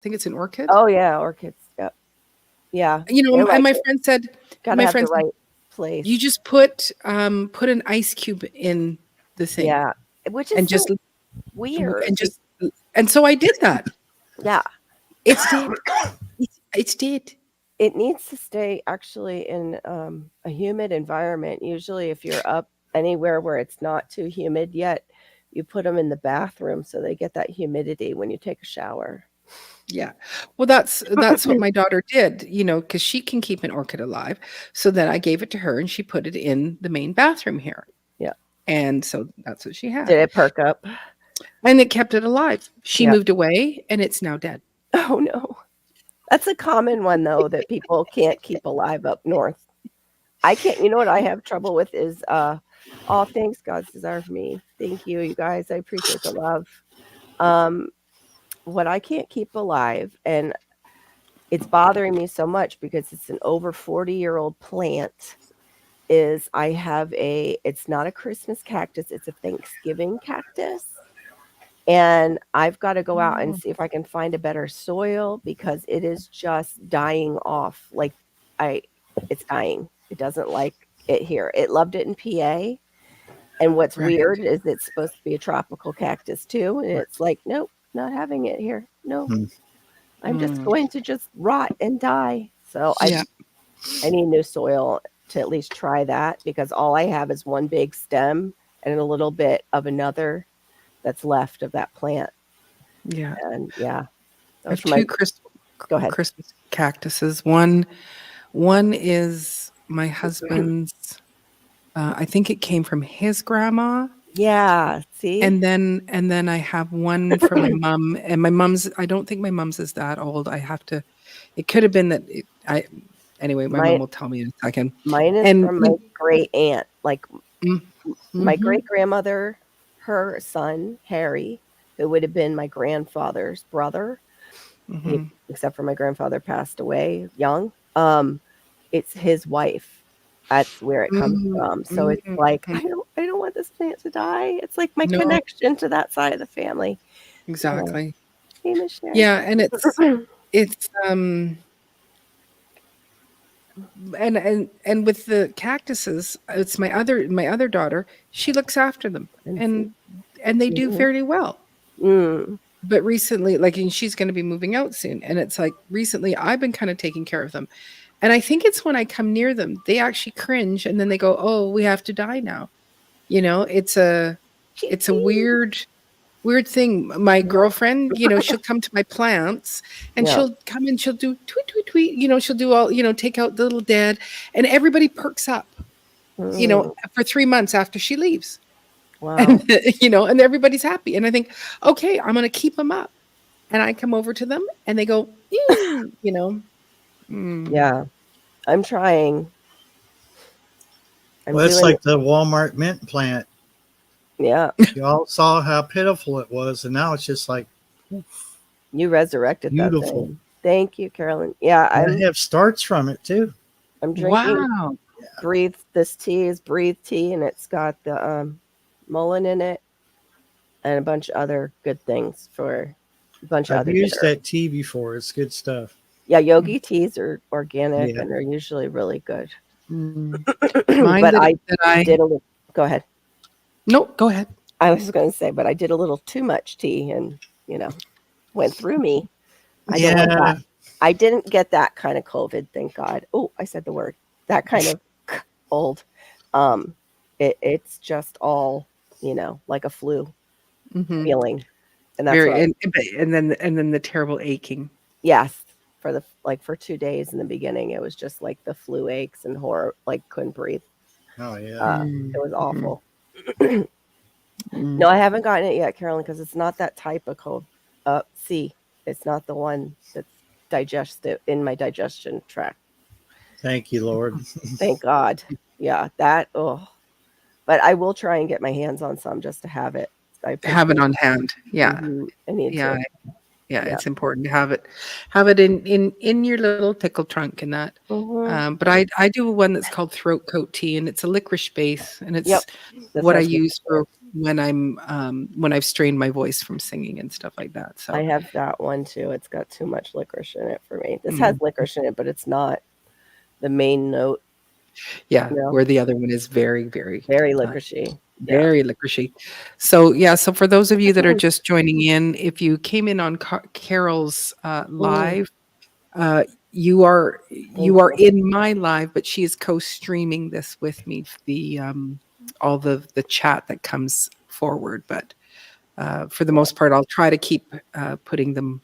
think it's an orchid. Oh yeah, orchids. Yep. Yeah, they And like my it. friend said, Got to my have the friend said, right place. you just put an ice cube in the thing Yeah, which is and so just weird. and just and so I did that. Yeah, It's dead. It's dead. it needs to stay actually in a humid environment. Usually, if you're up anywhere where it's not too humid yet, you put them in the bathroom so they get that humidity when you take a shower. Yeah. Well, that's what my daughter did, because she can keep an orchid alive. So then I gave it to her and she put it in the main bathroom here. Yeah. And so that's what she had. Did it perk up? And it kept it alive. She Yeah. moved away and it's now dead. Oh no. That's a common one though that people can't keep alive up north. I can't. You know what I have trouble with is all thanks God's desire for me. Thank you, you guys. I appreciate the love. Um, what I can't keep alive, and it's bothering me so much because it's an over 40-year-old plant, is it's not a Christmas cactus, it's a Thanksgiving cactus. And I've got to go out and see if I can find a better soil because it is just dying off. Like it's dying. It doesn't like it here. It loved it in PA. And what's Right. weird is it's supposed to be a tropical cactus too. And it's like, nope, not having it here. No, I'm just going to just rot and die. So Yeah. I need new soil to at least try that because all I have is one big stem and a little bit of another that's left of that plant. Yeah. And yeah, I have two Go ahead. Christmas cactuses. One is my husband's. I think it came from his grandma. Yeah. See. And then I have one for my mom. And my mom's. I don't think my mom's is that old. I have to. It could have been that. Anyway, my mom will tell me in a second. Mine is And from my great aunt. Like my mhm. great grandmother, her son Harry, who would have been my grandfather's brother. Mhm. Except for my grandfather passed away young. It's his wife. That's where it comes from. So it's like I don't want this plant to die. It's like my No, connection to that side of the family. exactly. Hey, Michelle. Yeah, and it's and with the cactuses, it's my other daughter. She looks after them, and they do fairly well. But recently, and she's going to be moving out soon, and it's like recently I've been kind of taking care of them, and I think it's when I come near them, they actually cringe, and then they go, "Oh, we have to die now." It's a weird thing. My girlfriend, she'll come to my plants and she'll come and she'll do tweet, tweet, tweet. She'll do all, take out the little dead, and everybody perks up, for 3 months after she leaves. Wow. And, and everybody's happy. And I think, okay, I'm going to keep them up. And I come over to them and they go, Yeah, I'm trying. Well, it's like the Walmart mint plant. Yeah. You all saw how pitiful it was, and now it's just like you resurrected beautiful. That thing. Thank you, Carolyn. Yeah, I have starts from it too. I'm drinking. Wow. Breathe. This tea is Breathe tea, and it's got the mullein in it, and a bunch of other good things for a bunch of other. I've used that tea before. It's good stuff. Yeah, yogi teas are organic and they're usually really good. But I did a little. Go ahead. Nope, go ahead. I was going to say, but I did a little too much tea, and went through me. I don't want that. I didn't get that kind of COVID, thank God. Oh, I said the word. That kind of old. It's just all like a flu feeling, and that's and then the terrible aching. Yes, for 2 days in the beginning, it was just like the flu aches and horror, like couldn't breathe. Oh yeah, it was awful. No, I haven't gotten it yet, Carolyn, because it's not that type of cold. C, it's not the one that's digestive in my digestion tract. Thank you, Lord. Thank God. Yeah, that. Oh, but I will try and get my hands on some just to have it. Have it on hand. Yeah. I need to. Yeah, it's important to have it in your little pickle trunk and that. But I do one that's called throat coat tea, and it's a licorice base, and it's what I use when I've strained my voice from singing and stuff like that. So I have that one too. It's got too much licorice in it for me. This has licorice in it, but it's not the main note. yeah, You know? where the other one is very, very, Very licoricey. Yeah. very licoricey. So yeah, so for those of you that are just joining in, if you came in on Carol's live, you are you. in my live, but she is co-streaming this with me. All the chat that comes forward, but for the most part, I'll try to keep putting the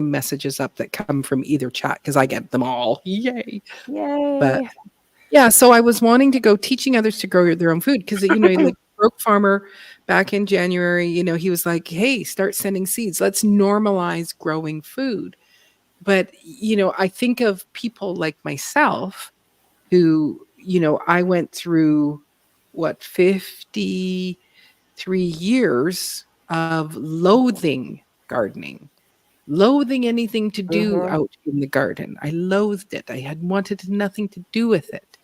messages up that come from either chat because I get them all. Yay! But Yay. yeah, so I was wanting to go teaching others to grow their own food because like Broke Farmer back in January, he was like, "Hey, start sending seeds. Let's normalize growing food." But I think of people like myself who, I went through 53 years of loathing gardening, loathing anything to do out in the garden. I loathed it. I had wanted nothing to do with it.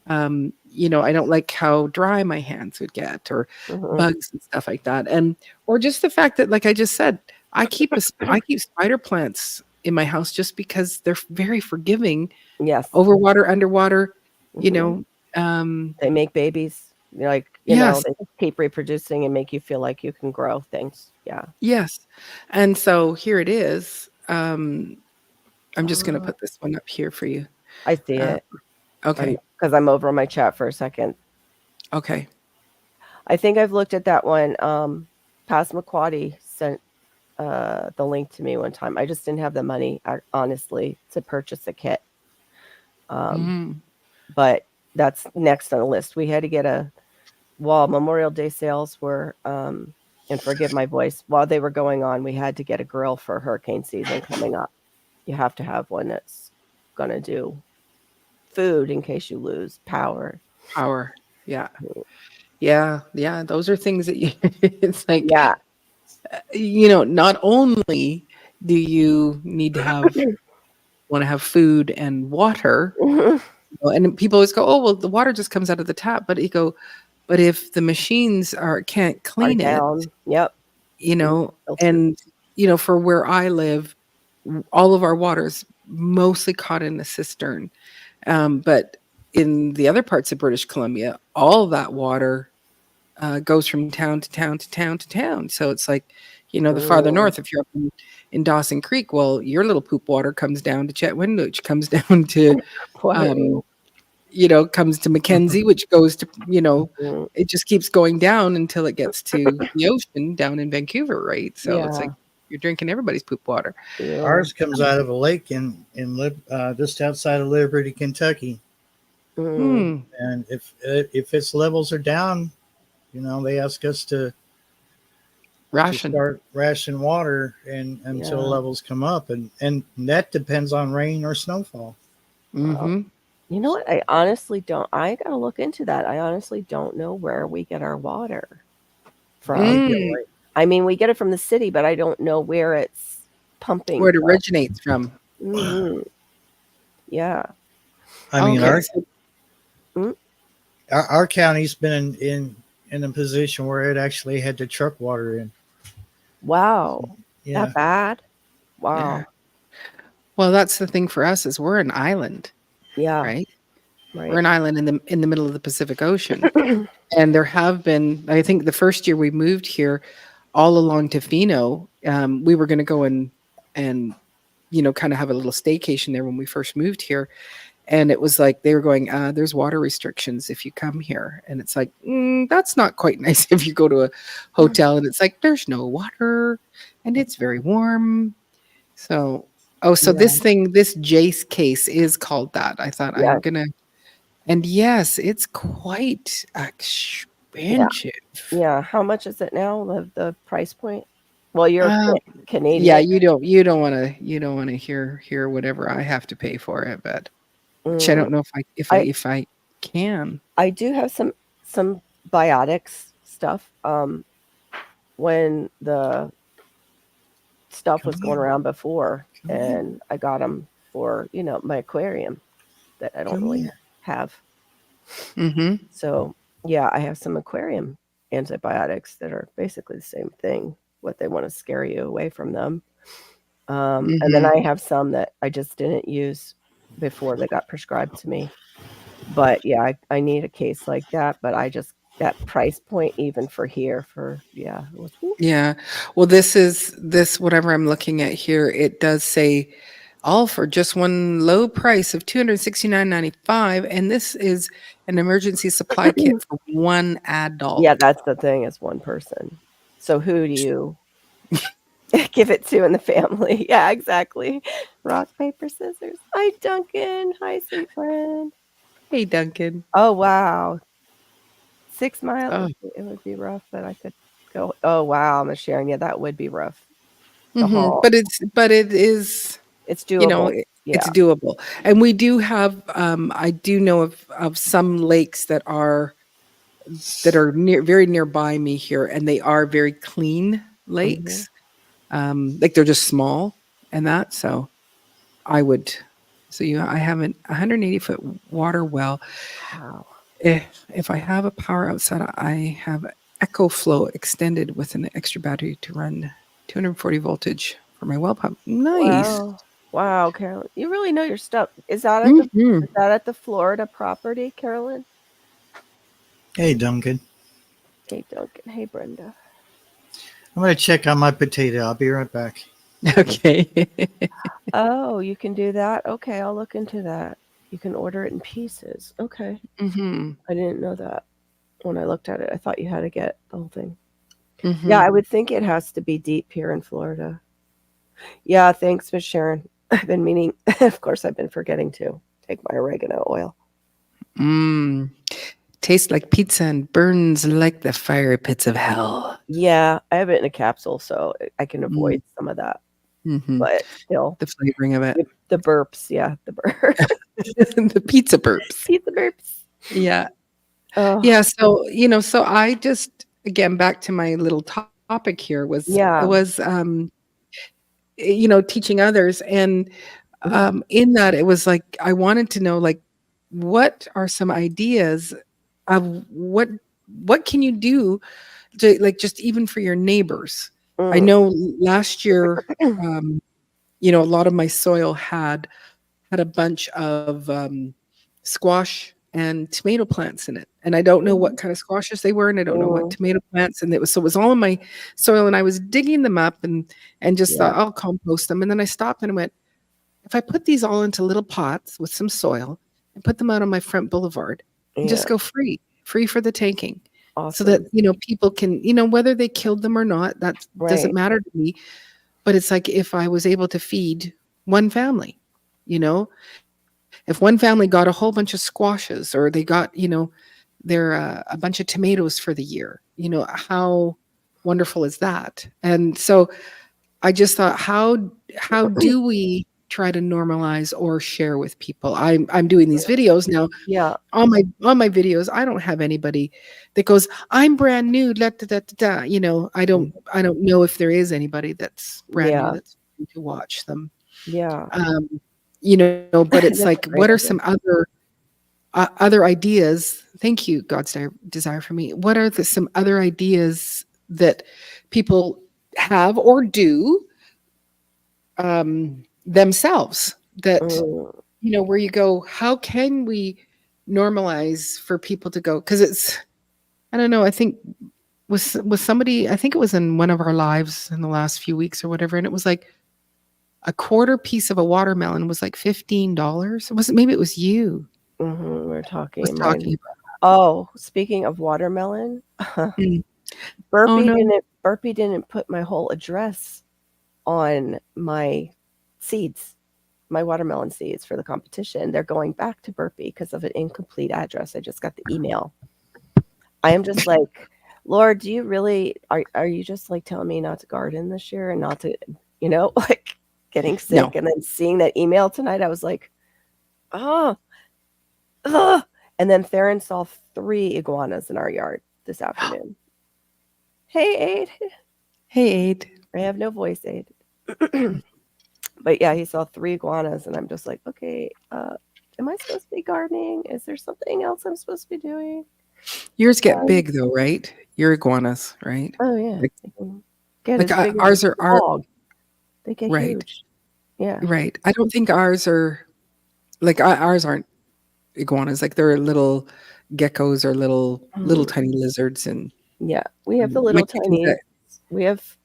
I don't like how dry my hands would get or bugs and stuff like that. Or just the fact that, like I just said, I keep spider plants in my house just because they're very forgiving. Yes. Over water, underwater, they make babies. Like, yes. They keep reproducing and make you feel like you can grow things. Yeah. Yes. And so here it is. I'm just going to put this one up here for you. I see it. Okay. Because I'm over on my chat for a second. Okay. I think I've looked at that one. Passamaquoddy sent the link to me one time. I just didn't have the money, honestly, to purchase a kit. But that's next on the list. We had to get while Memorial Day sales were, and forgive my voice, while they were going on, we had to get a grill for hurricane season coming up. You have to have one that's going to do food in case you lose power. Yeah. Yeah. Those are things that it's like, not only do you need to want to have food and water, and people always go, "Oh, well, the water just comes out of the tap." But you go, but if the machines can't clean it, and for where I live, all of our water is mostly caught in the cistern. But in the other parts of British Columbia, all that water goes from town to town to town to town. So it's like, the farther north, if you're up in Dawson Creek, well, your little poop water comes down to Chetwin, comes down to, comes to Mackenzie, which goes to, it just keeps going down until it gets to the ocean down in Vancouver, right? So it's like you're drinking everybody's poop water. Ours comes out of a lake in just outside of Liberty, Kentucky. And if its levels are down, they ask us to start ration water until levels come up, and that depends on rain or snowfall. You know what? I honestly don't. I gotta look into that. I honestly don't know where we get our water from. I mean, we get it from the city, but I don't know where it's pumping. Where it originates from. Yeah. I mean, our county's been in a position where it actually had to truck water in. Wow. That bad? Wow. Yeah. Well, that's the thing for us is we're an island. Yeah. Right. We're an island in the middle of the Pacific Ocean. And there have been, I think the first year we moved here, all along Tofino, we were going to go and kind of have a little staycation there when we first moved here. And it was like, they were going, there's water restrictions if you come here. And it's like, that's not quite nice if you go to a hotel and it's like, there's no water and it's very warm. So, this Jace case is called that. I thought I'm going to, and yes, it's quite expensive. Yeah. How much is it now? The price point? Well, you're Canadian. Yeah, you don't want to hear whatever I have to pay for it, but which I don't know if I can. I do have some biotics stuff. When the stuff was going around before, and I got them for my aquarium that I don't really have. So yeah, I have some aquarium antibiotics that are basically the same thing. What they want to scare you away from them. And then Mhm. I have some that I just didn't use before they got prescribed to me. But yeah, I need a case like that. But I just that price point even for here for it was Yeah. Well, this whatever I'm looking at here, it does say all for just one low price of $269.95, and this is an emergency supply kit for one yeah, adult. that's the thing is one person. So who do you give it to in the family? Yeah, exactly. Rock, paper, scissors. Hi, Duncan. Hi, sweet friend. Hey, Duncan. Oh wow, 6 miles. Oh, It would be rough, but I could go. Oh wow, Miss Sharon. Yeah, that would be rough to mhm. haul. But it is, It's you know, doable. it's Yeah. doable. And we do have, I do know of some lakes that are very nearby me here, and they are very clean Mhm. lakes. Like they're just small and that. So I would. So I have an 180-foot water well. Wow. If I have a power outside, I have Echo Flow extended with an extra battery to run 240 voltage for my well pump. Nice. Wow. Wow, Carolyn. You really know your stuff. Hmm. Is that at the Florida property, Carolyn? Hey, Duncan. Hey, Duncan. Hey, Brenda. I'm going to check on my potato. I'll be right back. Okay. Oh, you can do that? Okay, I'll look into that. You can order it in pieces. Okay. Hmm. I didn't know that when I looked at it. I thought you had to get the whole thing. Yeah, Hmm. I would think it has to be deep here in Florida. Yeah, thanks, Miss Sharon. I've been meaning, of course, I've been forgetting to take my oregano oil. Mm. Tastes like pizza and burns like the fire pits of hell. Yeah, I have it in a capsule, so I can Mm. avoid some of that. Hmm. But still, The flavoring of it. the burps, yeah, the burps, The pizza burps. pizza burps. Yeah. Oh, Yeah, so, so I just again, back to my little topic here yeah. was, teaching others, and, Mhm. in that, it was like, I wanted to know, like, what are some ideas of what can you do to, like, just even for your neighbors? I Mm. know last year, um, a lot of my soil had a bunch of squash and tomato plants in it. And I don't know what Mhm. kind of squashes they were, and I don't know what Mm. tomato plants. And it was all in my soil, and I was digging them up and just Yeah, thought I'll compost them. And then I stopped and I went, if I put these all into little pots with some soil and put them out on my front boulevard and yeah, just go free for the taking. So that, awesome. people can, whether they killed them or not, that doesn't Right. matter to me. But it's like if I was able to feed one family, you know, if one family got a whole bunch of squashes or they got, their a bunch of tomatoes for the year, how wonderful is that? And so I just thought, how do we try to normalize or share with people? I'm doing these videos now. Yeah. On my videos, I don't have anybody that goes, I'm brand new, da, da, da, da, da. Mhm. I don't know if there is anybody that's brand new Yeah. that's going to watch them. Yeah. Um, but it's That's a like, great what are idea. some other ideas? Thank you, God's desire for me. What are some other ideas that people have or do themselves that, Mm. where you go, how can we normalize for people to go? Because I don't know, I think was somebody, I think it was in one of our lives in the last few weeks or whatever, and it was like a quarter piece of a watermelon was like $15. Maybe it was you Mhm, we're was talking mine. talking about. Oh, speaking of watermelon, Mm. Oh no. Burpee didn't put my whole address on my seeds, my watermelon seeds for the competition. They're going back to Burpee because of an incomplete address. I just got the email. I am just like, Lord, do you really are you just like telling me not to garden this year and not to, like getting No. sick and then seeing that email tonight, I was like, oh, ugh. And then Theron saw 3 iguanas in our yard this afternoon. Hey, Aid. Hey, Aid. I have no voice, Aid. But yeah, he saw 3 iguanas, and I'm just like, okay, am I supposed to be gardening? Is there something else I'm supposed to be doing? Yours get big though, right? Your iguanas, right? Oh yeah, Like, they can get like as big as ours a are dog. They get right, huge. Yeah. right. I don't think ours are like ours aren't iguanas. Like they're little geckos or little Mhm. tiny lizards, and Yeah, we have the my little chickens tiny. that We have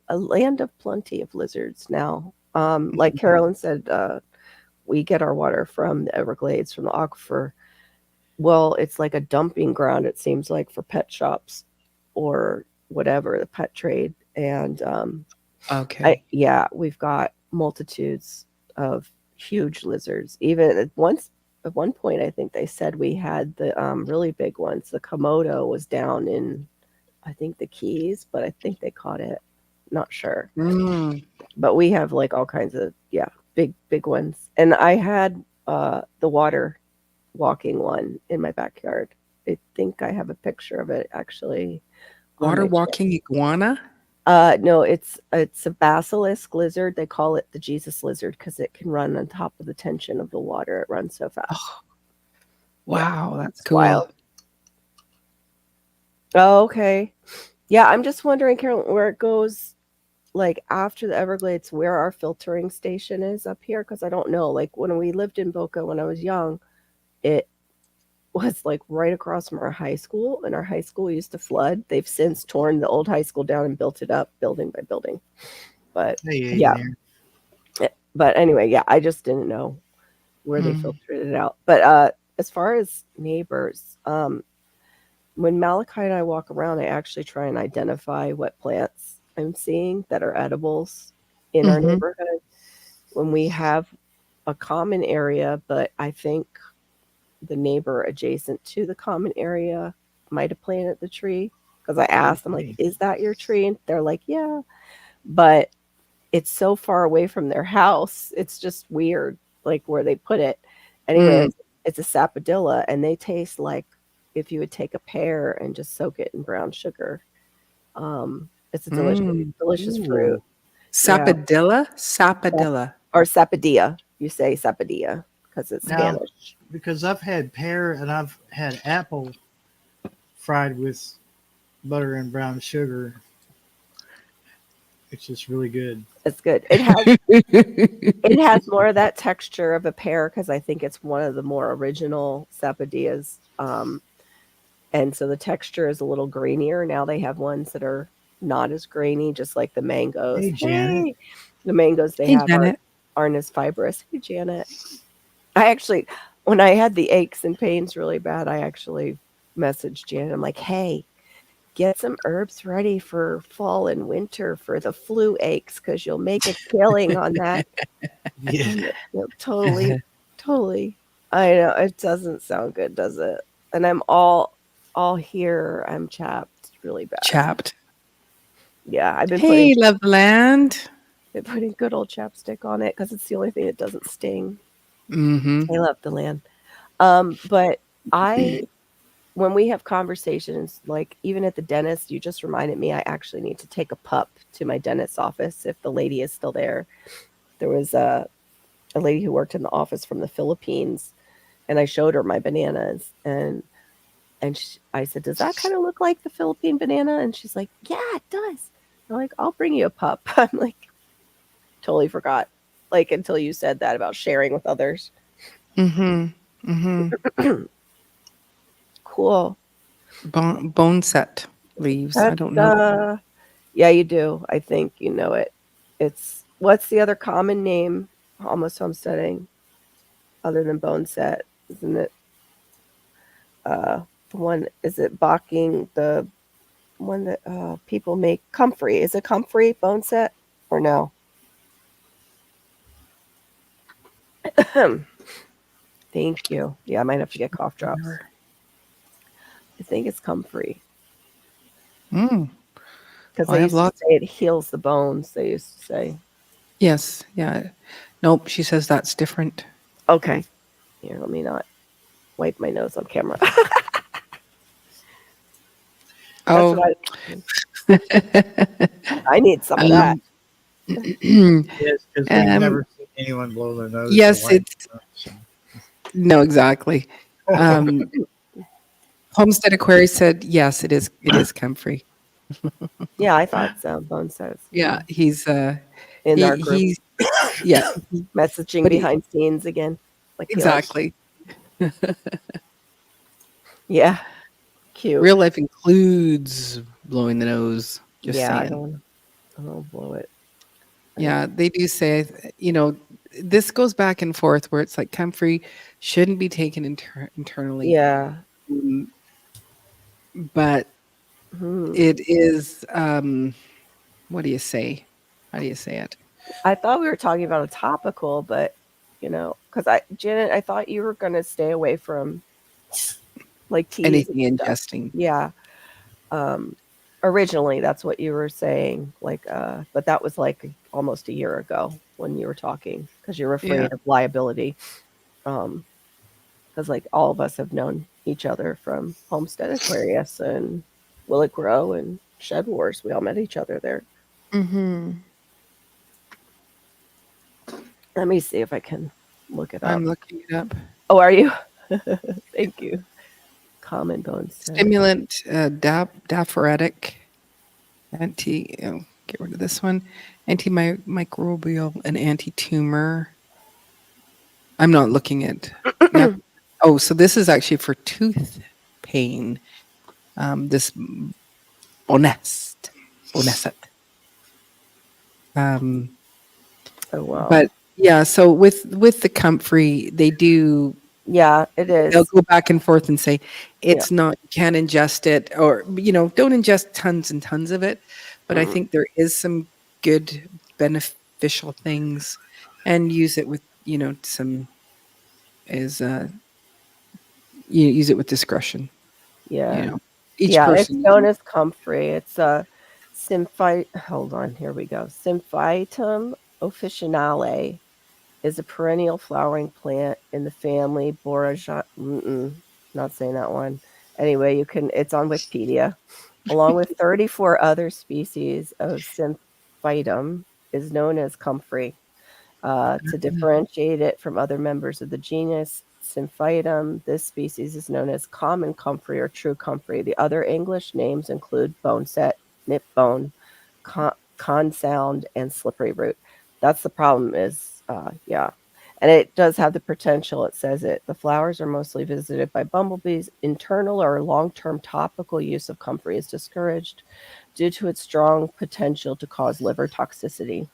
a land of plenty of lizards now. Like Mhm. Carolyn said, we get our water from the Everglades, from the aquifer. Well, it's like a dumping ground, it seems like, for pet shops or whatever, the pet trade. And Okay. we've got multitudes of huge lizards. Even at one point, I think they said we had the really big ones. The Komodo was down in, I think, the Keys, but I think they caught it. Not sure. Mm. But we have like all kinds of big ones. And I had the water walking one in my backyard. I think I have a picture of it actually on Water my walking iguana? no, it's a basilisk lizard. They call it the Jesus lizard because it can run on top of the tension of the water. It runs so fast. Oh, Yeah, wow, that's it's cool. wild. Oh, okay. Yeah, I'm just wondering, Carolyn, where it goes, like after the Everglades, where our filtering station is up here, because I don't know. Like when we lived in Boca when I was young, it was like right across from our high school, and our high school used to flood. They've since torn the old high school down and built it up building by building. But Hey, yeah, there. but anyway, yeah, I just didn't know where they Mm. filtered it out. But as far as neighbors, when Malachi and I walk around, I actually try and identify what plants I'm seeing that are edibles in our Mhm. neighborhood. When we have a common area, but I think the neighbor adjacent to the common area might have planted the tree, because I asked them, like, Okay. is that your tree? And they're like, yeah. But it's so far away from their house. It's just weird, like where they put it. Anyway, Mm. it's a sapodilla, and they taste like if you would take a pear and just soak it in brown sugar. It's a Mm. delicious fruit. Ooh. Yeah. Sapadilla? Sap- Sapadilla. or sapodilla. You say sapodilla because it's Now, Spanish. because I've had pear and I've had apple fried with butter and brown sugar, it's just really good. It's good. It has more of that texture of a pear because I think it's one of the more original sapodillas. And so the texture is a little grainier. Now they have ones that are not as grainy, just like the mangoes. Hey, Janet. Hey, the mangoes they Hey, have Janet. aren't as fibrous. Hey, Janet. I actually, when I had the aches and pains really bad, I actually messaged Janet. I'm like, hey, get some herbs ready for fall and winter for the flu aches because you'll make a killing on that. Yeah. Totally, totally. I know it doesn't sound good, does it? And I'm all here. I'm chapped really bad. Chapped. Yeah, I've been Hey, Loveland. putting good old chapstick on it because it's the only thing that doesn't sting. Mm-hmm. I love the land. But when we have conversations, like even at the dentist, you just reminded me I actually need to take a pup to my dentist's office if the lady is still there. There was a lady who worked in the office from the Philippines, and I showed her my bananas, and I said, does that kind of look like the Philippine banana? And she's like, yeah, it does. I'm like, I'll bring you a pup. I'm like, totally forgot, like, until you said that about sharing with others. Mm-hmm. Mm-hmm. Cool. Bone set leaves. I don't know. Yeah, you do. I think you know it. What's the other common name, almost homesteading, other than bone set? Isn't it the one, is it Bocking, the one that people make, comfrey? Is it comfrey bone set or no? Thank you. Yeah, I might have to get cough drops. I think it's comfrey. Mm. Because I they have used to lots. say it heals the bones, they used to say. Yes. Yeah. Nope. She says that's different. Okay. Here, let me not wipe my nose on camera. That's Oh. I need some of that. Yes, because we've never seen anyone blow their nose. Yes, it's no, exactly. Paul Homestead Aquarius said, yes, it is comfrey. Yeah, I thought so. Bone says. Yeah, he's In our group. he's yeah, Messaging but behind scenes again. Like exactly. Yeah. Cute. Real life includes blowing the nose. Just Yeah, I saying. don't blow it. Yeah, they do say, this goes back and forth where it's like comfrey shouldn't be taken internally. Yeah. Mm, but Hmm. it is, what do you say? How do you say it? I thought we were talking about a topical, but because Janet, I thought you were gonna stay away from like teas and Anything stuff. ingesting. Yeah. Originally that's what you were saying, like, but that was like almost a year ago when you were talking because you're Yeah. afraid of liability. Because like all of us have known each other from Homestead Aquarius and Will It Grow and Shed Wars. We all met each other there. Mm-hmm. Let me see if I can look it up. I'm looking it up. Oh, are you? Thank you. Common bone set. Stimulant, diaphoretic, get rid of this one, antimicrobial and anti-tumor. I'm not looking at. Oh, so this is actually for tooth pain. This Bonesset. Um, Oh wow. but yeah, so with the comfrey, they do. Yeah, it is. They'll go back and forth and say Yeah. it's not. You can't ingest it, or don't ingest tons and tons of it. But I think there is some good beneficial things, and use it with some is you use it with discretion. Yeah. Each Yeah, it's person. known as comfrey. It's a hold on, here we go. Symphytum officinale is a perennial flowering plant in the family Borage. Not saying that one. Anyway, it's on Wikipedia. Along with 34 other species of Symphytum is known as comfrey. To differentiate it from other members of the genus Symphytum, this species is known as common comfrey or true comfrey. The other English names include boneset, nipbone, consound, and slippery root. That's the problem is, yeah. And it does have the potential, it says it. The flowers are mostly visited by bumblebees. Internal or long-term topical use of comfrey is discouraged due to its strong potential to cause liver toxicity.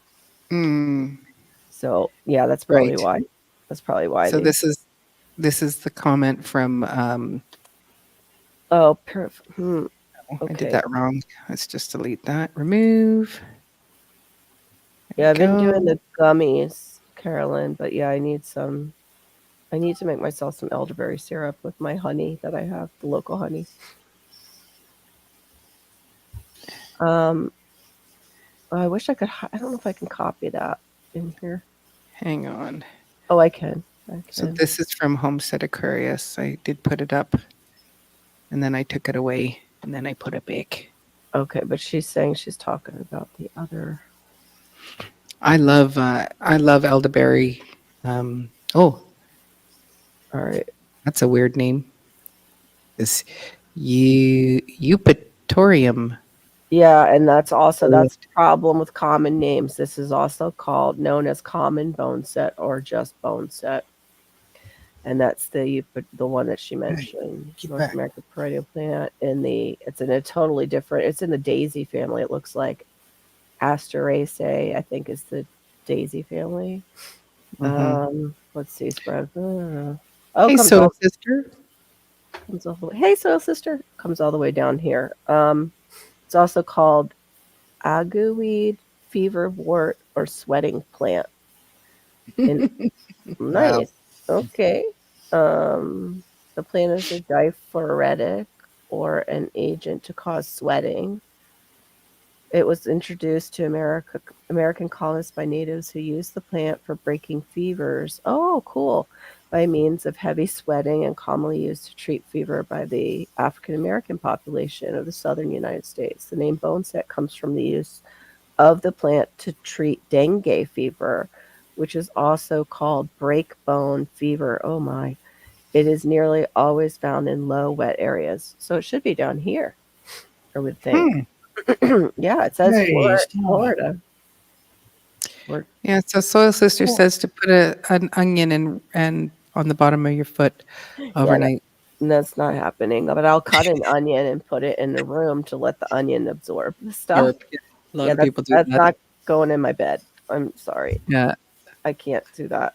So yeah, that's probably why. That's probably why. So this is the comment from. Oh, I did that wrong. Let's just delete that. Remove. Yeah, I've been doing the gummies, Carolyn, but yeah, I need to make myself some elderberry syrup with my honey that I have, the local honey. I wish I could. I don't know if I can copy that in here. Hang on. Oh, I can. So this is from Homestead Aquarius. I did put it up, and then I took it away, and then I put it back. Okay, but she's saying she's talking about the other. I love elderberry. All right. That's a weird name. This Eupatorium. Yeah, and that's the problem with common names. This is also known as common boneset or just boneset. And that's the one that she mentioned, North American perennial plant. It's in a totally different. It's in the daisy family. It looks like Asteraceae, I think, is the daisy family. Let's see, spread. Hey, Soil Sister. Comes all the way. Hey, Soil Sister. Comes all the way down here. It's also called agueweed, fever wort, or sweating plant. Nice. Okay. The plant is a diaphoretic or an agent to cause sweating. It was introduced to American colonists by natives who used the plant for breaking fevers. Oh, cool. By means of heavy sweating and commonly used to treat fever by the African American population of the southern United States. The name boneset comes from the use of the plant to treat dengue fever, which is also called break bone fever. Oh my. It is nearly always found in low, wet areas, so it should be down here, I would think. Yeah, it says Hey, stop. Florida. Yeah, so Soil Sister says to put an onion and on the bottom of your foot overnight. Yeah, that's not happening. But I'll cut an onion and put it in the room to let the onion absorb the stuff. A lot of people do that's that. not going in my bed. I'm sorry. Yeah. I can't do that.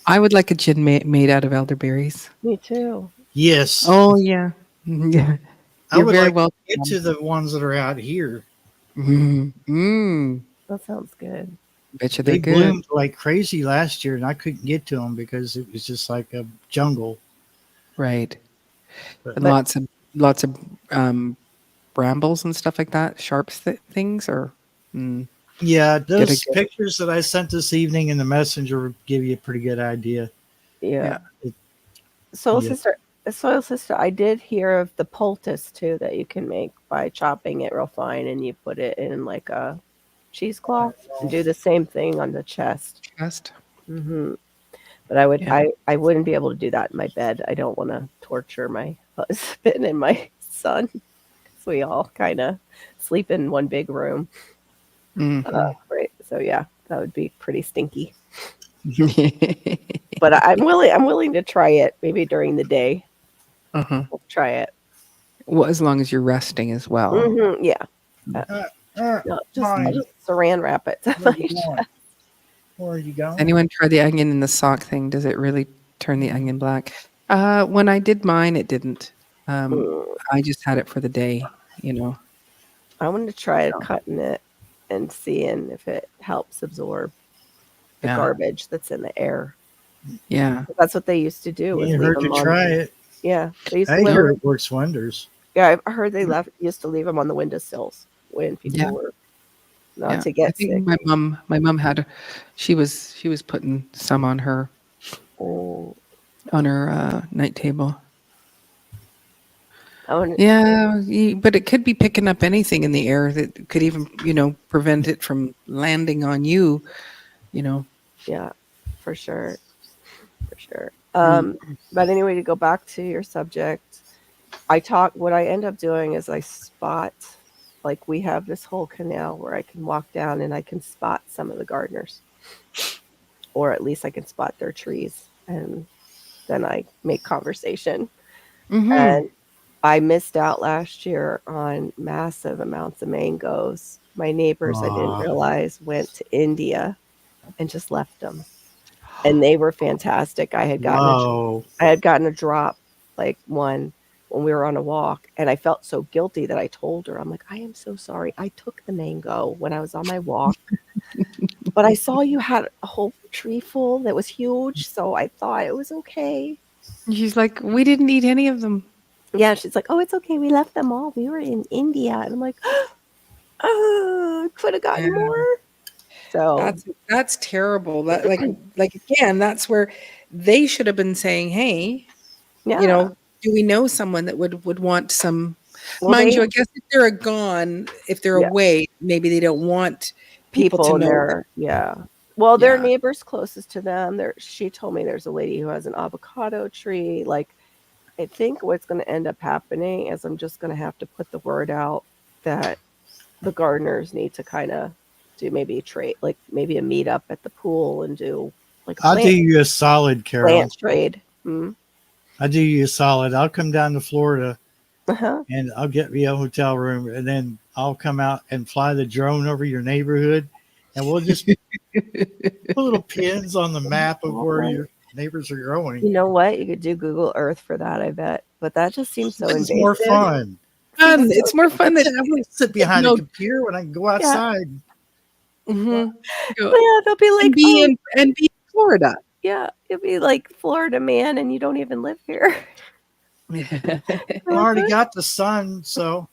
I would like a gin made out of elderberries. Me too. Yes. Oh, yeah. Yeah. I You're would very like welcome. to get to the ones that are out here. That sounds good. Bet you They they're good. bloomed like crazy last year, and I couldn't get to them because it was just like a jungle. Right. But- And lots of brambles and stuff like that. Sharp things or. Yeah, those Get a- pictures that I sent this evening in the messenger will give you a pretty good idea. Yeah. It- Soil Yeah. Sister, I did hear of the poultice too that you can make by chopping it real fine and you put it in like a cheesecloth and do the same thing on the chest. Mm-hmm. But I would, Yeah. I wouldn't be able to do that in my bed. I don't want to torture my husband and my son. 'Cause we all kind of sleep in one big room. Right. So yeah, that would be pretty stinky. But I'm willing to try it maybe during the day. We'll try it. Well, as long as you're resting as well. Yeah. I Just saran wrap it. Where are you going? Anyone try the onion in the sock thing? Does it really turn the onion black? When I did mine, it didn't. I just had it for the day, I wanted to try cutting it and seeing if it helps absorb the garbage that's in the air. Yeah. That's what they used to do. You heard to try it. Yeah. They used I to hear it works wonders. Yeah, I heard they used to leave them on the windowsills when people were not to get sick. My mom had she was putting some on her night table. But it could be picking up anything in the air that could even, prevent it from landing on you, Yeah, for sure. For sure. But anyway, to go back to your subject, what I end up doing is I spot, like we have this whole canal where I can walk down and I can spot some of the gardeners, or at least I can spot their trees, and then I make conversation. And I missed out last year on massive amounts of mangoes. My neighbors, I didn't realize, went to India and just left them. And they were fantastic. I had gotten a drop, like one, when we were on a walk, and I felt so guilty that I told her, I'm like, I am so sorry. I took the mango when I was on my walk, but I saw you had a whole tree full that was huge, so I thought it was okay. She's like, we didn't eat any of them. Yeah, she's like, oh, it's okay. We left them all. We were in India. And I'm like, could have gotten more. So that's terrible. That like again, that's where they should have been saying, hey, do we know someone that would want some? Mind you, I guess if they're gone, if they're away, maybe they don't want people to know. Well, their neighbors closest to them. She told me there's a lady who has an avocado tree. Like, I think what's going to end up happening is I'm just going to have to put the word out that the gardeners need to kind of do maybe a trade, like maybe a meetup at the pool and do like I'll do you a solid, Carol. Plant trade. I'll do you a solid. I'll come down to Florida and I'll get me a hotel room, and then I'll come out and fly the drone over your neighborhood, and we'll just put little pins on the map of where your neighbors are growing. You know what? You could do Google Earth for that, I bet. But that just seems so invasive. It's more fun. It's more fun than I'm going to sit behind a computer when I can go outside. Yeah, they'll be like, be in Florida. Yeah, you'll be like Florida man, and you don't even live here. I already got the sun, so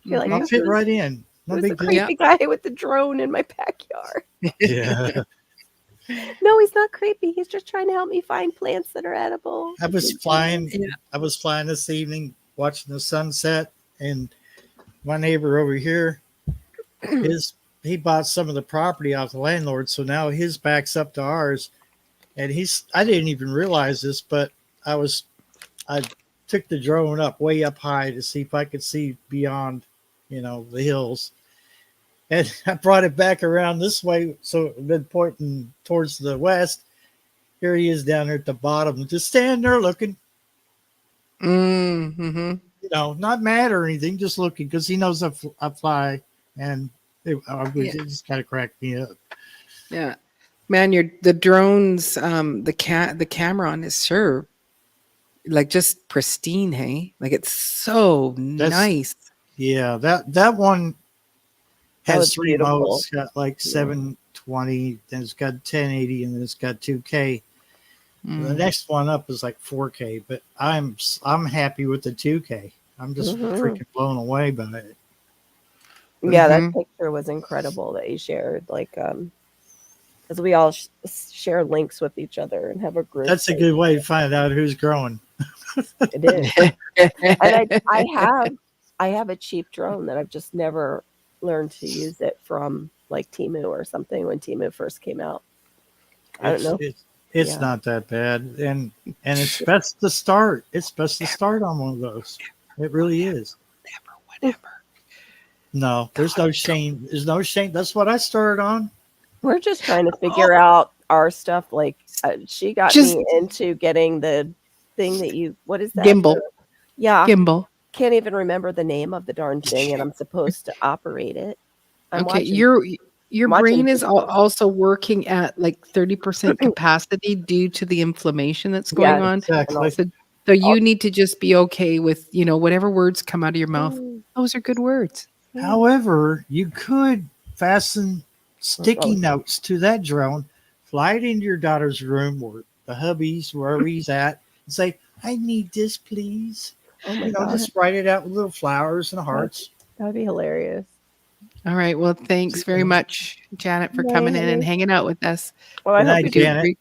like, I'll fit right in. No big deal. Creepy guy with the drone in my backyard. Yeah. No, he's not creepy. He's just trying to help me find plants that are edible. I was flying this evening, watching the sunset, and my neighbor over here, he bought some of the property off the landlord, so now his backs up to ours. And I didn't even realize this, but I took the drone up way up high to see if I could see beyond, the hills. And I brought it back around this way, so it had been pointing towards the west. Here he is down there at the bottom, just standing there looking, Mm-hmm. not mad or anything, just looking because he knows I fly, and it just kind of cracked me up. Yeah, man, the drones, the camera on is sure like just pristine. Hey, like it's so nice. Yeah, that one has three beautiful. modes. It's got like 720, then it's got 1080, and then it's got 2K. The next one up is like 4K, but I'm happy with the 2K. I'm just freaking blown away by it. Yeah, that picture was incredible that you shared. Like, because we all share links with each other and have a group. That's a good way to find out who's growing. It is. And I have a cheap drone that I've just never learned to use it from like Temu or something when Temu first came out. I don't know. It's not that bad, and it's best to start. It's best to start on one of those. It really is. Whatever. No, there's no shame. There's no shame. That's what I started on. We're just trying to figure out our stuff. Like she got me into getting the thing that what is that? Gimbal. Yeah. Gimbal. Can't even remember the name of the darn thing, and I'm supposed to operate it. Your brain is also working at like 30% capacity due to the inflammation that's going on. Exactly. So you need to just be okay with, whatever words come out of your mouth. Those are good words. However, you could fasten sticky notes to that drone, fly it into your daughter's room or the hubby's, wherever he's at, and say, "I need this, please." Oh my God. Just write it out with little flowers and hearts. That would be hilarious. All right. Well, thanks very much, Janet, for coming in and hanging out with us. Well, I hope Janet.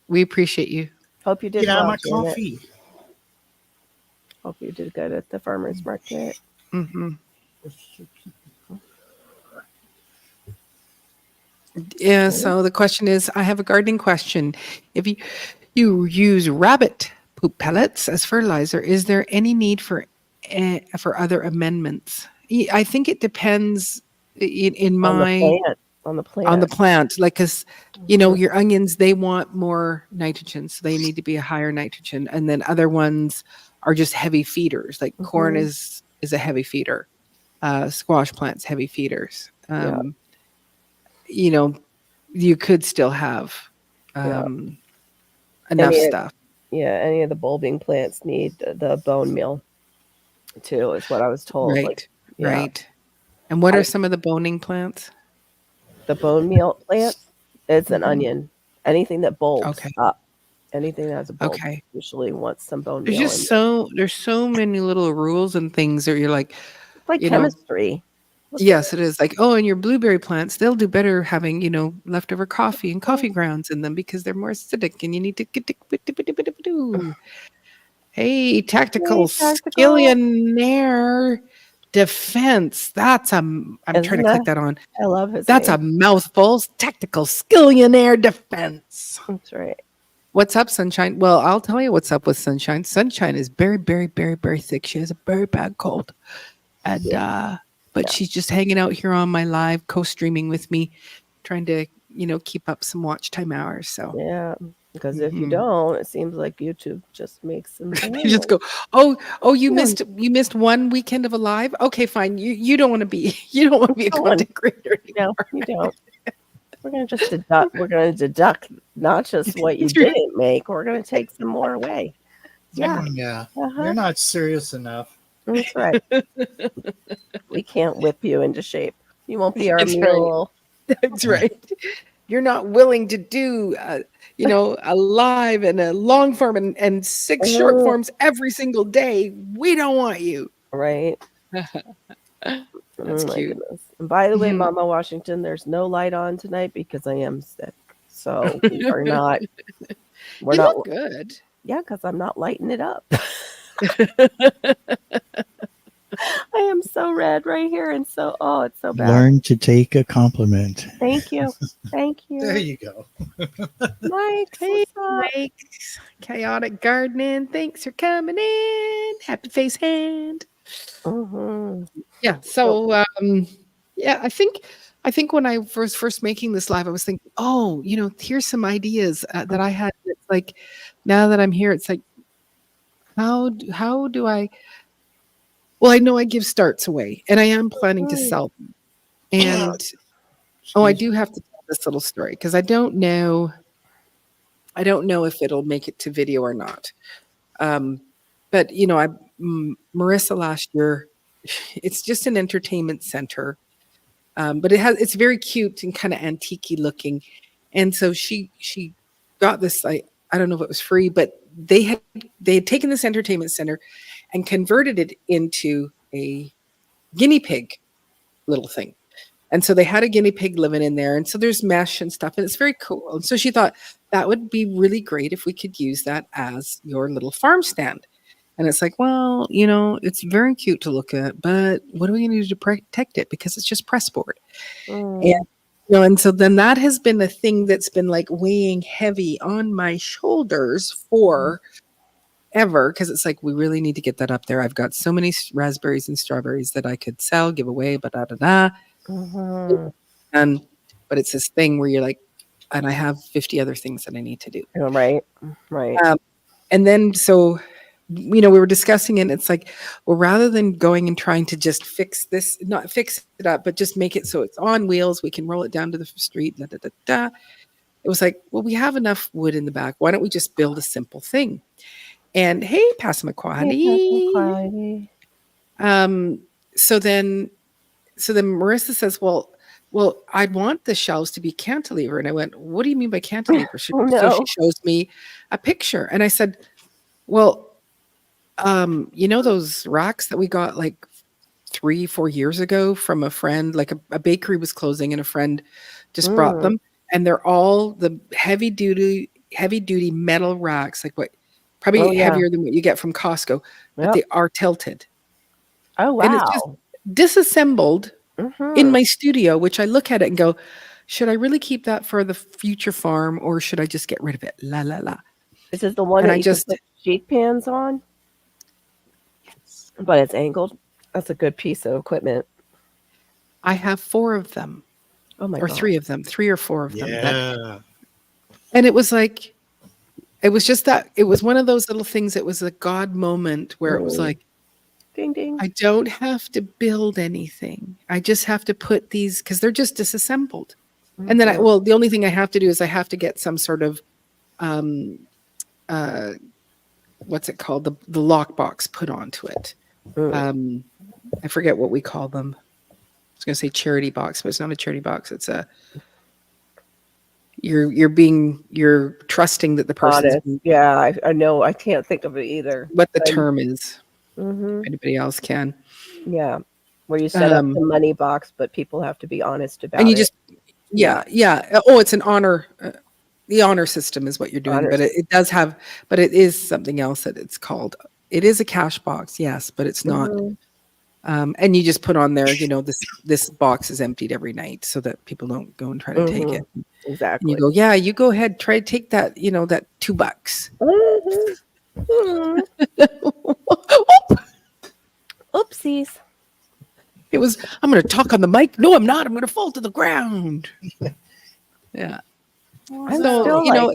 We appreciate you. Hope you did Get out well, my coffee. Hope you did good at the farmer's market. Mm-hmm. Yeah. So the question is, I have a gardening question. If you use rabbit poop pellets as fertilizer, is there any need for other amendments? I think it depends. On the plant, like, because your onions, they want more nitrogen, so they need to be a higher nitrogen, and then other ones are just heavy feeders. Like corn is a heavy feeder, squash plants heavy feeders. You could still have enough stuff. Any of the bulbing plants need the bone meal too, is what I was told. Right. And what are some of the boning plants? The bone meal plant is an onion. Anything that bulbs up. Anything that has a bulb usually wants some bone meal. There's so many little rules and things that you're like. It's like chemistry. Yes, it is. Like, and your blueberry plants, they'll do better having, leftover coffee and coffee grounds in them because they're more acidic and you need to Hey, tactical skillionaire defense. I'm trying to click that on. I love his That's name. a mouthful. Tactical skillionaire defense. That's right. What's up, Sunshine? Well, I'll tell you what's up with Sunshine. Sunshine is very, very, very, very sick. She has a very bad cold. And but she's just hanging out here on my live, co-streaming with me, trying to, keep up some watch time hours. So yeah. Because if you don't, it seems like YouTube just makes them. They just go, you missed one weekend of a live. Okay, fine. You don't want to be a content creator anymore. No, you don't. We're gonna just deduct. We're gonna deduct not just what you didn't make. We're gonna take some more away. Yeah. You're not serious enough. That's right. We can't whip you into shape. You won't be our mule. That's right. You're not willing to do, a live and a long form and 6 short forms every single day. We don't want you. Right. That's cute. Goodness. And by the way, Mama Washington, there's no light on tonight because I am sick. So we are not. We're not look good. Yeah, because I'm not lighting it up. I am so red right here, and so it's so bad. Learn to take a compliment. Thank you. There you go. Mike. Hey, What's up? Mike. Chaotic Gardening. Thanks for coming in. Happy face hand. Mm-hmm. Yeah. So, yeah, I think when I was first making this live, I was thinking, oh, here's some ideas that I had. It's like, now that I'm here, it's like, how do I? Well, I know I give starts away, and I am planning to sell them. And I do have to tell this little story because I don't know if it'll make it to video or not. But Marissa last year, it's just an entertainment center, but it's very cute and kind of antique-y looking, and so she got this. I don't know if it was free, but they had taken this entertainment center and converted it into a guinea pig little thing. And so they had a guinea pig living in there. And so there's mesh and stuff, and it's very cool. And so she thought that would be really great if we could use that as your little farm stand. And it's like, well, it's very cute to look at, but what are we going to do to protect it? Because it's just press board. And, and so then that has been a thing that's been like weighing heavy on my shoulders for ever, because it's like, we really need to get that up there. I've got so many raspberries and strawberries that I could sell, give away, but but it's this thing where you're like, and I have 50 other things that I need to do. Right. And then so we were discussing it, and it's like, well, rather than going and trying to just not fix it up, but just make it so it's on wheels, we can roll it down to the street. It was like, well, we have enough wood in the back. Why don't we just build a simple thing? And hey, Passamaquoddy. So then Marissa says, well, I'd want the shelves to be cantilever. And I went, what do you mean by cantilever? So she shows me a picture. And I said, well, those racks that we got like 3-4 years ago from a friend, like a bakery was closing and a friend just brought them. And they're all the heavy duty metal racks, like probably heavier than what you get from Costco, but they are tilted. Oh, wow. And it's just disassembled in my studio, which I look at it and go, should I really keep that for the future farm, or should I just get rid of it? La, la, la. This is the one that you can put sheet pans on? Yes. But it's angled? That's a good piece of equipment. I have 4 of them. Oh, my God. 3 of them. 3 or 4 of them. Yeah. And it was like, it was just that, it was one of those little things. It was a God moment where it was like, ding, ding. I don't have to build anything. I just have to put these, because they're just disassembled. And then the only thing I have to do is I have to get some sort of, what's it called? The lockbox put onto it. I forget what we call them. I was going to say charity box, but it's not a charity box. It's you're trusting that the person. Yeah, I know. I can't think of it either. What the term is. If anybody else can. Yeah. Where you set up the money box, but people have to be honest about it. And you just, yeah. Oh, it's an honor. The honor system is what you're doing, but it does have, but it is something else that it's called. It is a cash box, yes, but it's not. And you just put on there, this box is emptied every night so that people don't go and try to take it. Exactly. And you go, yeah, you go ahead, try to take that, that $2. Oopsies. It was, I'm going to talk on the mic. No, I'm not. I'm going to fall to the ground. Yeah. So,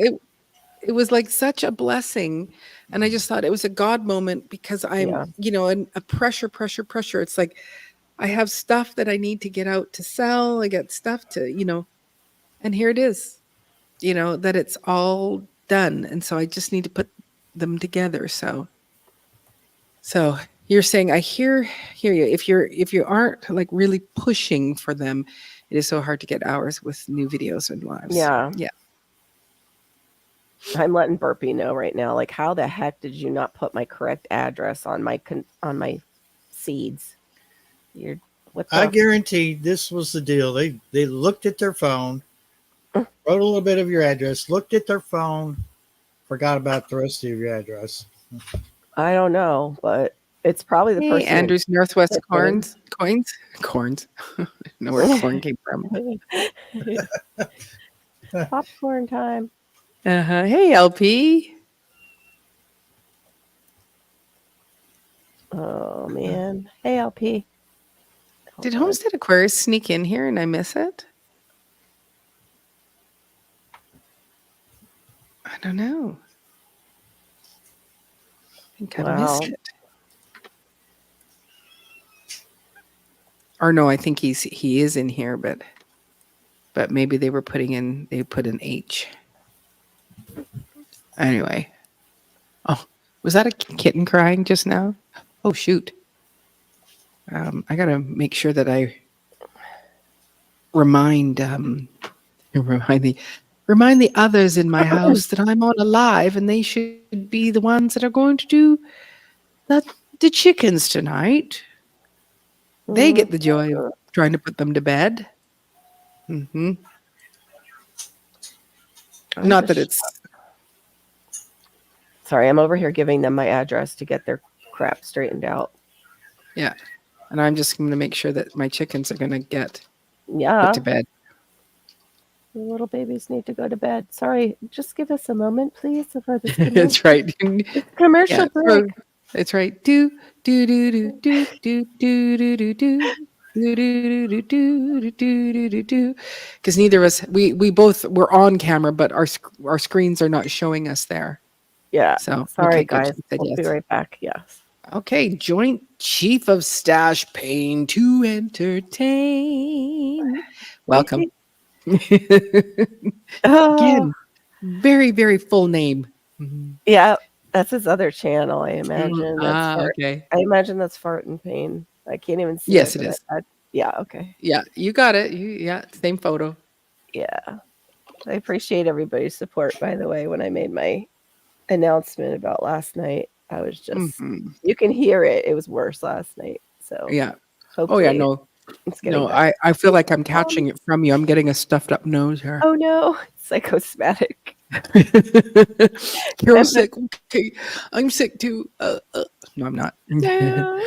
it was like such a blessing. And I just thought it was a God moment, because I'm, and a pressure. It's like, I have stuff that I need to get out to sell. I got stuff to, and here it is, that it's all done. And so I just need to put them together. So you're saying, I hear you. If you aren't like really pushing for them, it is so hard to get hours with new videos and lives. Yeah. Yeah. I'm letting Burpee know right now. Like, how the heck did you not put my correct address on my seeds? I guarantee this was the deal. They looked at their phone, wrote a little bit of your address, looked at their phone, forgot about the rest of your address. I don't know, but It's probably the Hey, person. Andrews Northwest that's winning. Corns. I know where corn came from. Popcorn time. Hey, LP. Oh man. Hey, LP. Did Hold on. Homestead Aquarius sneak in here and I miss it? I don't know. I think I Wow. missed it. Or no, I think he is in here, but maybe they put an H. Anyway. Oh, was that a kitten crying just now? Oh shoot. I gotta make sure that I remind the others in my house that I'm on a live and they should be the ones that are going to do the chickens tonight. They get the joy of trying to put them to bed. Mm-hmm. Not that it's... Sorry, I'm over here giving them my address to get their crap straightened out. Yeah. And I'm just going to make sure that my chickens are going to get Yeah. put to bed. The little babies need to go to bed. Sorry, just give us a moment, please. That's right. Commercial break. That's right. Do do do do do do do do do do. Because neither of us, we both were on camera, but our screens are not showing us there. Yeah. So sorry, okay, guys. We'll yes. be right back. Yes. Okay, Joint Chief of Stash Pain to entertain. Welcome. Again, very, very full name. Yeah, that's his other channel, I imagine. Okay. I imagine that's Fart and Pain. I can't even see Yes, it. it is. Yeah, okay. Yeah, you got it. Same photo. Yeah. I appreciate everybody's support, by the way, when I made my announcement about last night. I was just, you can hear it. It was worse last night. So yeah. Hopefully No. It's getting better. I feel like I'm catching it from you. I'm getting a stuffed up nose here. Oh no, it's psychosomatic. Carol's sick. Okay, I'm sick too. No, I'm not. No,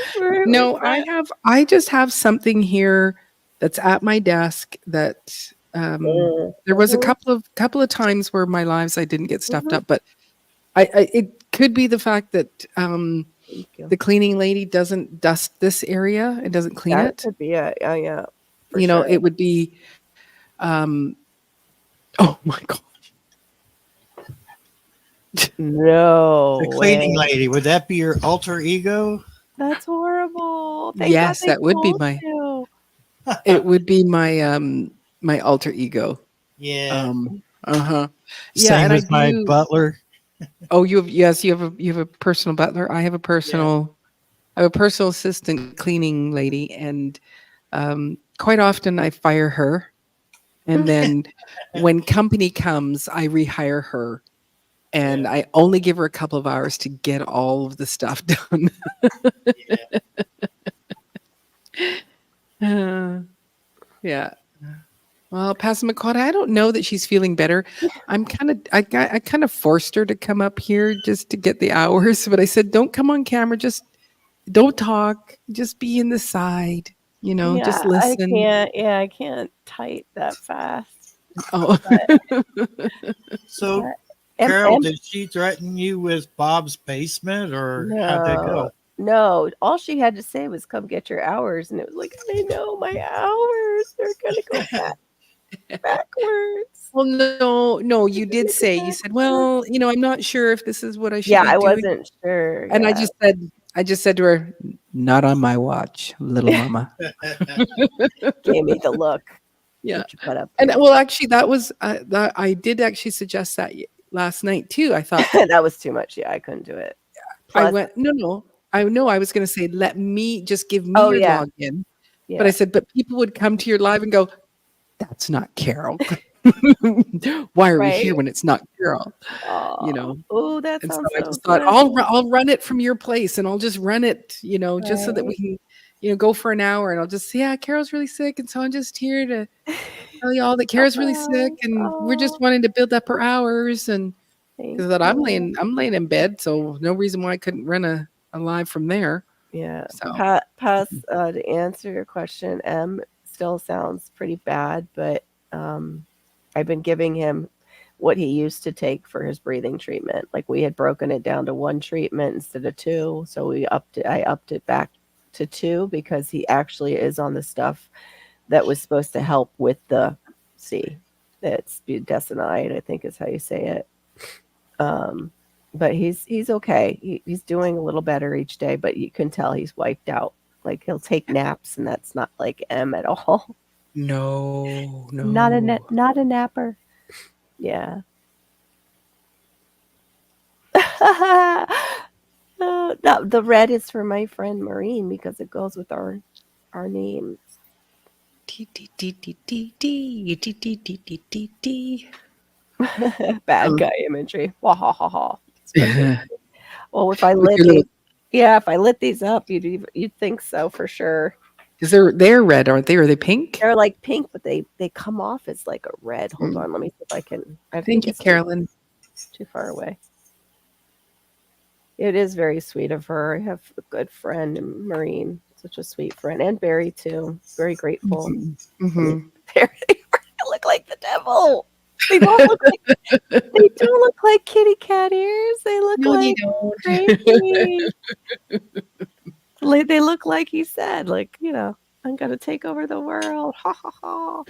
I just have something here that's at my desk that there was a couple of times where my lives I didn't get stuffed up, but it could be the fact that the cleaning lady doesn't dust this area and doesn't clean it. Could be it. Yeah. It would be oh my god. No. The cleaning lady, would that be your alter ego? That's horrible. Yes, that would be my it would be my my alter ego. Yeah. Yeah, Same as my butler. Oh, you have a personal butler. I have a personal assistant cleaning lady, and quite often I fire her, and then when company comes, I rehire her, and I only give her a couple of hours to get all of the stuff done. Yeah. Well, Passamaquoddy, I don't know that she's feeling better. I kind of forced her to come up here just to get the hours, but I said, don't come on camera, just don't talk, just be in the side, just listen. I can't type that fast. Oh. So, Carol, did she threaten you with Bob's basement, or how'd that go? No, all she had to say was, come get your hours. And it was like, I know my hours. They're going to go backwards. Well, no, you did say, you said, well, I'm not sure if this is what I should be doing. I wasn't sure. And I just said to her, not on my watch, little mama. Gave me the look. Yeah. And well, actually, that was, that I did actually suggest that last night too. I thought that was too much. Yeah, I couldn't do it. Plus, I went, no. I know I was going to say, let me just give me your login. Yeah. But I said, but people would come to your live and go, that's not Carol. Why are we here when it's not Carol? Oh, that's and so I just thought I'll run it from your place, and I'll just run it, just so that we can, go for an hour, and I'll just say, yeah, Carol's really sick, and so I'm just here to tell you all that Carol's really sick, and we're just wanting to build up her hours, and because I'm laying in bed, so no reason why I couldn't run a live from there. Yeah. So Pass to answer your question. M still sounds pretty bad, but I've been giving him what he used to take for his breathing treatment. Like we had broken it down to one treatment instead of two, so I upped it back to two because he actually is on the stuff that was supposed to help with the that's budesonide, I think is how you say it. Um, but he's okay. He's doing a little better each day, but you can tell he's wiped out. Like he'll take naps, and that's not like M at all. no, Not a napper. Yeah. The red is for my friend Maureen because it goes with our names. Bad guy imagery. Wah ha ha ha. Well, if I lit these, if I lit these up, you'd think so for sure. Because they're red, aren't they? Are they pink? They're like pink, but they come off as like a red. Hold on, let me see if I can. I Thank you, it's Carolyn. too far away. It is very sweet of her. I have a good friend, Maureen, such a sweet friend, and Barry too. Very grateful. Mm-hmm. They look like the devil. They don't look like kitty cat ears. They look like crazy. They look like he said, like, I'm gonna take over the world. Ha ha ha.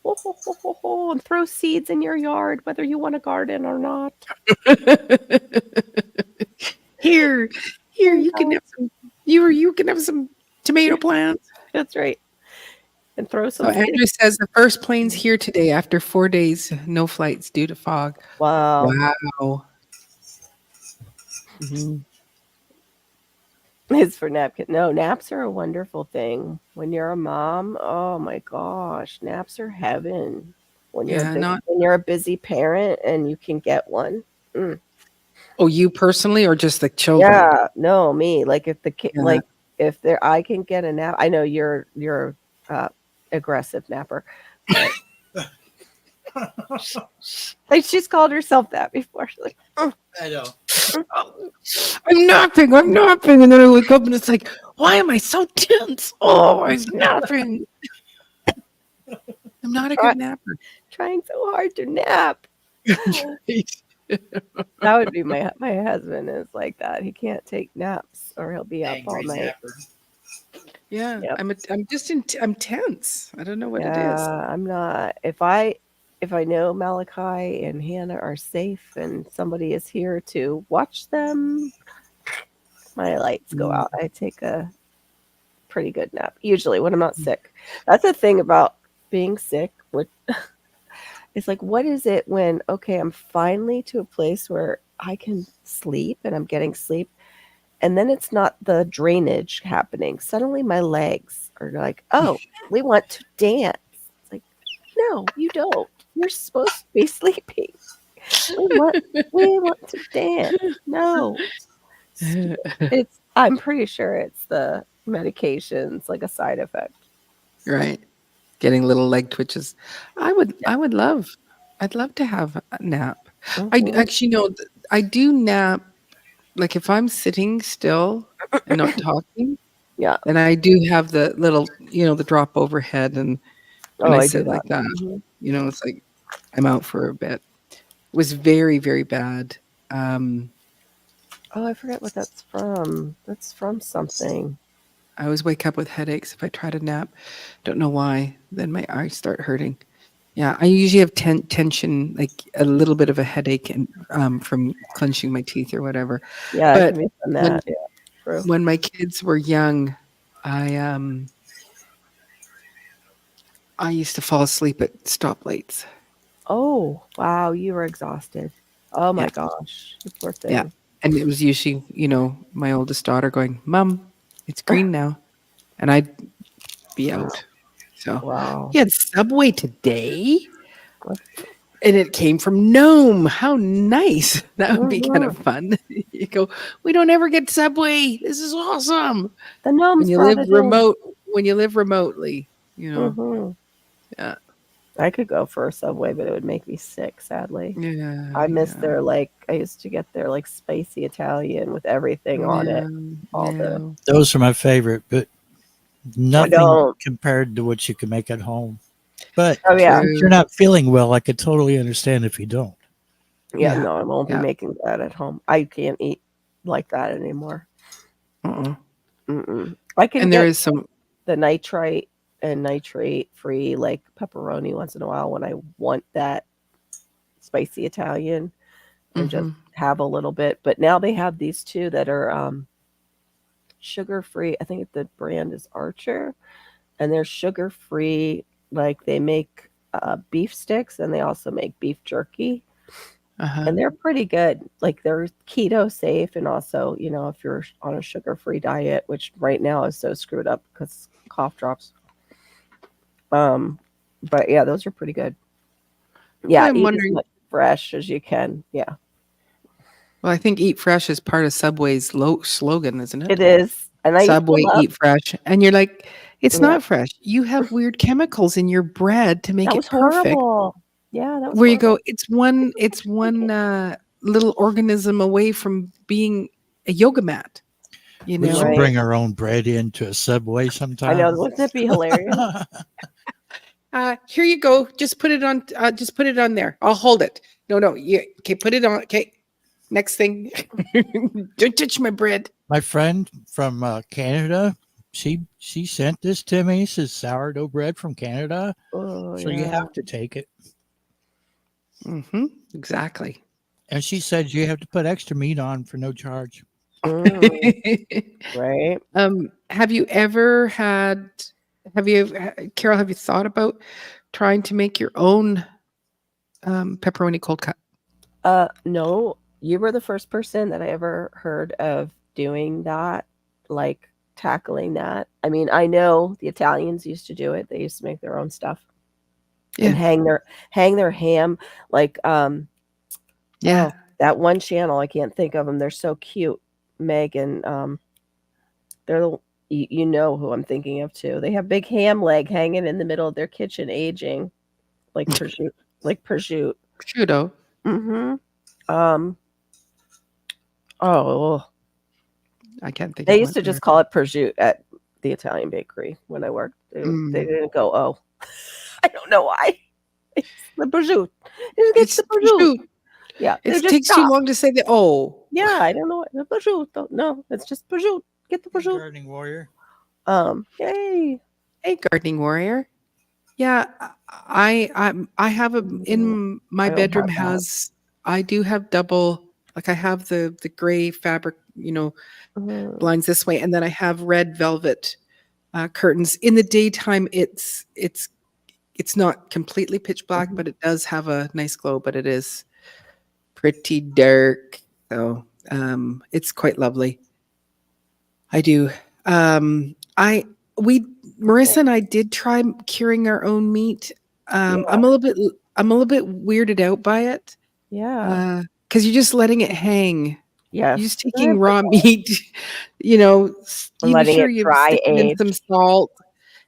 Ho, ho, ho, ho, ho, and throw seeds in your yard, whether you want a garden or not. Here, you can have some. You can have some tomato plants. That's right. And throw some. So Andrew says the first plane's here today after 4 days, no flights due to fog. Wow. Mm-hmm. It's for napkin. No, naps are a wonderful thing. When you're a mom, oh my gosh, naps are heaven. When you're a busy parent and you can get one. Oh, you personally, or just the children? Yeah, no, me. Like if the kid, like if I can get a nap. I know you're aggressive napper. Like she's called herself that before. She's like, I know. I'm napping, and then I wake up and it's like, why am I so tense? Oh, I was napping. I'm not a good napper. Trying so hard to nap. That would be my husband is like that. He can't take naps or he'll be up all night. Napper. Yeah, yep. I'm tense. I don't know what it is. I'm not. If I know Malachi and Hannah are safe and somebody is here to watch them, my lights go out. I take a pretty good nap usually when I'm not sick. That's the thing about being sick. It's like, what is it when, okay, I'm finally to a place where I can sleep and I'm getting sleep. And then it's not the drainage happening. Suddenly my legs are like, oh, we want to dance. It's like, no, you don't. You're supposed to be sleeping. We want to dance. No. I'm pretty sure it's the medications, like a side effect. Right. Getting little leg twitches. I'd love to have a nap. I actually know I do nap. Like if I'm sitting still and not talking, then I do have the little, the drop overhead, and I sit like that. Mm-hmm. It's like I'm out for a bit. It was very, very bad. I forget what that's from. That's from something. I always wake up with headaches if I try to nap. Don't know why. Then my eyes start hurting. Yeah, I usually have tension, like a little bit of a headache, and from clenching my teeth or whatever. Yeah, but it can be from that. When my kids were young, I used to fall asleep at stoplights. Oh wow, you were exhausted. Oh my gosh, you poor thing. Yeah, and it was usually, my oldest daughter going, "Mom, it's green now," and I'd be out. So he had Subway today, and it came from Nome. How nice! That would be kind of fun. You go, we don't ever get Subway. This is awesome. The Gnomes when you live remotely, Mm-hmm. Yeah. I could go for a Subway, but it would make me sick, sadly. Yeah, I miss yeah, their I used to get their spicy Italian with everything on it. All the yeah. Those are my favorite, but I nothing don't. compared to what you can make at home. But Oh yeah, if you're True. not feeling well, I could totally understand if you don't. yeah. Yeah, No, I won't be yeah. making that at home. I can't eat like that anymore. Uh-uh. Mm-mm. I can And there get is some. the nitrite and nitrate free pepperoni once in a while when I want that spicy Italian and just Mhm. have a little bit. But now they have these two that are sugar free. I think the brand is Archer, and they're sugar free. They make beef sticks and they also make beef jerky, Uh-huh. and they're pretty good. They're keto safe, and also if you're on a sugar free diet, which right now is so screwed up because cough drops. But yeah, those are pretty good. Well, Yeah, I'm eat as wondering. much fresh as you can. Yeah, Well, I think "Eat Fresh" is part of Subway's slogan, isn't it it? is. And I used to Subway, love. eat fresh, and you're like, it's Yeah, not fresh. You have weird chemicals in your bread to make that it was perfect. horrible. Yeah, that was Where you go, horrible. it's one little organism away from being a yoga mat. You We should know. Right. bring our own bread into a Subway I know. sometime. Wouldn't it be hilarious? Here you go. Just put it on. Just put it on there. I'll hold it. No, no. Okay. Put it on. Okay. Next thing. Don't touch my bread. My friend from Canada, she sent this to me. It says sourdough bread from Canada. Oh So you yeah. have to take it. Mm-hmm. Exactly. And she said you have to put extra meat on for no charge. Mm, right. Have you ever had? Carol? Have you thought about trying to make your own pepperoni cold cut? No, you were the first person that I ever heard of doing that, tackling that. I mean, I know the Italians used to do it. They used to make their own stuff and Yeah. hang their ham like Yeah. oh, that one channel, I can't think of them. They're so cute. Meg and they're you know who I'm thinking of too. They have big ham leg hanging in the middle of their kitchen aging like prosciutto, like prosciutto. Prosciutto. Mhm. Um oh, I can't think they of used what to they're. just call it prosciutto at the Italian bakery when I worked. They Mm. didn't go, "Oh." I don't know why. It's the prosciutto. It's It's the prosciutto. prosciutto. Yeah, they It just takes too stop. long to say the O. Yeah, I don't know what the prosciutto. No, it's just prosciutto. Get the prosciutto. Gardening warrior. Yay. Hey, gardening warrior. Yeah, I have a in my I don't bedroom have that. has I do have double, like I have the gray fabric, Mhm. blinds this way, and then I have red velvet curtains. In the daytime, it's not completely pitch black, Mhm. but it does have a nice glow, but it is pretty dark. So it's quite lovely. I do. I we Marissa and I did try curing our own meat. Yeah. I'm a little bit weirded out by it. Yeah. Because you're just letting it hang. You're Yes. just taking raw meat, And letting sure it you dry stick it in some age. salt,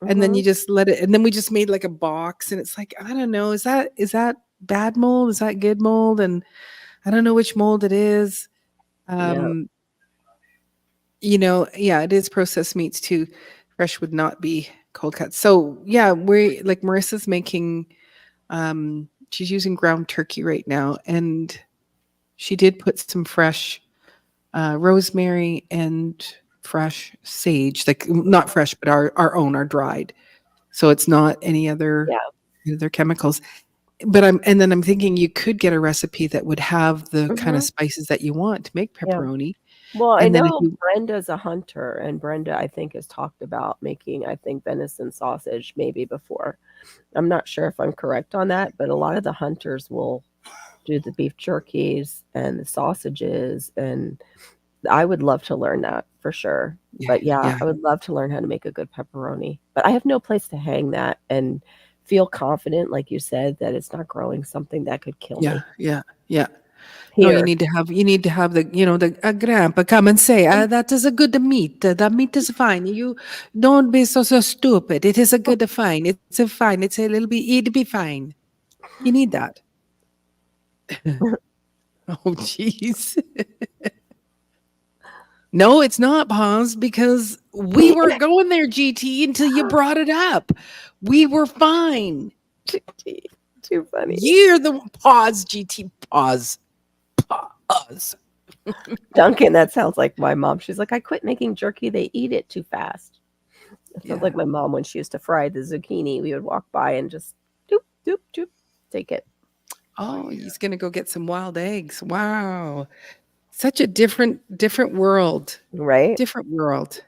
and then Mhm. you just let it, and then we just made like a box, and it's like, I don't know, is that bad mold? Is that good mold? And I don't know which mold it is. Yeah. Um, yeah, it is processed meats too. Fresh would not be cold cut. So yeah, we like Marissa's making she's using ground turkey right now, and she did put some fresh rosemary and fresh sage, like not fresh, but our own, our dried. So it's not any Yeah. other chemicals. But I'm thinking you could get a recipe that would have the kind of Mhm. spices that you want to make Yeah. pepperoni. Well, I And then if know you Brenda's a hunter, and Brenda, I think, has talked about making, I think, venison sausage maybe before. I'm not sure if I'm correct on that, but a lot of the hunters will do the beef jerkies and the sausages, and I would love to learn that for sure. yeah, But yeah, yeah, I would love to learn how to make a good pepperoni. But I have no place to hang that and feel confident, like you said, that it's not growing something that could kill yeah, me. yeah, yeah. No, you Here. need to have the grandpa come and say, that is a good meat. That meat is fine. You don't be so stupid. It is a good fine. It's a fine. It's a little bit. It'll be fine. You need that. Oh, jeez. No, it's not pause because we weren't going there, GT, until you brought it up. We were fine. GT, too funny. You're the pause, GT. Pause. Pause. Duncan, that sounds like my mom. She's like, I quit making jerky. They eat it too fast. It sounds like my mom when she used to fry the zucchini. We would walk by and just doop, doop, doop, take it. Oh, he's going to go get some wild eggs. Wow. Such a different world. Right? Different world.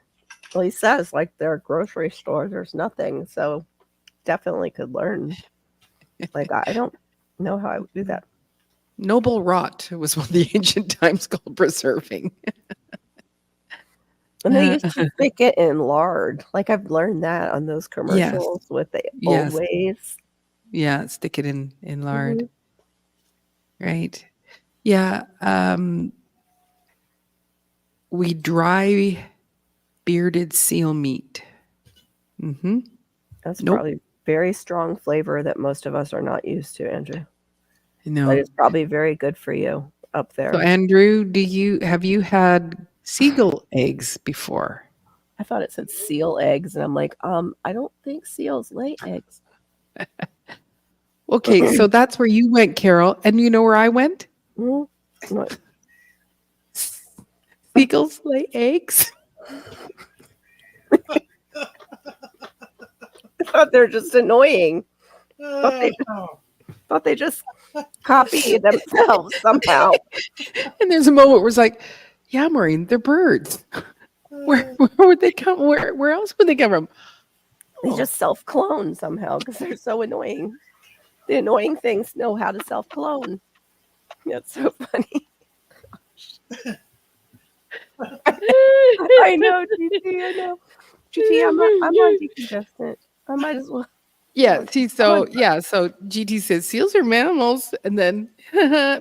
Well, he says, like, their grocery store, there's nothing. So definitely could learn. Like, I don't know how I would do that. Noble rot was what the ancient times called preserving. And they used to stick it in lard. Like, I've learned that on those commercials with the old ways. Yeah, stick it in lard. Right. Yeah. We dry bearded seal meat. Mm-hmm. That's probably very strong flavor that most of us are not used to, Andrew. No. But it's probably very good for you up there. So, Andrew, have you had seagull eggs before? I thought it said seal eggs, and I'm like, I don't think seals lay eggs. Okay, so that's where you went, Carol. And you know where I went? What? Seagulls lay eggs? I thought they're just annoying. Thought they just copy themselves somehow. And there's a moment where it's like, yeah, Maureen, they're birds. Where would they come? Where else would they come from? They just self-clone somehow because they're so annoying. The annoying things know how to self-clone. That's so funny. I know, GT. I know. GT, I'm on decongestant. I might as well. Yeah. See, so GT says seals are mammals, and then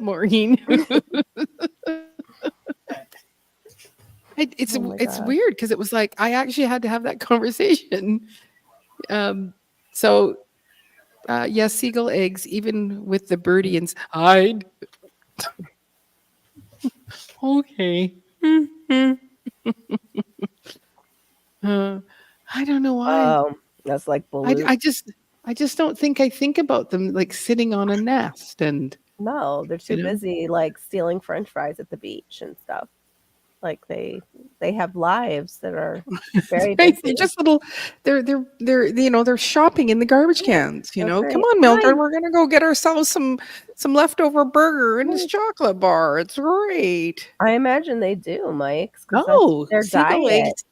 Maureen. It's weird because it was like I actually had to have that conversation. Yes, seagull eggs, even with the birdie inside. Okay. I don't know why. Oh, that's like balloon. I just don't think I think about them like sitting on a nest and. No, they're too busy like stealing French fries at the beach and stuff. Like they have lives that are very busy. They're just little. They're shopping in the garbage cans. Come on, Mildred, we're gonna go get ourselves some leftover burger and this chocolate bar. It's great. I imagine they do, Mike. Oh, their diet. Eggs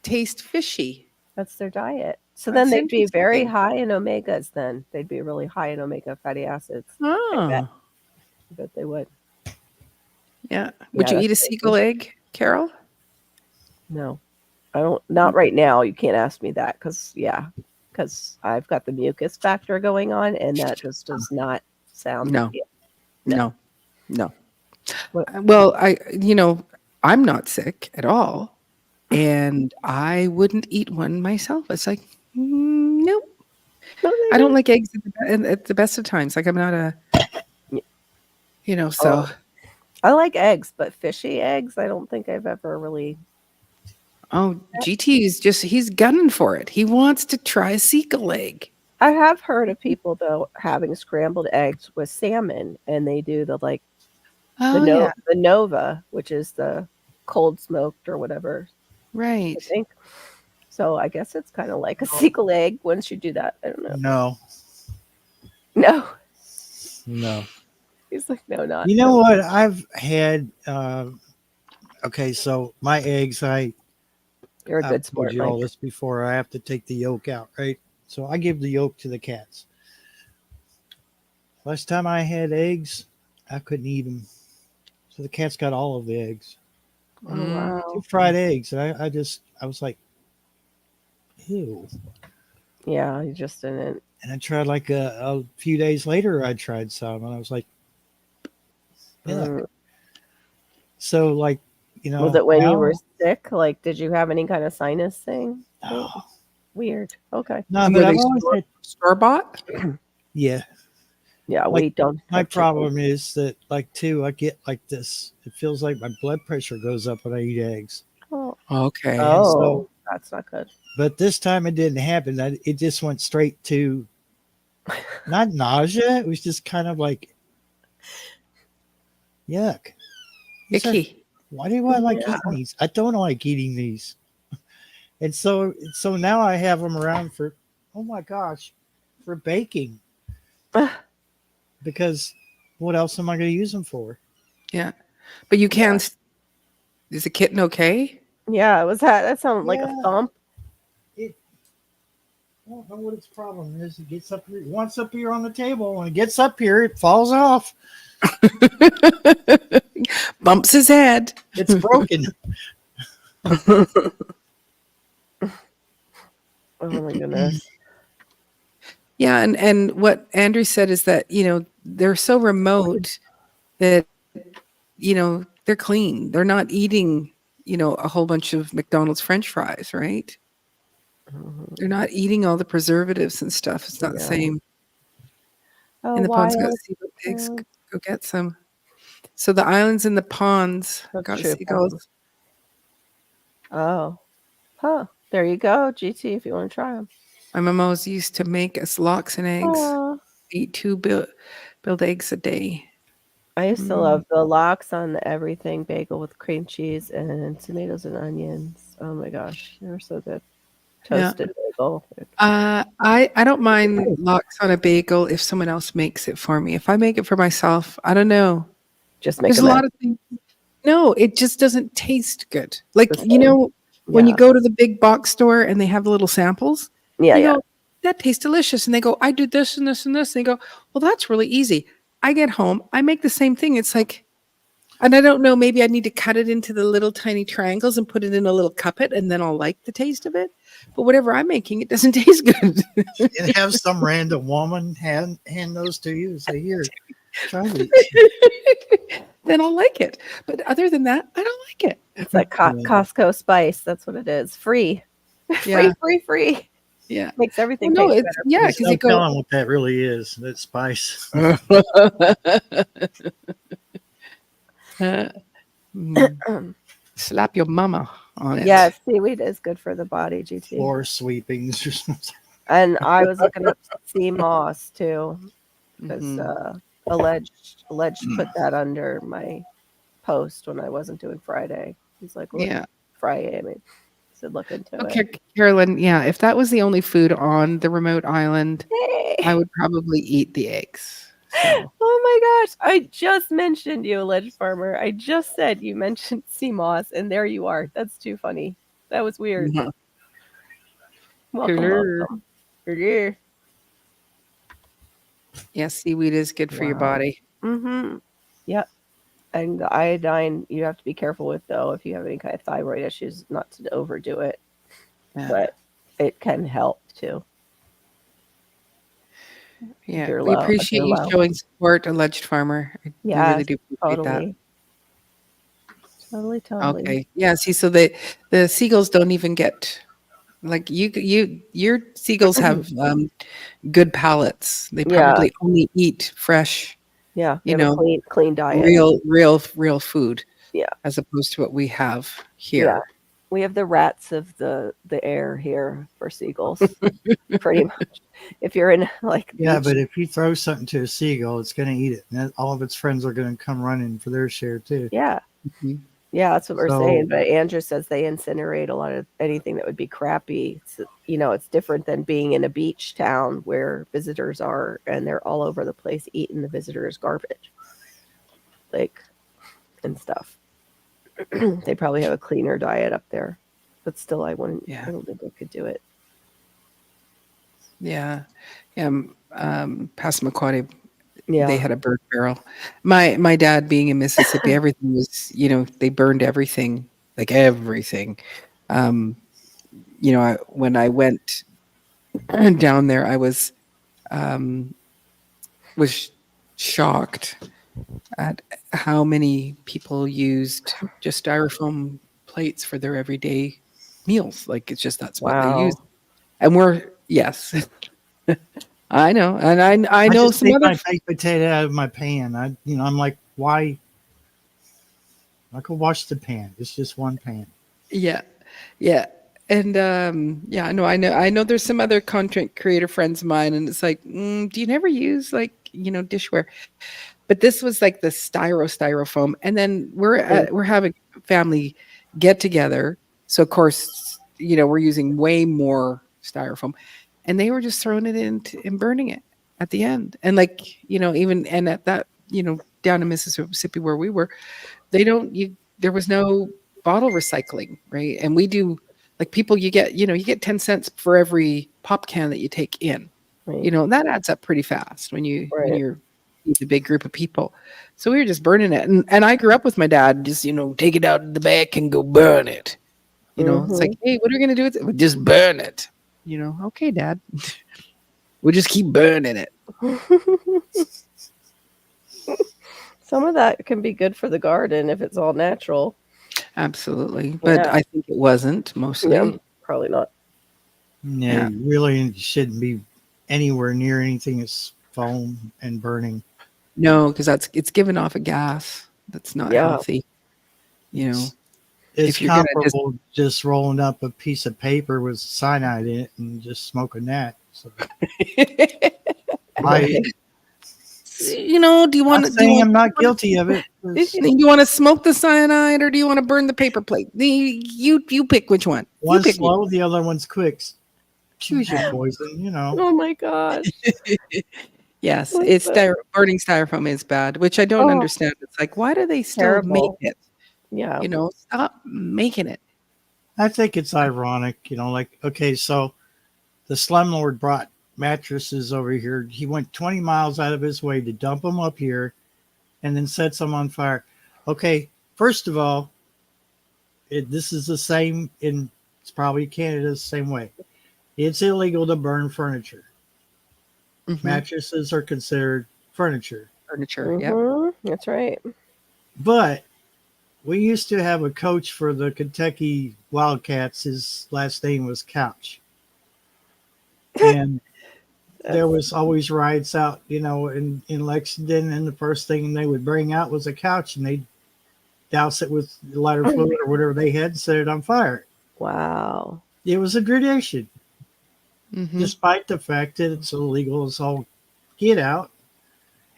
taste fishy. That's their diet. So then they'd be very high in omegas. Then they'd be really high in omega fatty acids. I bet they would. Yeah. Would you eat a seagull egg, Carol? No, I don't. Not right now. You can't ask me that because I've got the mucus factor going on, and that just does not sound. No. Well, I'm not sick at all, and I wouldn't eat one myself. It's like, nope. I don't like eggs at the best of times. Like I'm not a, so. I like eggs, but fishy eggs, I don't think I've ever really. Oh, GT is he's gunning for it. He wants to try a seagull egg. I have heard of people, though, having scrambled eggs with salmon, and they do the Nova, which is the cold smoked or whatever. Right. I think. So I guess it's kind of like a seagull egg once you do that. I don't know. No. He's like, no, not. You know what? I've had. Okay, so my eggs, You're a good sport. I've told you all this before. I have to take the yolk out, right? So I give the yolk to the cats. Last time I had eggs, I couldn't eat them. So the cats got all of the eggs. Oh, wow. 2 fried eggs. And I was like, ew. Yeah, you just didn't. And I tried like a few days later, I tried some, and I was like, yeah. So like, Was it when you were now, sick? Like, did you have any kind of sinus thing? oh, Weird. Okay. no, Were but they I've always had, store bought? yeah. Yeah, Like we don't my have chicken. problem is that like too, I get like this. It feels like my blood pressure goes up when I eat eggs. Oh, Okay. And so, that's not good. but this time it didn't happen. It just went straight to not nausea. It was just kind of like yuck. These are, Icky. why do I like Yeah. eating these? I don't like eating these. And so now I have them around for, oh my gosh, for baking, because what else am I going to use them for? Yeah. But you can. Is the kitten okay? Yeah, was that sounded like a Yeah, thump? it. I don't know what its problem is. It gets up here, it wants up here on the table. When it gets up here, it falls off. Bumps his head. It's broken. Oh my goodness. Yeah, and what Andrew said is that, they're so remote that, they're clean. They're not eating, a whole bunch of McDonald's French fries, right? They're not eating all the preservatives and stuff. It's not the Yeah. same. Oh, And the ponds got wild. seagull pigs. Go get some. So the islands and the ponds That's got true. seagulls. Oh, huh. There you go, GT. If you want to try them. My mom always used to make us lox and eggs. Oh, Eat two build eggs a day. I used to love the lox on the everything bagel with cream cheese and tomatoes and onions. Oh my gosh, they were so good. Toasted bagel. I don't mind lox on a bagel if someone else makes it for me. If I make it for myself, I don't know. Just make There's a them lot of things. No, it just doesn't taste good. Like, the same. when you Yeah. go to the big box store and they have the little samples, Yeah, you yeah. go, that tastes delicious. And they go, I do this and this and this. And they go, well, that's really easy. I get home, I make the same thing. It's like, and I don't know, maybe I need to cut it into the little tiny triangles and put it in a little cuppet, and then I'll like the taste of it. But whatever I'm making, it doesn't taste good. And have some random woman hand those to you and say, here, try these. Then I'll like it. But other than that, I don't like it. It's like Costco spice. That's what it is. Free. Yeah. free. Yeah. Makes everything Well, no, taste it's, better. yeah, There's because no you go, telling what that really is. That spice. slap your mama on it. Yeah, seaweed is good for the body, GT. Floor sweepings or something. And I was looking up sea moss too, because Mhm. alleged put that under my post when I wasn't doing Friday. He's like, look, Yeah. Friday. I mean, I said, look into it. Okay, Carolyn. Yeah, if that was the only food on the remote island, I would probably eat the eggs. So. Oh my gosh. I just mentioned you, alleged farmer. I just said you mentioned sea moss, and there you are. That's too funny. That was weird. Mhm. Welcome, Hello. welcome. Hello. Yeah, seaweed is good for your Wow. body. Mm-hmm. Yep. And the iodine you have to be careful with, though, if you have any kind of thyroid issues, not to overdo it. Yeah. But it can help too. Yeah, You're we low, if appreciate you're you low. showing support, alleged farmer. We Yeah, really do appreciate that. Totally. Okay. Yeah. See, so the seagulls don't even get like your seagulls have good palates. They Yeah. probably only eat fresh, Yeah. you They have know, a clean diet. real food. Yeah. As opposed to what we have Yeah. here. We have the rats of the air here for seagulls. Pretty much. If you're in like Yeah, beach- but if you throw something to a seagull, it's going to eat it. And all of its friends are going to come running for their share too. yeah. Mhm. Yeah, that's what we're So- saying. But Andrew says they incinerate a lot of anything that would be crappy. It's, it's different than being in a beach town where visitors are and they're all over the place eating the visitors' garbage, like and stuff. They probably have a cleaner diet up there, but still, I wouldn't. Yeah. I don't think I could do it. Yeah. Passamaquoddy, Yeah, they had a bird barrel. My dad being in Mississippi, everything was, they burned everything, like everything. When I went down there, I was shocked at how many people used just styrofoam plates for their everyday meals. Like it's just that's what they use. Wow. And yes, I know, and I I know just some take other. my baked potato out of my pan. I'm like, why? I could wash the pan. It's just one pan. Yeah, yeah, and yeah, I know. There's some other content creator friends of mine, and it's like, do you never use like dishware? But this was like the styrofoam, and then we're having family get together. So of course, we're using way more styrofoam, and they were just throwing it into and burning it at the end. And like even and at that down in Mississippi where we were, they don't you there was no bottle recycling, right? And we do like people you get 10 cents for every pop can that you take in. Right. That adds up pretty fast when Right. you're with a big group of people. So we were just burning it. And I grew up with my dad, just, take it out of the back and go burn it. It's like, hey, what are we gonna do with it? We just burn it. Okay, Dad. We'll just keep burning it. Some of that can be good for the garden if it's all natural. Absolutely. But Yeah. I think it wasn't mostly. Yeah, probably not. Yeah, you really shouldn't be anywhere near anything that's foam and burning. No, because it's giving off a gas that's not Yeah. healthy. It's if you're gonna comparable just rolling up a piece of paper with cyanide in it and just smoking that. So Right. do you want to I'm not guilty of it. you want to smoke the cyanide or do you want to burn the paper plate? You pick which one. One's pick slow, the other one's quick. Choose your poison, Oh my gosh. Yes, What's it's that? burning styrofoam is bad, which I don't Oh. understand. It's like, why do they still Terrible. make it? Yeah. Stop making it. I think it's ironic, like, okay, so the slumlord brought mattresses over here. He went 20 miles out of his way to dump them up here and then set some on fire. Okay, first of all, this is the same it's probably Canada the same way. It's illegal to burn furniture. Mm-hmm. Mattresses are considered furniture. Furniture, yeah. Mm-hmm. That's right. But we used to have a coach for the Kentucky Wildcats. His last name was Couch. And there was always riots out, in Lexington, and the first thing they would bring out was a couch, and they'd douse it with lighter fluid or whatever they had and set it on fire. Wow. It was a tradition, Mm-hmm. despite the fact that it's illegal as all get out.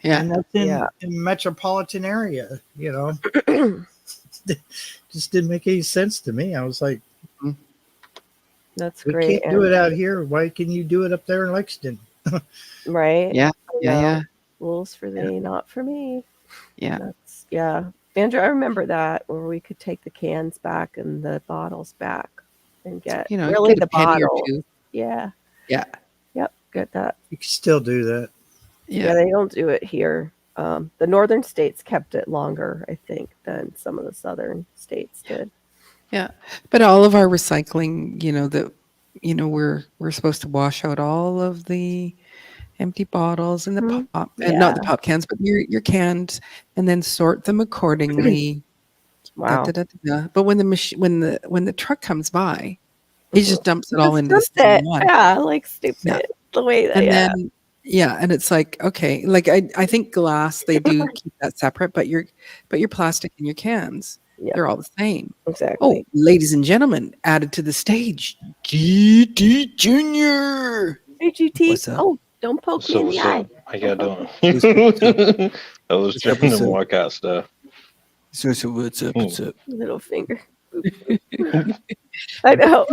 Yeah. And that's in metropolitan area, Just didn't make any sense to me. I was like, That's we great. can't do it out here. Why can you do it up there in Lexington? Right. Yeah. Yeah. Rules for thee, not for me. Yeah. Andrew, I remember that where we could take the cans back and the bottles back and get really get a the penny or bottle. two. Yeah. Yeah. Yep. Get that. You can still do that. Yeah, they don't do it here. The northern states kept it longer, I think, than some of the southern states did. Yeah, but all of our recycling, we're supposed to wash out all of the empty bottles and the pop, and not the pop cans, but your cans, and then sort them accordingly. Wow. But when the truck comes by, he just dumps it all into the Just same one. Yeah, like stupid. Yeah. The way that. And then and it's like, okay, like I think glass they do keep that separate, but your plastic and your cans, they're all the same. Exactly. Oh, ladies and gentlemen, added to the stage, GT Junior. Hey, GT. What's up? Oh, don't poke me in the eye. How y'all doing? I was trying to mark out stuff. So what's up? What's up? Little finger. I know.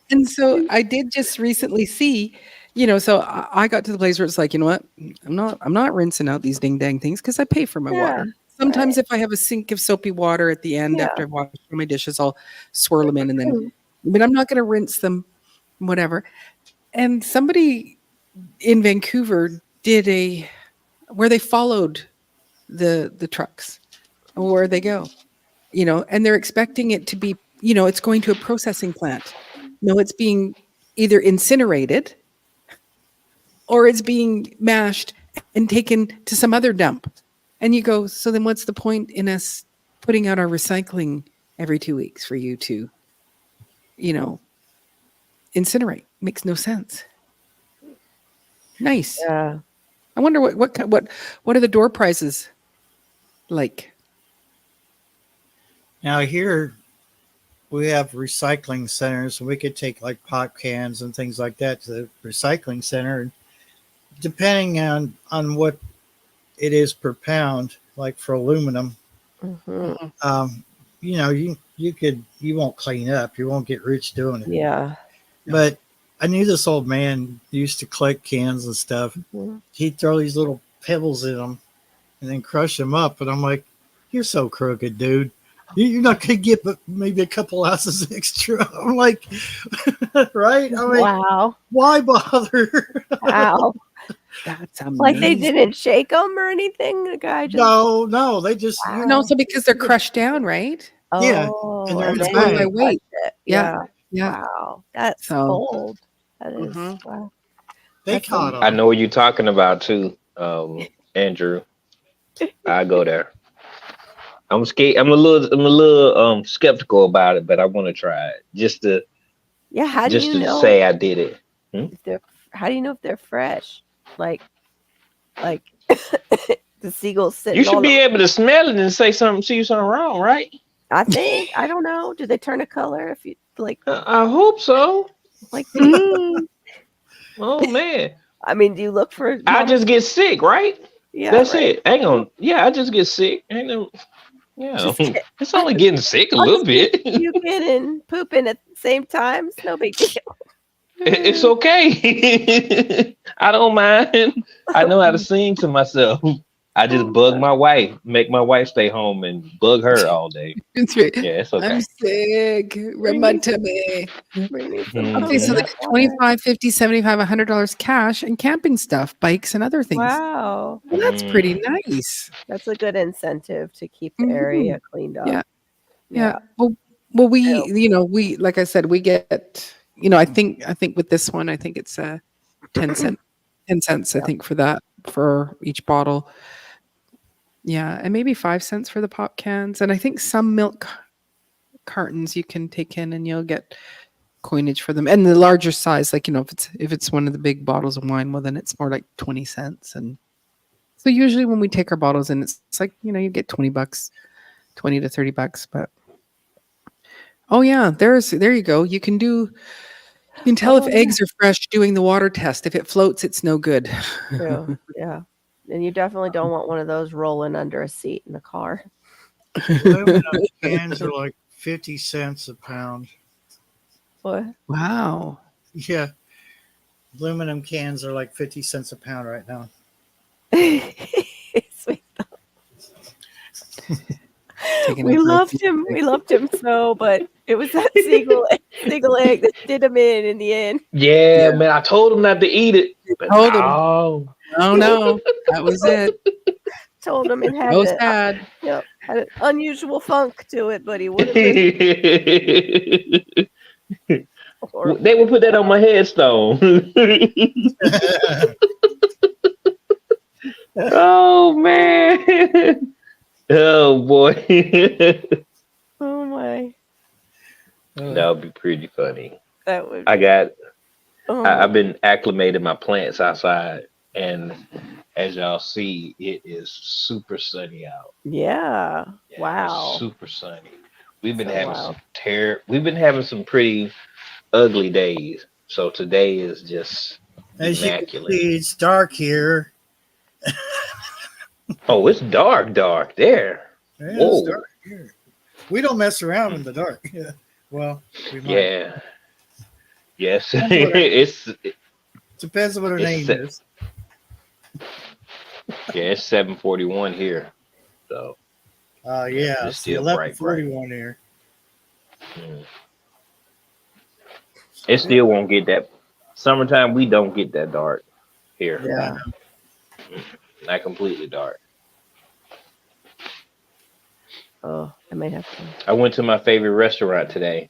And so I did just recently see, so I got to the place where it's like, you know what? I'm not rinsing out these ding dang things because I pay for my water. Sometimes if I have a sink of soapy water at the end after I've washed my dishes, I'll swirl them in and then, but I'm not going to rinse them, whatever. And somebody in Vancouver did where they followed the trucks where they go, and they're expecting it to be, it's going to a processing plant. No, it's being either incinerated or it's being mashed and taken to some other dump. And you go, so then what's the point in us putting out our recycling every 2 weeks for you to, incinerate? Makes no sense. Nice. Yeah. I wonder what are the door prizes like? Now here we have recycling centers, and we could take like pop cans and things like that to the recycling center. And depending on what it is per pound, like for aluminum, Mm-hmm. you won't clean up, you won't get rich doing it. Yeah. But I knew this old man used to collect cans and stuff. Mm-hmm. He'd throw these little pebbles in them and then crush them up. And I'm like, you're so crooked, dude. You're not going to get but maybe a couple ounces extra. I'm like, right? I'm like, Wow. why bother? Wow. That's amazing. Like they didn't shake them or anything? The guy just. No, they just, Wow. No, so because they're crushed down, right? Yeah, Oh, and they're in and the then going bag. by you weight. touch it. Yeah. Yeah. Wow. That's So- bold. That is. Mhm. Wow. They That's caught I them. know what you're talking about too, Andrew. I go there. I'm scared. I'm a little skeptical about it, but I want to try it just to Yeah. How do you know? say I did it. How do you know if they're fresh? Like the seagulls sitting. You should on be them. able to smell it and say something, see something wrong, right? I think. I don't know. Do they turn a color if you like? I hope so. Like. Oh man, I mean, do you look for? I just get sick, right? Yeah. That's right. it. Hang on. Yeah, I just get sick. Ain't no, yeah, Just get- it's only getting sick a I'll little just bit. puking and pooping at the same time. It's no big deal. It's okay. I don't mind. I know how to sing to myself. I just bug my wife, make my wife stay home and bug her all day. That's right. Yeah, it's okay. I'm sick. Rub my tummy. Bring me some Mhm. Okay, so coconut there's water. $25, $50, $75, $100 cash and camping stuff, bikes and other things. Wow, Well, that's pretty nice. that's a good incentive to keep the area cleaned up. Yeah. Yeah. Well, we like I said, we get, I think with this one, I think it's 10 cents, I think, for each bottle. Yeah, and maybe 5 cents for the pop cans, and I think some milk cartons you can take in, and you'll get coinage for them. And the larger size, like if it's one of the big bottles of wine, well then it's more like 20 cents. And so usually when we take our bottles in, it's like you get $20, $20 to $30, but. Oh yeah, there you go. You can tell if eggs are fresh doing the water test. If it floats, it's no good. True. Yeah. And you definitely don't want one of those rolling under a seat in the car. Aluminum cans are like 50 cents a pound. What? Wow. Yeah. Aluminum cans are like 50 cents a pound right now. Sweet. We loved him. We loved him so, but it was that seagull egg that did him in the end. Yeah, man. I told him not to eat it. But Told him. no. Oh no, that was it. Told him it had, So sad. Had an unusual funk to it, but he would have been. They would put that on my headstone. Oh man. Oh boy. Oh my. That would be pretty funny. That would. I've been acclimating my plants outside, and as y'all see, it is super sunny out. Yeah. Yeah, Wow. it's super sunny. We've been So having wild. we've been having some pretty ugly days. So today is just As you can immaculate. see, it's dark here. Oh, it's dark there. Yeah, Whoa. it's dark here. We don't mess around in the dark. Yeah. Well, we might. Yeah. Yes. It's Depends on what her It's name set. is. it's 7:41 here. So Yeah, it's it's still 11:41 here. it still won't get that summertime. We don't get that dark here. Yeah. Not completely dark. Oh, I might have to. I went to my favorite restaurant today.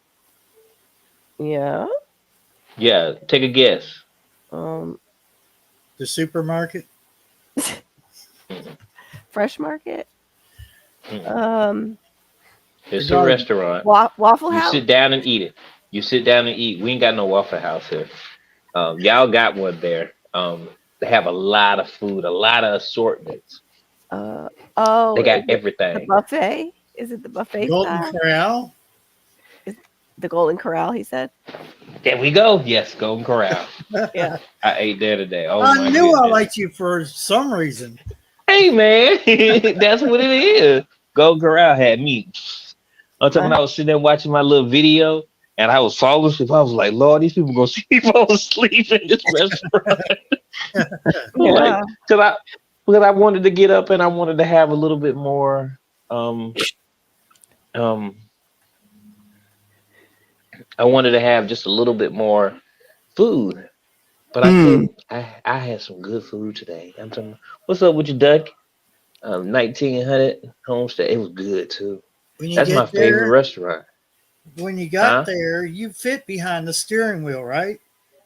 Yeah. Yeah, take a guess. The supermarket. Fresh Market. It's a restaurant. Waffle You House. sit down and eat it. You sit down and eat. We ain't got no Waffle House here. Y'all got one there. They have a lot of food, a lot of assortments. They got everything. The buffet? Is it the buffet Golden style? Corral. The Golden Corral, he said. There we go. Yes, Golden Corral. Yeah. I ate there today. Oh, I my knew goodness. I liked you for some reason. Hey, man. That's what it is. Golden Corral had me. I'm talking. I was sitting there watching my little video, and I was falling asleep. I was like, Lord, these people gonna see me fall asleep in this restaurant. Like, because I wanted to get up and I wanted to have a little bit more. I wanted to have just a little bit more food, but I couldn't. I had some good food today. I'm talking. What's up with your duck? 1900 Homestead. It was good too. That's my favorite restaurant. When you got there, you fit behind the steering wheel, right?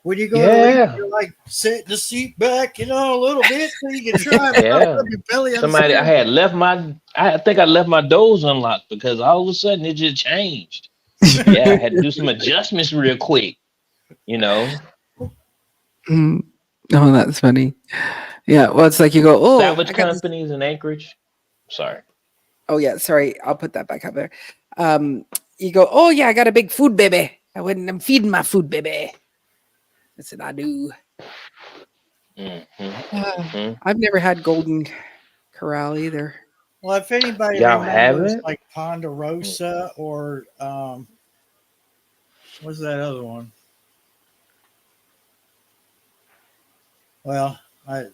When you go to eat, you're like set the seat back, a little bit so you can try your belly. Somebody, I think I left my doors unlocked because all of a sudden it just changed. Yeah, I had to do some adjustments real quick, Oh, that's funny. Yeah, well, it's like you go, salvage companies in Anchorage. Sorry. Oh yeah, sorry. I'll put that back up there. You go, oh yeah, I got a big food baby. I'm feeding my food baby. I said, I do. I've never had Golden Corral either. Well, if anybody remembers like Ponderosa or what's that other one? Well, I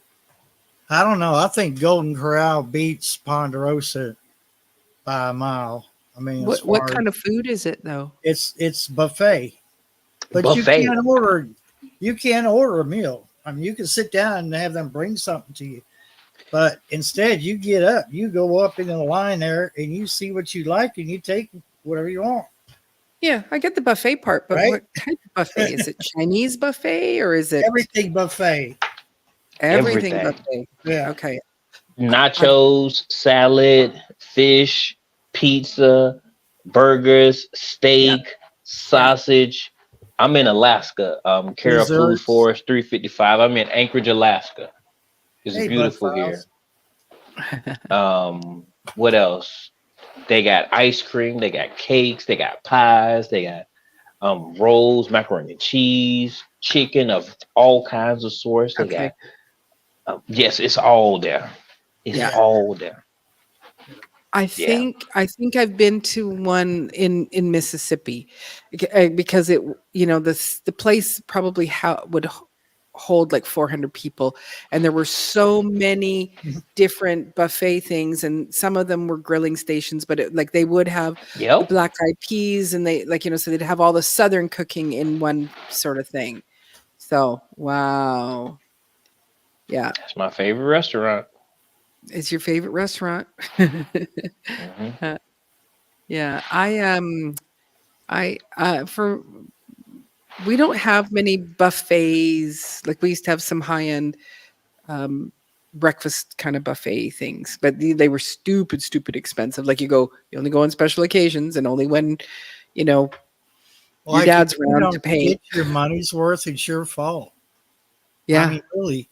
don't know. I think Golden Corral beats Ponderosa by a mile. I mean, what kind of food is it though? It's buffet, but you can't order a meal. I mean, you can sit down and have them bring something to you, but instead you get up, you go up into the line there, and you see what you like, and you take whatever you want. Yeah, I get the buffet part, but what kind of buffet is it? Chinese buffet or is it everything buffet? Everything buffet. Yeah. Okay. Nachos, salad, fish, pizza, burgers, steak, sausage. I'm in Alaska. Carroll Food Forest 355. I'm in Anchorage, Alaska. It's beautiful here. What else? They got ice cream, they got cakes, they got pies, they got rolls, macaroni and cheese, chicken of all kinds of sorts. They got yes, it's all there. It's all there. I think I've been to one in Mississippi because it the place probably would hold like 400 people, and there were so many different buffet things, and some of them were grilling stations, but they would have the black eyed peas, and they so they'd have all the Southern cooking in one sort of thing. So wow, yeah, that's my favorite restaurant. It's your favorite restaurant. Yeah, we don't have many buffets. Like we used to have some high-end breakfast kind of buffet things, but they were stupid expensive. Like you only go on special occasions and only when, your dad's around to pay. Get your money's worth, it's your fault. Yeah. I mean, really,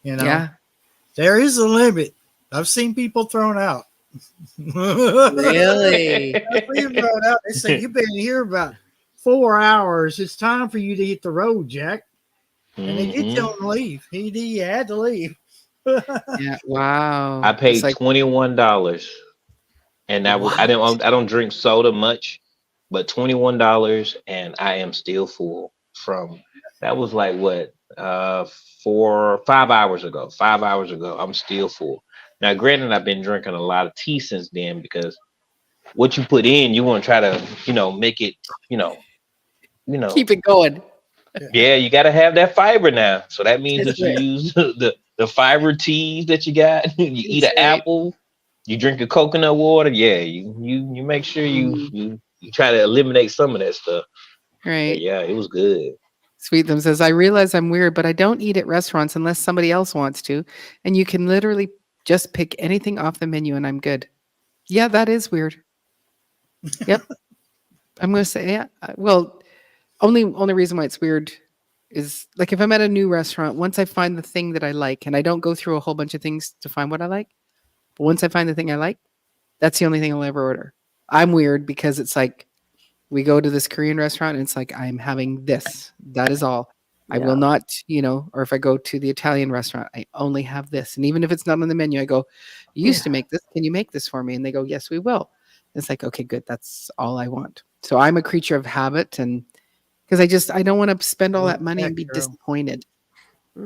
Yeah. There is a limit. I've seen people thrown out. Really? I've seen them thrown out. They say, you've been here about 4 hours. It's time for you to hit the road, Jack. And they did tell him to leave. He had to leave. Yeah. Wow. I paid $21. And that was I don't drink soda much, but $21, and I am still full from that was like what 5 hours ago. 5 hours ago, I'm still full. Now, granted, I've been drinking a lot of tea since then because what you put in, you want to try to, make it, keep it going. Yeah, you got to have that fiber now. So that means that you use the fiber teas that you got. You eat an apple, you drink a coconut water. Yeah, you make sure you try to eliminate some of that stuff. Right. But yeah, it was good. Sweet Them says, I realize I'm weird, but I don't eat at restaurants unless somebody else wants to. And you can literally Just pick anything off the menu and I'm good. Yeah, that is weird. Yep. I'm going to say, yeah. Well, only reason why it's weird is like if I'm at a new restaurant, once I find the thing that I like, and I don't go through a whole bunch of things to find what I like, but once I find the thing I like, that's the only thing I'll ever order. I'm weird because it's like we go to this Korean restaurant and it's like I'm having this. That is all. I will not, or if I go to the Italian restaurant, I only have this. And even if it's not on the menu, I go, you used to make this. Can you make this for me? And they go, yes, we will. It's like, okay, good. That's all I want. So I'm a creature of habit, and because I don't want to spend all that money and be disappointed.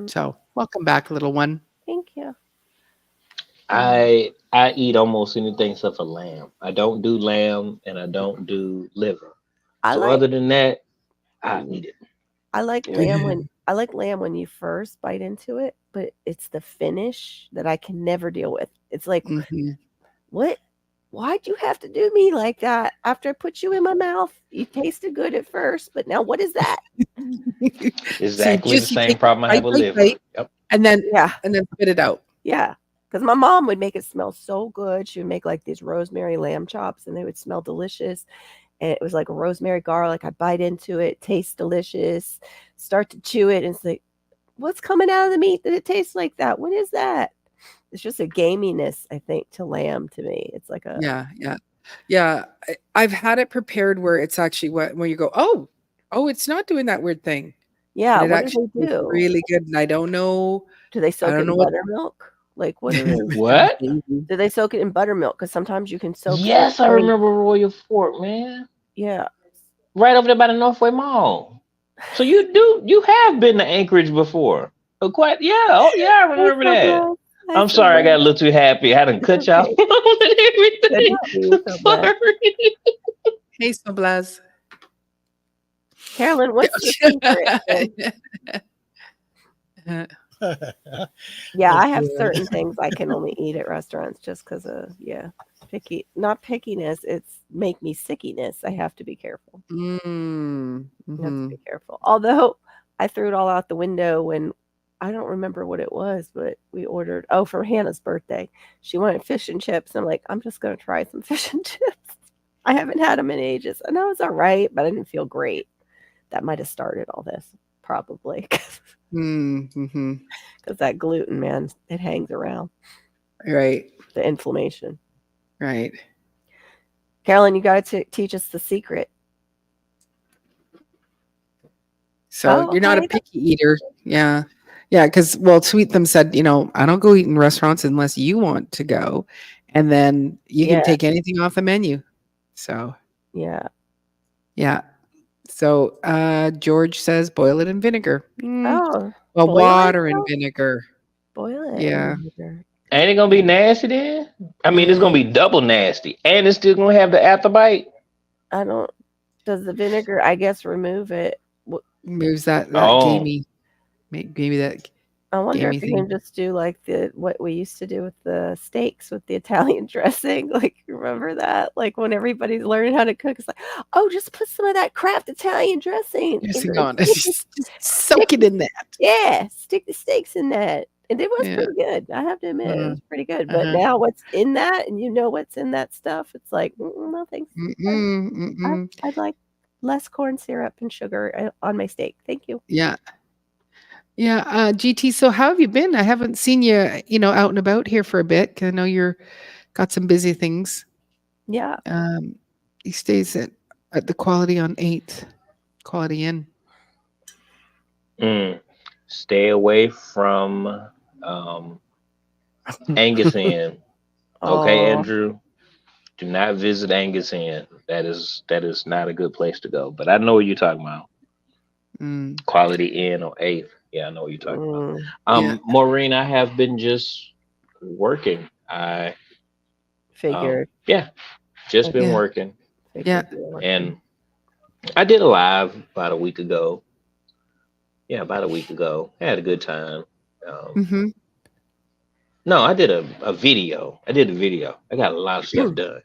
So welcome back, little one. Thank you. I eat almost anything except for lamb. I don't do lamb and I don't do liver. Other than that, I eat it. I like lamb when you first bite into it, but it's the finish that I can never deal with. It's like, what? Why'd you have to do me like that? After I put you in my mouth, you tasted good at first, but now what is that? Exactly the same problem I have with liver. Yep. And then spit it out. Yeah. Because my mom would make it smell so good. She would make like these rosemary lamb chops and they would smell delicious. And it was like a rosemary garlic. I bite into it, tastes delicious, start to chew it. And it's like, what's coming out of the meat that it tastes like that? What is that? It's just a gaminess, I think, to lamb to me. It's like a. Yeah. I've had it prepared where it's actually when you go, oh, it's not doing that weird thing. Yeah. It actually do? Really good. And I don't know. Do they soak it in buttermilk? Like what? What? Do they soak it in buttermilk? Because sometimes you can soak. Yes, I remember Royal Fort, man. Yeah, right over there by the Northway Mall. So you have been to Anchorage before? Quite, yeah. Oh, yeah, I remember that. I'm sorry, I got a little too happy. I didn't cut y'all everything. Hey, so Blaz. Carolyn, what's the secret? Yeah, I have certain things I can only eat at restaurants just because of not pickiness. It's make me sickiness. I have to be careful. I have to be careful. Although I threw it all out the window when I don't remember what it was, but we ordered for Hannah's birthday. She wanted fish and chips. I'm like, I'm just gonna try some fish and chips. I haven't had them in ages. I know it's all right, but I didn't feel great. That might have started all this, probably. Because that gluten, man, it hangs around. Right. The inflammation. Right. Carolyn, you got to teach us the secret. So you're not a picky eater. Yeah. Yeah. Because, Sweet Them said, I don't go eat in restaurants unless you want to go. And then you can take anything off the menu. So. Yeah. Yeah. So George says boil it in vinegar. Water and vinegar. Boil it. Yeah. In vinegar. Ain't it gonna be nasty then? I mean, it's gonna be double nasty, and it's still gonna have the afterbite. Does the vinegar, I guess, remove it? Moves that gamey. Maybe that. I wonder if you can just do like what we used to do with the steaks with the Italian dressing. Like, remember that? Like when everybody's learning how to cook, it's like, just put some of that Kraft Italian dressing. Just soak it in that. Yeah, stick the steaks in that. And it was pretty good. I have to admit, it was pretty good. But now what's in that, and what's in that stuff, it's like, no thanks. I'd like less corn syrup and sugar on my steak. Thank you. Yeah. Yeah, GT. So how have you been? I haven't seen you, out and about here for a bit. 'Cause I know you're got some busy things. Yeah. He stays at the Quality on 8th, Quality Inn. Stay away from Angus Inn. Okay, Andrew. Do not visit Angus Inn. That is not a good place to go. But I know what you're talking about. Quality Inn or 8th. Yeah, I know what you're talking about. Maureen, I have been just working. I figured. Just been working. Yeah. And I did a live about a week ago. Yeah, about a week ago. I had a good time. No, I did a video. I did a video. I got a lot of stuff done.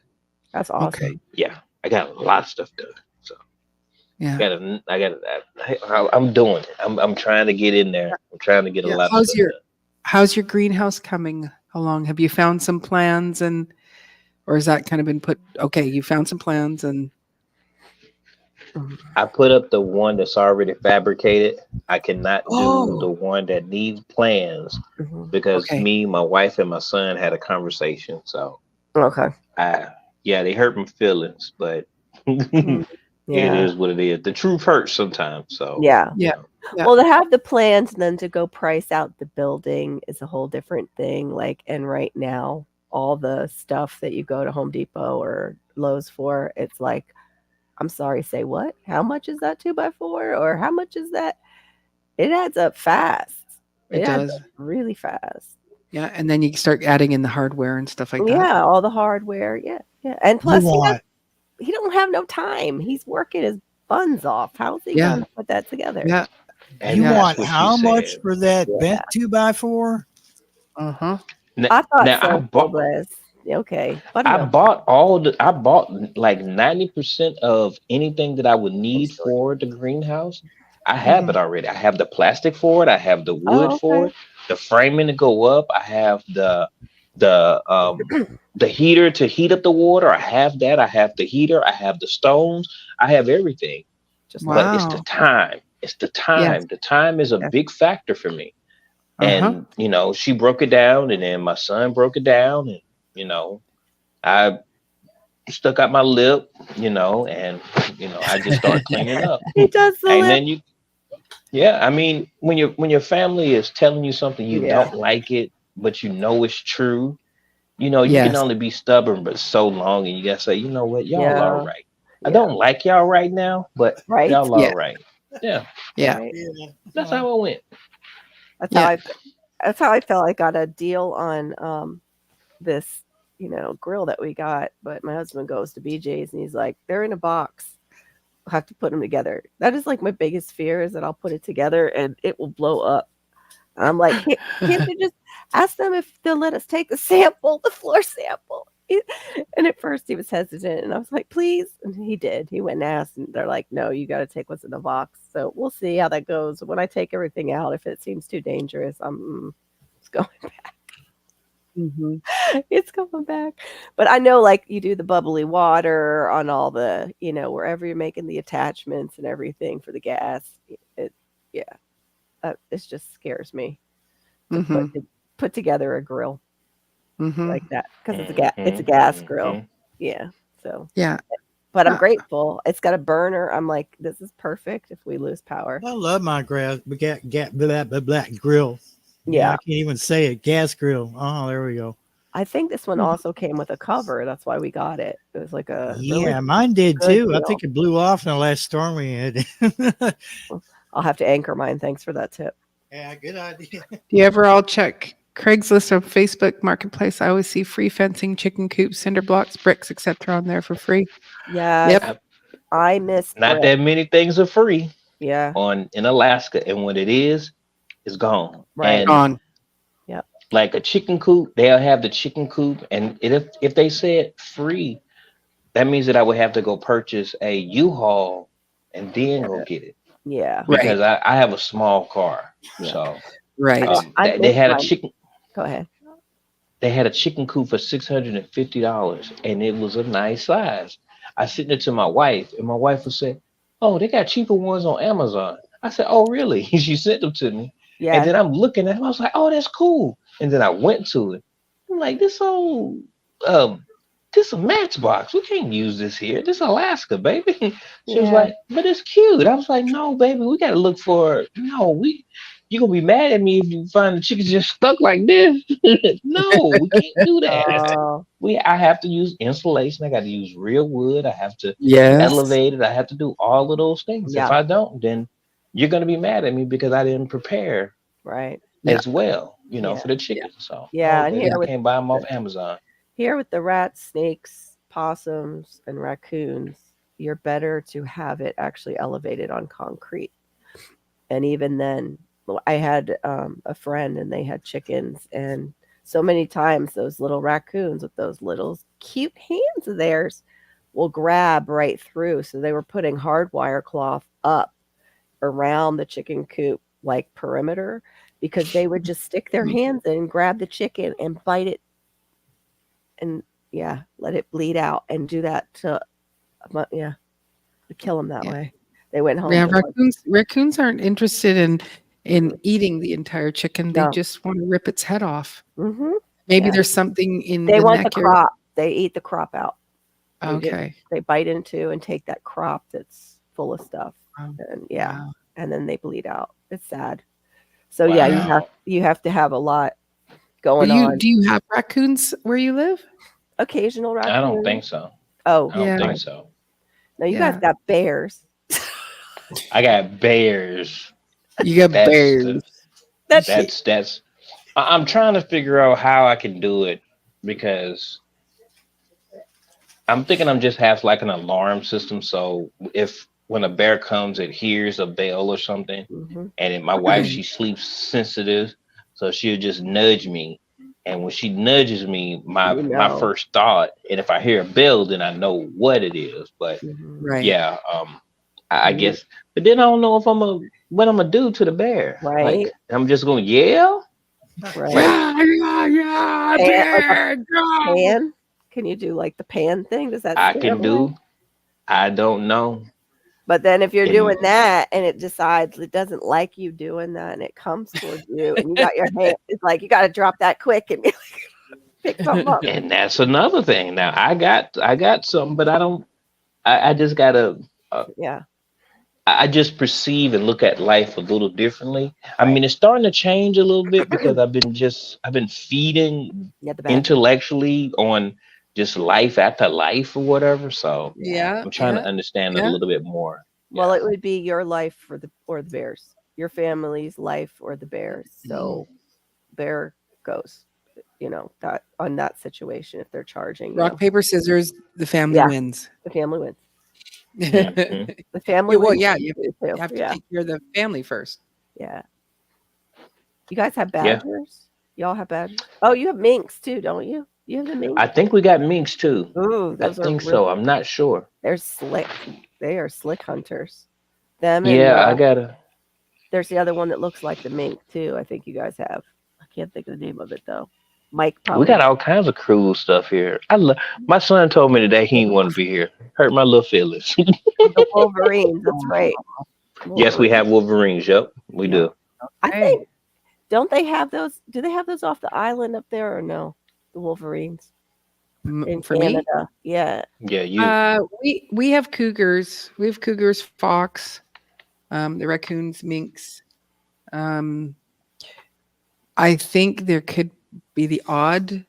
That's awesome. Okay. Yeah, I got a lot of stuff done. So yeah, I'm doing it. I'm trying to get in there. I'm trying to get a lot of stuff done. How's your greenhouse coming How long have you found some plans or has that kind of been put? Okay, you found some plans and I put up the one that's already fabricated. I cannot do the oh, one that needs plans Mhm. because okay. me, my wife, and my son had a conversation. So Okay. I, yeah, they hurt my feelings, but it Mhm. Yeah. is what it is. The truth hurts sometimes. So, Yeah. you Yeah. know, Yeah. Well, to have the plans and then to go price out the building is a whole different thing. Like, and right now, all the stuff that you go to Home Depot or Lowe's for, it's like, I'm sorry, say what? How much is that 2x4? Or how much is that? It adds up fast. It It adds does. up really fast. Yeah. And then you start adding in the hardware and stuff like that. Yeah, all the hardware. Yeah, yeah. And You plus, want he don't have no time. He's working his buns off. How's he Yeah. gonna put that together? Yeah. and you Yeah. that's want what she how much said. for that Yeah, bent 2x4? Uh-huh. I thought Now so, full blast. Okay, but I no. bought I bought like 90% of anything that I would need for the greenhouse. I have it Mhm. already. I have the plastic for it. I have the wood Oh, for okay. it, the framing to go up. I have the heater to heat up the water. I have that. I have the heater. I have the stones. I have everything. Just like But it's the Wow. time. It's the Yes. time. The time is a yeah. big factor for me. Uh-huh. And she broke it down, and then my son broke it down, and I stuck out my lip, and I just start cleaning up. He does the And lip. then yeah, I mean, when your family is telling you something you Yeah, don't like it, but you know it's true, you can Yes. only be stubborn but so long, and you gotta say, you know what, y'all are yeah, right. I yeah. don't like y'all right now, but Right, y'all are Yeah. right. Yeah, Yeah. right. Yeah. that's how it went. That's how Yeah. that's how I felt. I got a deal on this, grill that we got, but my husband goes to BJ's and he's like, they're in a box. I'll have to put them together. That is like my biggest fear is that I'll put it together and it will blow up. And I'm like, can't you just ask them if they'll let us take the sample, the floor sample? And at first he was hesitant and I was like, please. And he did. He went and asked and they're like, no, you got to take what's in the box. So we'll see how that goes. When I take everything out, if it seems too dangerous, it's going Mhm. it's coming back. But I know like you do the bubbly water on all the, wherever you're making the attachments and everything for the gas. It yeah, it just scares me to Mhm. put together a grill Mhm. like that because it's a Hmm. gas grill. Hmm. Yeah. So, Yeah. but I'm Yeah. grateful. It's got a burner. I'm like, this is perfect if we lose power. I love my grass, black grill. Yeah, I Yeah. can't even say it. Gas grill. Oh, there we go. I think this one Mhm. also came with a cover. That's why we got it. It was like a really Yeah, mine did good too. I deal. think it blew off in the last storm we had. I'll have to anchor mine. Thanks for that tip. Yeah, good idea. Do you ever all check Craigslist or Facebook Marketplace? I always see free fencing, chicken coops, cinder blocks, bricks, etc. on there for free. Yes, Yep. I miss Not brick. that many things are free Yeah, in Alaska, and when it is, it's gone. right. And Gone. Yep. like a chicken coop, they'll have the chicken coop, and if they said free, that means that I would have to go purchase a U-Haul and then go get it Yeah. Right. because I have a small car. Yeah. So I know. Right. I they miss had a mine. chicken Go ahead. they had a chicken coop for $650, and it was a nice size. I sent it to my wife, and my wife would say, "Oh, they got cheaper ones on Amazon." I said, "Oh, really?" She sent them to me, and Yeah. then I'm looking at them. I was like, "Oh, that's cool." And then I went to it. I'm like, um, this a Matchbox. We can't use this here. This Alaska, baby." She was Yeah. like, "But it's cute." I was like, "No, baby, we gotta look for no. You gonna be mad at me if you find the chicken just stuck like this." No, we can't do that. Oh, I have to use insulation. I got to use real wood. I have to Yes. elevate it. I have to do all of those things. If yeah. I don't, then you're gonna be mad at me because I didn't prepare Right. Yeah. as well, Yeah. for the Yeah. chicken. So no, Yeah. And baby, Yeah. I can't buy them off Amazon. here with the rats, snakes, possums, and raccoons, you're better to have it actually elevated on concrete. And even then, I had a friend and they had chickens, and so many times those little raccoons with those little cute hands of theirs will grab right through. So they were putting hardwire cloth up around the chicken coop like perimeter because they would just stick their hands in, grab the chicken and bite it and let it bleed out and do that to kill them that way. They went home. Yeah, raccoons aren't interested in eating the entire chicken. They just want to rip its head off. Mm-hmm. Maybe there's something in they the want neck the crop. They eat the crop out. They bite into and take that crop that's full of stuff. And and then they bleed out. It's sad. So you have to have a lot going on. Do you have raccoons where you live? Occasional raccoons. I don't think so. Oh, I don't think so. No, you guys got bears. I got bears. You got bears. That's. I'm trying to figure out how I can do it because I'm thinking I'm just have like an alarm system. So if when a bear comes, it hears a bell or something, and my wife, she sleeps sensitive, so she'll just nudge me. And when she nudges me, my first thought, and if I hear a bell, then I know what it is. But I guess. But then I don't know if what I'm gonna do to the bear. Right. Like, I'm just gonna yell. Right. Bear, pan? Can you do like the pan thing? Does that? I can do. I don't know. But then if you're doing that and it decides it doesn't like you doing that and it comes towards you and you got your hand, it's like you got to drop that quick and pick something up. And that's another thing. Now I got something, but I don't. I just gotta. I just perceive and look at life a little differently. I mean, it's starting to change a little bit because I've been feeding intellectually on just life after life or whatever. So I'm trying to understand it a little bit more. Well, it would be your life or the bears, your family's life or the bears. So bear goes, that on that situation, if they're charging. Rock, paper, scissors, the family wins. The family wins. The family wins. You have to take care of the family first. Yeah. You guys have badgers? Y'all have badgers? Oh, you have minks too, don't you? You have the minks? I think we got minks too. Ooh, I think so. I'm not sure. They're slick. They are slick hunters. Them and, I gotta. There's the other one that looks like the mink too. I think you guys have. I can't think of the name of it though. Mike probably. We got all kinds of cool stuff here. My son told me today he didn't want to be here. Hurt my little feelings. The Wolverines, that's right. Yes, we have Wolverines. Yep, we do. I think. Don't they have those? Do they have those off the island up there or no? The Wolverines in Canada. Me? Yeah. Yeah, we have cougars. We have cougars, fox, the raccoons, minks. I think there could be the odd,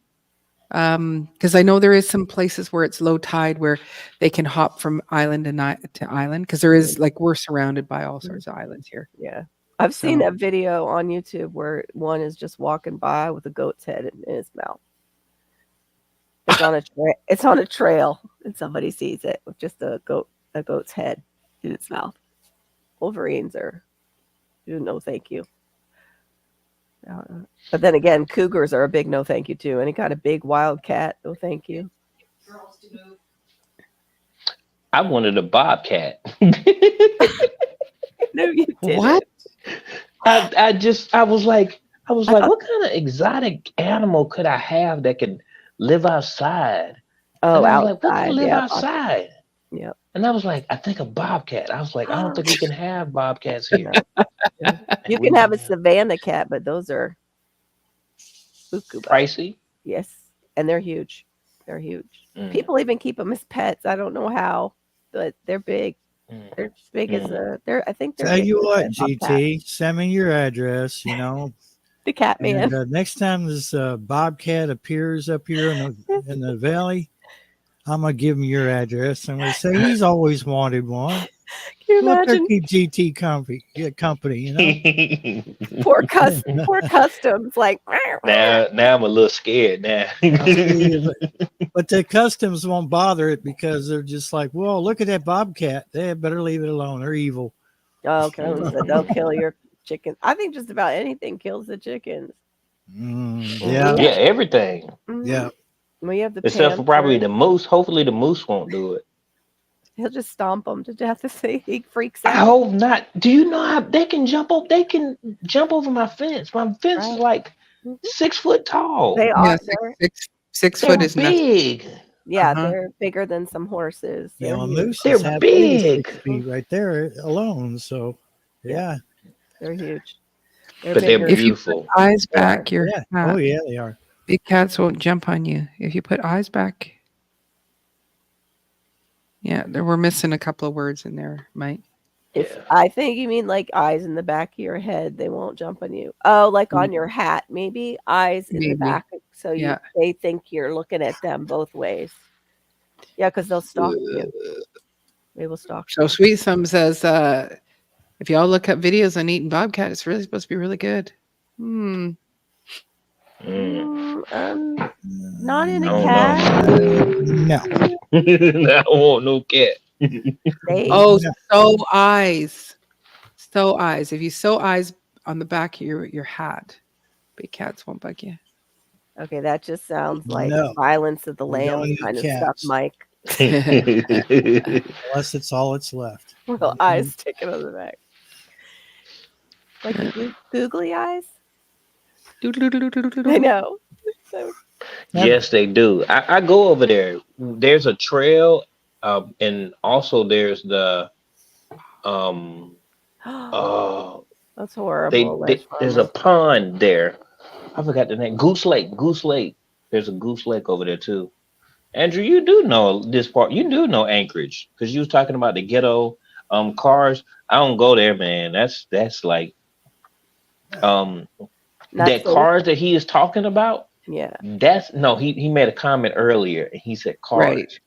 because I know there is some places where it's low tide where they can hop from island to island, because there is we're surrounded by all sorts of islands here. Yeah. I've seen that video on YouTube where one is just walking by with a goat's head in his mouth. It's on a trail, and somebody sees it with just a goat's head in its mouth. Wolverines are, no thank you. But then again, cougars are a big no thank you too. Any kind of big wild cat, no thank you. I wanted a bobcat. No, you didn't. What? I was like, what kind of exotic animal could I have that could live outside? Oh, outside. outside. Like, what can live outside? Yeah. And I was like, I think a bobcat. I was like, I don't think we can have bobcats here. You can have a Savannah cat, but those are pricey. Yes, and they're huge. They're huge. People even keep them as pets. I don't know how, but they're big. They're as big as I think they're. Tell you what, GT, send me your address. The cat man. And, next time this bobcat appears up here in the valley, I'm gonna give him your address. I'm gonna say he's always wanted one. Can you imagine? GT company, Poor customs, like. Now I'm a little scared now. But the customs won't bother it because they're just like, well, look at that bobcat. They better leave it alone. They're evil. Oh, okay. So they'll kill your chickens. I think just about anything kills the chickens. Yeah, everything. Yeah. Well, you have the except for probably the moose. Hopefully the moose won't do it. He'll just stomp them to death if he freaks I out. hope not. Do you know how they can jump up? They can jump over my fence. My fence is Right. like Mhm. 6 foot tall. They Yeah, are. six They're foot is nothing. big. Yeah, Uh-huh. they're bigger than some horses. Yeah, They're well, huge. mooses They're have big. 86 feet right there alone. So, yeah. They're huge. They're But they're bigger. If you put beautiful. eyes They are. back your Yeah. hat, Oh, yeah, they are. big cats won't jump on you. If you put eyes back. Yeah, we're missing a couple of words in there, Mike. If I think you mean like eyes in the back of your head, they won't jump on you. Oh, like on your hat, maybe eyes in the Maybe. back, so Yeah. they think you're looking at them both ways. Yeah, because they'll stalk you. They will stalk So you. Sweet Thumb says, if y'all look up videos on eating bobcat, it's really supposed to be really good. Mm. Not in I a don't cat. No. I don't want no cat. Oh, No. sew eyes. Sew eyes. If you sew eyes on the back of your hat, big cats won't bug you. Okay, that just sounds like No. Violence of the We don't Lambs eat kind of cats. stuff, Mike. Unless it's all that's left. Little eyes sticking on the back. Like the googly eyes? I know. So, Yes, they do. I go over there. There's a trail, and also there's the that's horrible. there's a pond there. I forgot the name. Goose Lake. Goose Lake. There's a Goose Lake over there too. Andrew, you do know this part. You do know Anchorage because you was talking about the ghetto cars. I don't go there, man. That's like Not that safe. cars that he is talking about. Yeah. That's no. He made a comment earlier and he said cars. Right.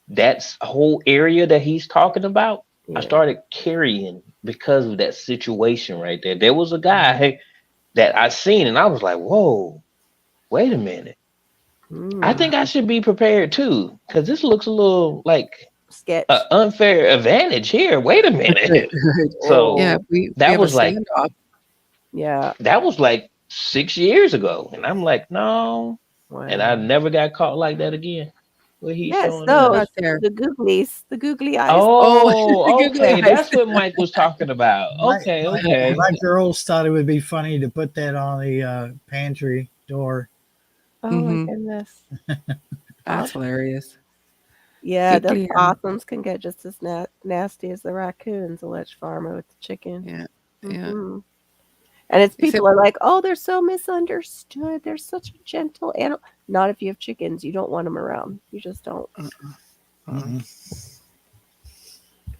That's whole area that he's talking about. Yeah. I started carrying because of that situation right there. There was a guy that I seen and I was like, whoa, wait a minute. I think I should be prepared too, because this looks a little like sketch. an unfair advantage here. Wait a minute. So yeah, we that have was a like standoff. Yeah. that was like 6 years ago. And I'm like, no. Wow. And I never got caught like that again. What he's Yes, showing those us. the googly eyes. Oh, the googly okay. eyes. That's what Mike was talking about. Okay, okay. My girls thought it would be funny to put that on the pantry door. Oh Mhm. my goodness. That's hilarious. Yeah, the Googly eye. possums can get just as nasty as the raccoons, alleged farmer with the chicken. Yeah. Yeah. Mhm. And it's Except- people are like, oh, they're so misunderstood. They're such a gentle animal. Not if you have chickens. You don't want them around. You just don't.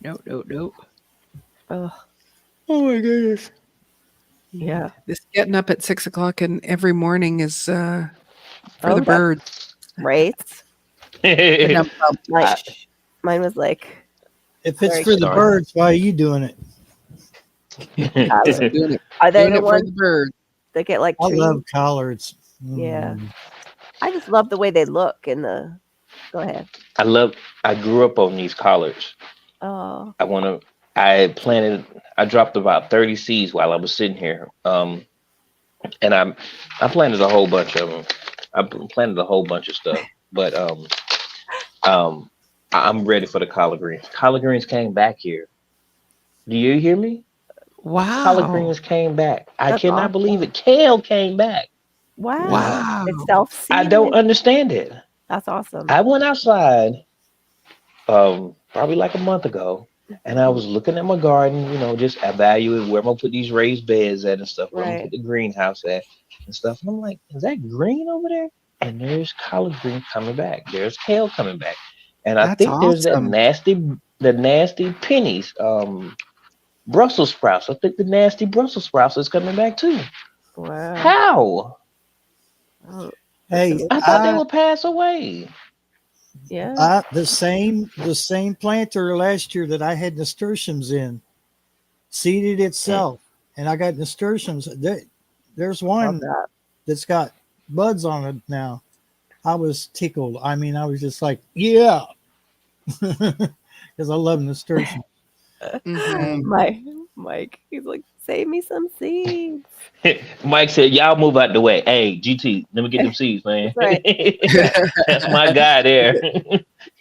No. Ugh. Oh my goodness. Yeah. This getting up at 6 o'clock and every morning is for Oh, the that's birds. Right. And Mine was like, If it's Very for the sorry. birds, why are you doing it? I'm doing it, are they doing the it for ones the birds. that get like I trees? love collards. Yeah. I just love the way they look in the. Go ahead. I grew up on these collards. Oh. I dropped about 30 seeds while I was sitting here. And I planted a whole bunch of them. I planted a whole bunch of stuff, but I'm ready for the collard greens. Collard greens came back here. Do you hear me? Wow. Collard greens came back. I That's cannot awesome. believe it. Kale came back. Wow. Wow. It's self-seeded. I don't understand it. That's awesome. I went outside probably like a month ago, and I was looking at my garden, just evaluating where I'm gonna put these raised beds at and stuff, where I'm gonna Right. put the greenhouse at and stuff. And I'm like, is that green over there? And there's collard greens coming back. There's kale coming back. And I That's think there's that awesome. nasty pennies, Brussels sprouts. I think the nasty Brussels sprouts is coming back too. Wow. How? Oh, Hey, I thought they would pass away. yeah. the same planter last year that I had nasturtiums in seeded itself, and I got nasturtiums. There's Love one that. that's got buds on it now. I was tickled. I mean, I was just like, yeah, because I love nasturtiums. Mhm. Mike, he's like, save me some seeds. Mike said, y'all move out the way. Hey, GT, let me get them seeds, man. Right. That's my guy there.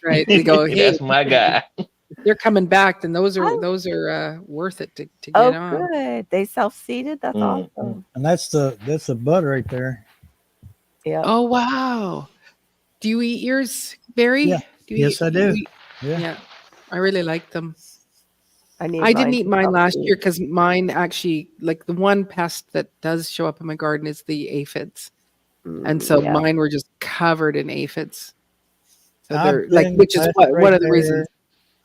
Right. They go, hey, That's my guy. they're coming back, then those are worth it to get Oh, on. good. They self-seeded. That's awesome. And that's the bud right there. Yeah. Oh wow! Do you eat yours, Barry? Yeah. Yes, I do. Yeah, I really like them. I didn't eat mine last year year. because mine actually, like the one pest that does show up in my garden is the aphids, and so Yeah. mine were just covered in aphids. So I've they're like, been which is blessed one of the there. reasons.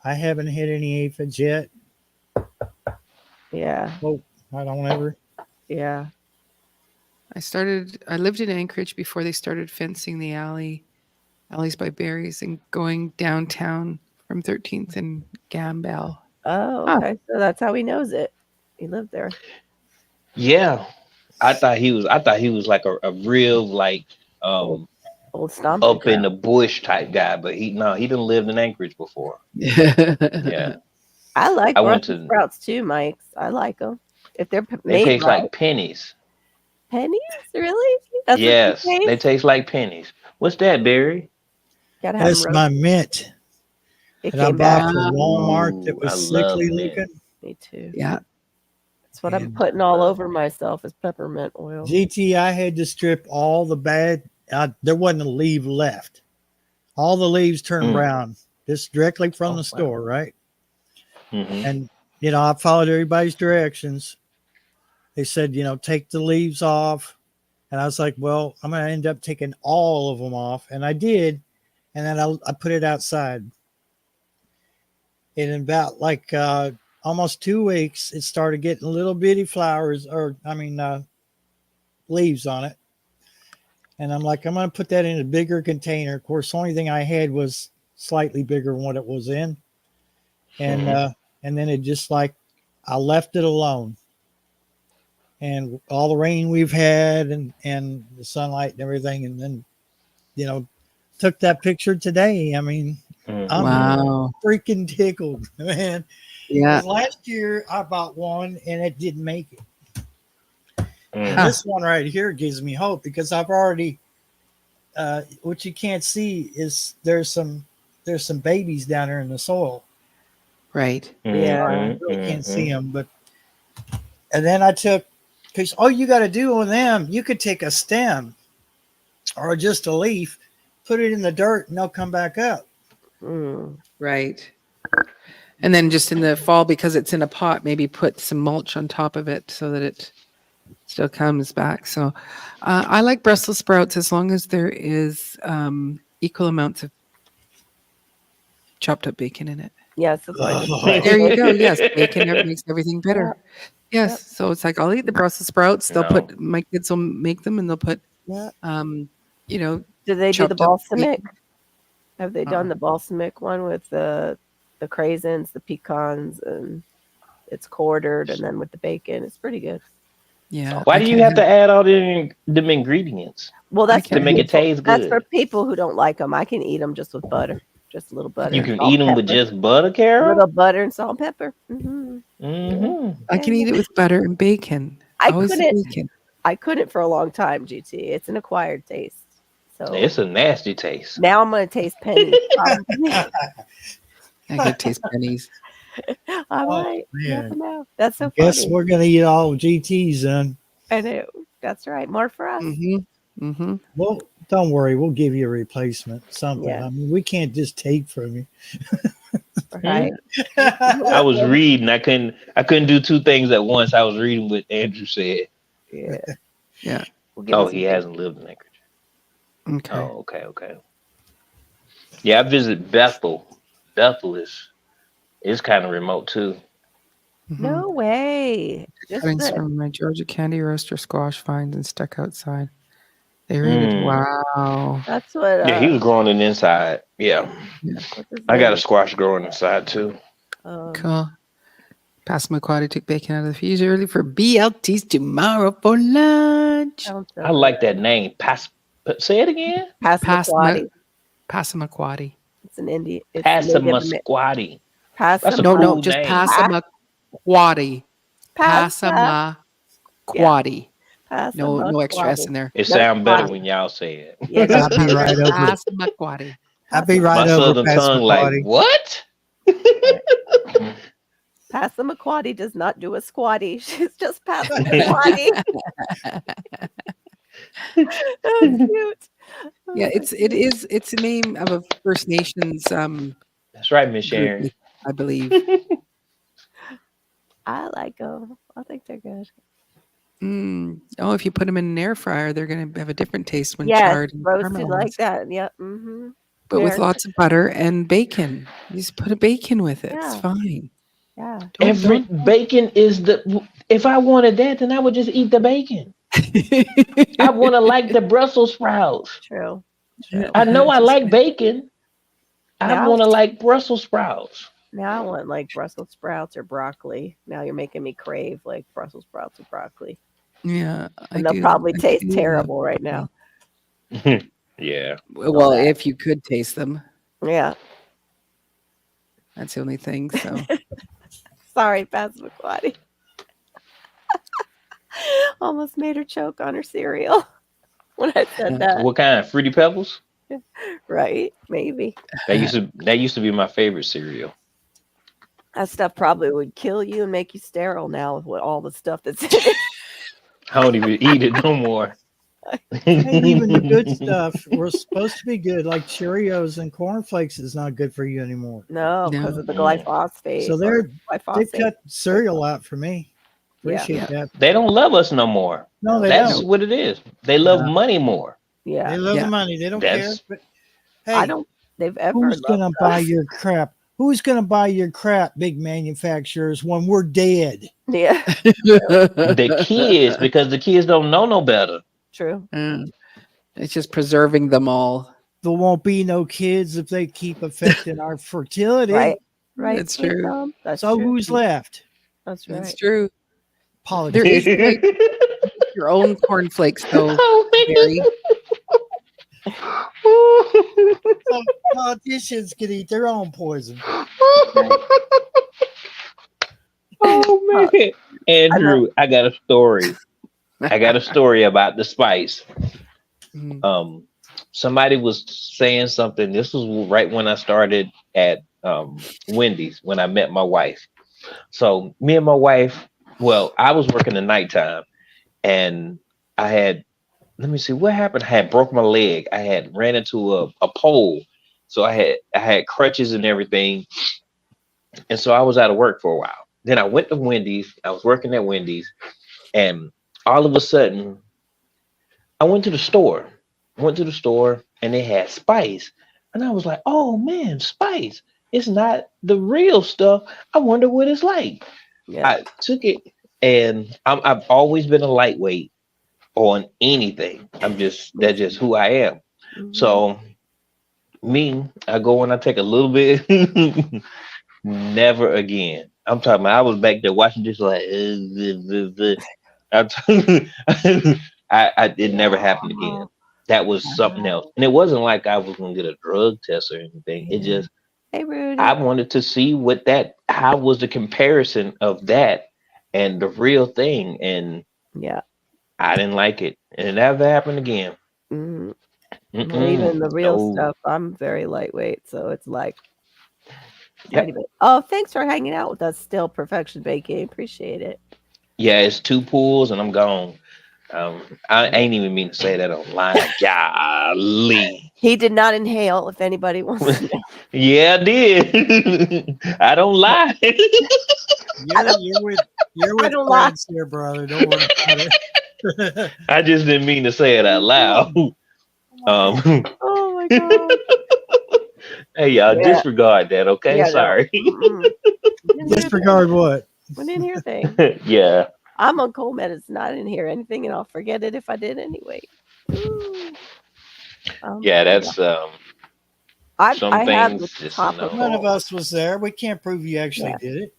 I haven't hit any aphids yet. Yeah. Oh, I don't ever. Yeah. I lived in Anchorage before they started fencing the alleys by Barry's and going downtown from 13th and Gambell. Oh, okay. So that's how he knows it. He lived there. Yeah. I thought he was like a real like Old stomping up in ground. the bush type guy, but he didn't live in Anchorage before. Yeah. I like I went Brussels to- sprouts too, Mike's. I like them if they're They made taste right. like pennies. Pennies, really? That's Yes, what they taste like pennies. What's that, Barry? Gotta have That's them my roasted. mint It that I came bought back. from Walmart that Ooh, I was love sickly mint. looking. Me too. Yeah. That's what I'm And- putting all over myself is peppermint oil. GT, I had to strip all the bad. There wasn't a leaf left. All the leaves turned brown, just directly from the store, right? Mhm. And I followed everybody's directions. They said, take the leaves off, and I was like, well, I'm going to end up taking all of them off, and I did, and then I put it outside. And in about like almost 2 weeks, it started getting little bitty flowers, leaves on it. And I'm like, I'm going to put that in a bigger container. Of course, the only thing I had was slightly bigger than what it was in. And and then it just like, I left it alone. And all the rain we've had and the sunlight and everything. And then, took that picture today. I mean, I'm Wow. freaking tickled, man. Yeah. 'Cause last year I bought one and it didn't make it. And Huh. this one right here gives me hope because I've already, what you can't see is there's some babies down there in the soil. Right. Yeah. I really can't see them, and then I took, because all you got to do on them, you could take a stem or just a leaf, put it in the dirt, and they'll come back up. Right. And then just in the fall, because it's in a pot, maybe put some mulch on top of it so that it still comes back. So I like Brussels sprouts as long as there is equal amounts of chopped up bacon in it. Yes, that's what I just put. There you go. Yes, bacon makes everything better. Yes. Yep. So it's like I'll eat the Brussels sprouts. They'll put, my kids will make them and they'll put, Yeah. do Do they do the chopped up balsamic? bacon. Have they done the balsamic one with the craisins, the pecans, and it's quartered, and then with the bacon? It's pretty good. Yeah. Why I do you can't have to add all them ingredients Well, that's can't to make it people- taste That's for good? people who don't like them. I can eat them just with butter, just a little butter. You and can salt eat them and with pepper. just butter, a Carol? little butter and salt and pepper. Mm-hmm. Mm-hmm. I can eat it with butter and bacon. I Always the couldn't. bacon. I couldn't for a long time, GT. It's an acquired taste. So It's a nasty taste. now I'm gonna taste pennies. Probably. I could taste pennies. I might. man. Never know. That's so Guess funny. we're gonna eat all GTs then. I know. That's right. More for us. Mm-hmm. Mm-hmm. Well, don't worry, we'll give you a replacement. Something. Yeah. I mean, we can't just take from you. Right. I was reading. I couldn't do two things at once. I was reading what Andrew said. Yeah. Yeah. We'll give Oh, us he a- hasn't lived in Anchorage. Okay. Oh, okay. Yeah, I visit Bethel. Bethel is kind of remote too. Mhm. No way. Just Cuttings the- from my Georgia candy roaster squash vines and stuck outside. They rated. Mm. Wow. That's what. Yeah, he was growing it inside. Yeah, what's his I got a name? squash growing inside too. Cool. Passamaquoddy took bacon out of the freezer early for BLTs tomorrow for lunch. sounds so I like that name. Say it again. Passamaquoddy. Passamaquoddy. It's an Indian. It's Native Amer- Passamaquoddy. Passam- That's a No, cool just name. Passamaquoddy. Passa- Passamaquoddy. No extra S Passamaquoddy. in there. It sounds better when y'all say it. Yeah, I'll be right over. Passamaquoddy. I'll be right My over southern past tongue, my like body. what? Passamaquoddy does not do a squatty. She's just Passamaquoddy. That's cute. Yeah, it's a name of a First Nations That's right, Miss group, Sharon. I believe. I like them. I think they're good. Oh, if you put them in an air fryer, they're going to have a different taste when Yes, charred and roasted like caramelized. that. Yep. Mm-hmm. But with Very- lots of butter and bacon. You just put a bacon with it. It's Yeah. fine. Yeah. Bacon is if I wanted that, then I would just eat the bacon. I want to like the Brussels sprouts. True. I know I like bacon. I Now- want to like Brussels sprouts. Now I want like Brussels sprouts or broccoli. Now you're making me crave like Brussels sprouts or broccoli. Yeah. And they'll probably taste terrible right now. Yeah. Well, if you could taste them. Yeah. That's the only thing. So Sorry, Passamaquoddy. Almost made her choke on her cereal when I said that. What kind? Fruity Pebbles? Right? Maybe. That used to be my favorite cereal. That stuff probably would kill you and make you sterile now with all the stuff that's in it. I don't even eat it no more. And even the good stuff was supposed to be good, like Cheerios and cornflakes, is not good for you anymore. No, because of the glyphosate. So they've cut cereal out for me. Appreciate that. They don't love us no more. No, That's don't. what it is. They love money more. Yeah. They love the money. They don't care. But hey, I don't. They've ever. who's gonna buy your crap? Who's gonna buy your crap, big manufacturers, when we're dead? Yeah. The kids, because the kids don't know no better. True. It's just preserving them all. There won't be no kids if they keep affecting our fertility. Right. That's true. That's So true. who's left? That's right. It's true. Politics. There is like your own cornflakes, though, Mary. So politicians can eat their own poison. Oh man, Andrew, I got a story. I got a story about the spice. Somebody was saying something. This was right when I started at Wendy's, when I met my wife. So me and my wife, well, I was working the nighttime, and I had, let me see what happened. I had broke my leg. I had ran into a pole, so I had crutches and everything, and so I was out of work for a while. Then I went to Wendy's. I was working at Wendy's, and all of a sudden, I went to the store. And they had spice, and I was like, "Oh man, spice! It's not the real stuff. I wonder what it's like." Yeah. I took it, and I've always been a lightweight on anything. That's just who I am. Mhm. So I go and I take a little bit. Never again. I'm talking about, I was back there watching this like it never happened again. That was something else. And it wasn't like I was gonna get a drug test or anything. It just, Hey, Rudy. I wanted to see how was the comparison of that and the real thing. And yeah. I didn't like it. And it never happened again. Mhm. Even the real No. stuff, I'm very lightweight, so it's like. Yep. Tiny bit. Oh, thanks for hanging out with us. Still, Perfection Baking. Appreciate it. Yeah, it's 2 pools and I'm gone. I ain't even mean to say that online. Golly. He did not inhale. If anybody wants to know. Yeah, I did. I don't lie. You're with don't lie. friends here, brother. Don't worry about it. I just didn't mean to say it out loud. Oh my god. Hey, y'all, Yeah. disregard that, okay? Yeah, no. Sorry. Disregard what? We didn't hear thing. Yeah. I'm on cold medicine. I didn't hear anything, and I'll forget it if I did anyway. Ooh. Yeah, that's some I have the things just topical. None of us was there. We can't prove you actually did it.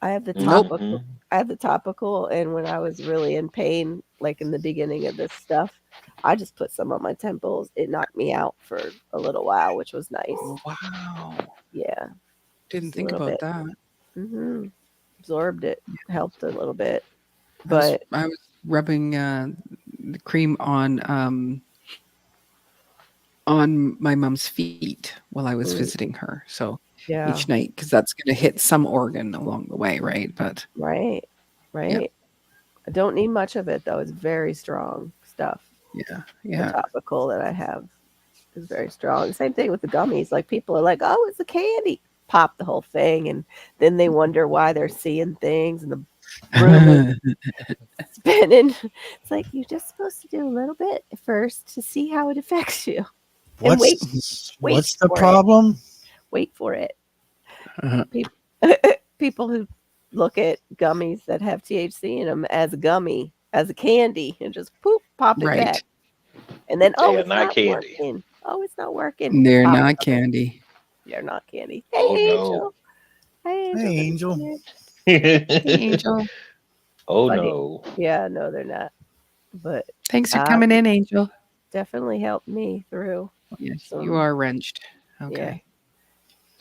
I have the Nope. topical. I have the topical, and when I was really in pain, like in the beginning of this stuff, I just put some on my temples. It knocked me out for a little while, which was nice. Wow. Yeah. Didn't Just a think little about bit. that. Mm-hmm. Absorbed it, helped a little bit, I was- but I was rubbing the cream on my mom's feet while I was visiting her. So Yeah. night because that's going to hit some organ along the way, right? But Right. Right. I don't need much of it though. It's very strong stuff. yeah, The yeah. topical that I have is very strong. Same thing with the gummies. Like people are like, "Oh, it's a candy." Pop the whole thing, and then they wonder why they're seeing things, and the room is spinning. It's like you're just supposed to do a little bit first to see how it affects you, and wait What's the for it. problem? Wait for it. Uh-huh. People who look at gummies that have THC in them as a gummy, as a candy, and just poof, pop it Right. back. And then, They are it's not not candy. working. Oh, it's not working. They're Pop not another. candy. They're not candy. Hey, Oh, no. Angel. Hey, Angel. Hey, Angel. Hey, Angel. Oh Funny. no. Yeah, no, they're not. But Thanks for coming in, Angel. definitely helped me through. Yes, some- you are wrenched. Okay.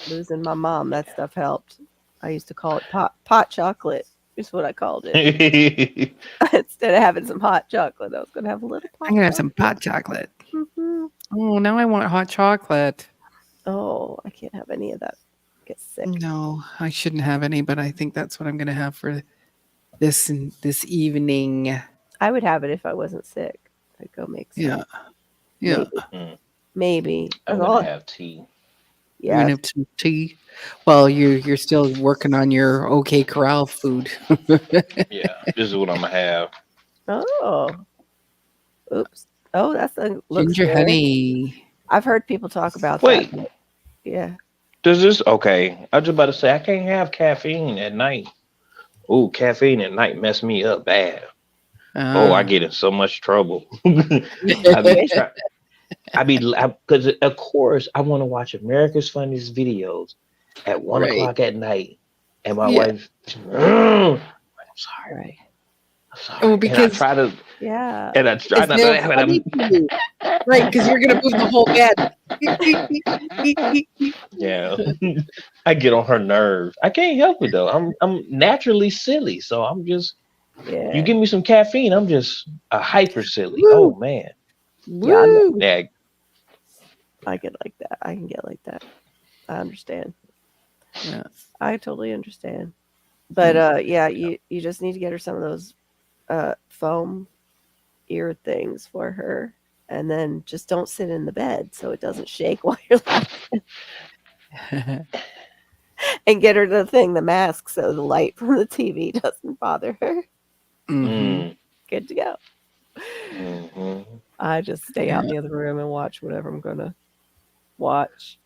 Losing my mom. That stuff helped. I used to call it pot chocolate. Is what I called it. Instead of having some hot chocolate, I was going to have a little pot. I'm gonna have some pot chocolate. Mm-hmm. Oh, now I want hot chocolate. Oh, I can't have any of that. Get sick. No, I shouldn't have any, but I think that's what I'm gonna have for this evening. I would have it if I wasn't sick. I'd go make some. Yeah. Yeah. Maybe. I'm gonna have tea. You're Yeah. gonna have some tea. Well, you're still working on your OK Corral food. Yeah, this is what I'm gonna have. Oh. Oops. Oh, looks Ginger good. honey. I've heard people talk about Wait. that. Yeah. Does this okay? I was just about to say I can't have caffeine at night. Ooh, caffeine at night mess me up bad. I get in so much trouble. Because of course I want to watch America's Funniest Videos at 1:00 at night, and my wife, I'm sorry. Right. I'm sorry. Oh, and I because try to, Yeah. and I try it's not to no laugh, funny to you. Right, because you're gonna move the whole bed. yeah, I get on her nerves. I can't help it though. I'm naturally silly, so I'm just. Yeah. You give me some caffeine, I'm just a hyper silly. Woo. Oh man. Yeah, Woo. Yeah. I get like that. I can get like that. I understand. Yeah. I totally understand. But you just need to get her some of those foam ear things for her, and then just don't sit in the bed so it doesn't shake while you're laughing. And get her the mask, so the light from the TV doesn't bother her. Mhm. Good to go. Mhm. I just stay out in the other room and watch whatever I'm gonna watch.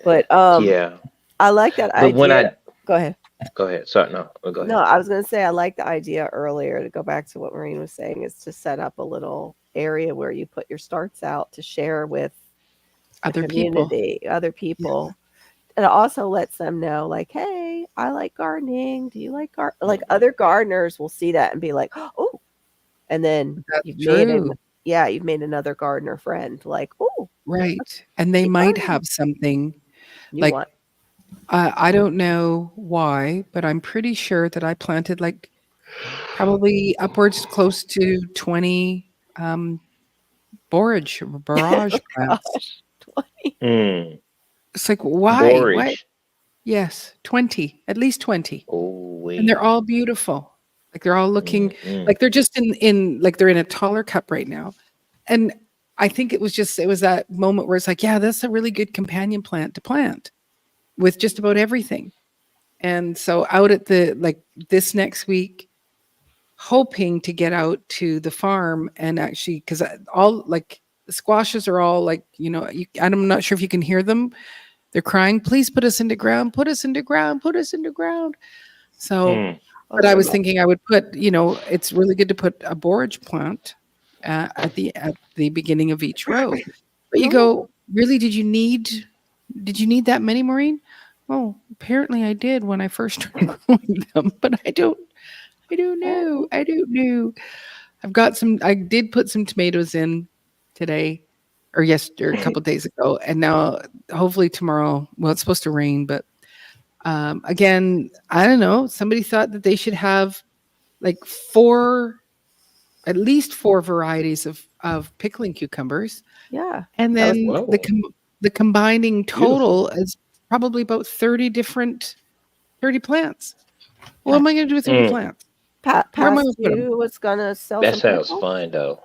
But Yeah. I like that But idea. Go ahead. Go ahead. Sorry, no. Go ahead. No, I was going to say I like the idea earlier, to go back to what Maureen was saying, is to set up a little area where you put your starts out to share with the Other people. community, other people. And it also lets them know, like, hey, I like gardening. Do you like like other gardeners will see that and be like, oh, and then That's you've true. made another gardener friend. Like, oh, Right. And they keep might gardening. have something You like want. I don't know why, but I'm pretty sure that I planted like probably upwards close to 20 barrage plants. Gosh, 20. Mm. It's like why? What? Borage. Yes, 20, at least 20. Oh, wait. And they're all beautiful. Like they're all looking like they're just in like they're in a taller cup right now. And I think it was that moment where it's like, yeah, that's a really good companion plant to plant with just about everything. And so out at this next week, hoping to get out to the farm and actually, because all like the squashes are all like, I'm not sure if you can hear them. They're crying, please put us into ground, put us into ground, put us into ground. So, but I was thinking I would put, it's really good to put a borage plant at the beginning of each row. But you go, really, did you need that many, Maureen? Oh, apparently I did when I first started growing them, but I don't know. I did put some tomatoes in today or yesterday, a couple of days ago. And now hopefully tomorrow, well, it's supposed to rain, but again, I don't know. Somebody thought that they should have like at least 4 varieties of pickling cucumbers. Yeah. And then the combining total is probably about 30 plants. What am I going to do with 30 Mm, plants? Where am I Past going to put them? you was gonna sell that some sounds pickles. fun though.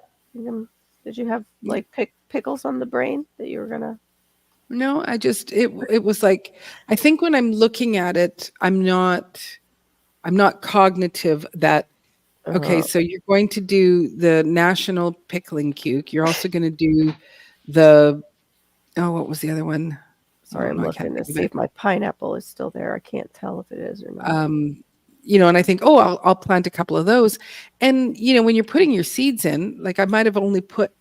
Did you have like pickles on the brain that you were gonna? No, it was like, I think when I'm looking at it, I'm not cognitive that, okay, Uh, so you're going to do the National Pickling Cuke. You're also going to do the, oh, what was the other one? sorry, Oh, I'm no, I can't looking to think of see it. if my pineapple is still there. I can't tell if it is or not. And I think, oh, I'll plant a couple of those. And, when you're putting your seeds in, like I might have only put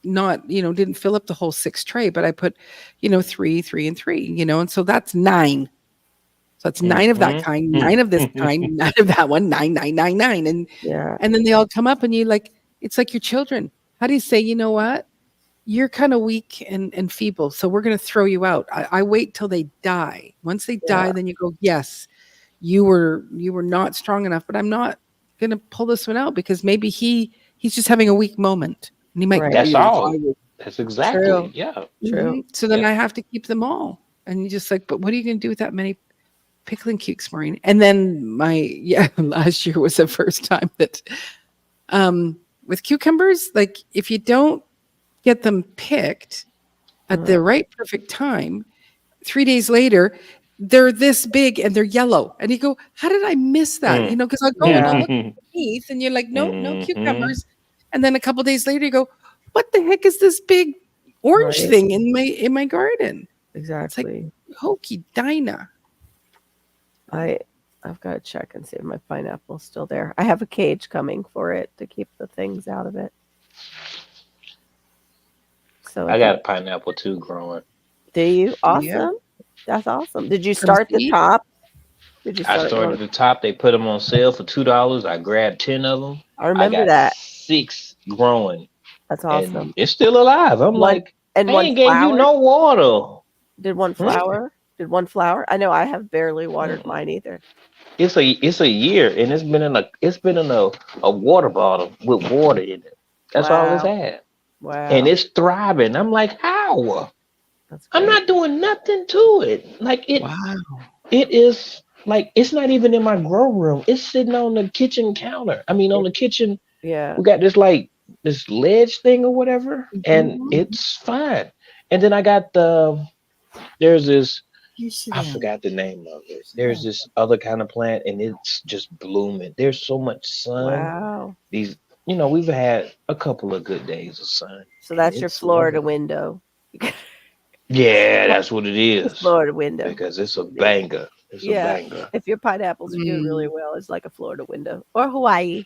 not, didn't fill up the whole 6 tray, but I put, 3, 3, and 3, and so that's 9. So it's 9 of that kind, 9 of this kind, 9 of that one, 9, 9, 9, 9. Yeah, And then they all come up and it's like your children. How do you say, you know what? You're kind of weak and feeble, so we're going to throw you out. I wait till they die. Once they yeah, die, then you go, yes, you were not strong enough, but I'm not going to pull this one out because maybe he's just having a weak moment and he might right. That's really all. die with. That's exactly, True, yeah. true. So then Yeah. I have to keep them all. And you just like, but what are you going to do with that many pickling cukes, Maureen? And then last year was the first time that with cucumbers, like if you don't get them picked at Uh, the right perfect time, 3 days later, they're this big and they're yellow. And you go, how did I miss that? Mm. Because I'll go and I'll yeah, look underneath and you're like, no, no Mhm. cucumbers. And then a couple days later you go, what the heck is this big orange right. thing in my garden? It's like Exactly. hokey Dinah. I've got to check and see if my pineapple's still there. I have a cage coming for it to keep the things out of it. So I got a pineapple too growing. do you? Yeah. Awesome. That's awesome. Did you From start the seed. top? Did you I start started one? at the top. They put them on sale for $2. I grabbed 10 of them. I I remember got that. 6 growing, That's and awesome. it's still alive. I'm One like, and I one ain't gave you flower. no water. Did one Hmm? flower? Did one flower? I know I have barely watered Mm. mine either. It's a year, and it's been in a water bottle with water in it. That's all it's Wow. had, and Wow. it's thriving. I'm like, how? That's I'm great. not doing nothing to it. Like it. Wow. It is like it's not even in my grow room. It's sitting on the kitchen counter. I mean, on It, the kitchen, yeah. we got this ledge thing or whatever, and Mhm. it's fine. And then I got there's this, You sit I down. forgot the name of it. Sit There's down. this other kind of plant, and it's just blooming. There's so much sun. Wow. These, we've had a couple of good days of sun, So and that's your it's Florida lovely. window. Yeah, that's what it It's is. Florida window. Because That's it's a what it is. banger. It's a Yeah. banger. If your pineapples are doing really Mm. well, it's like a Florida window or Hawaii.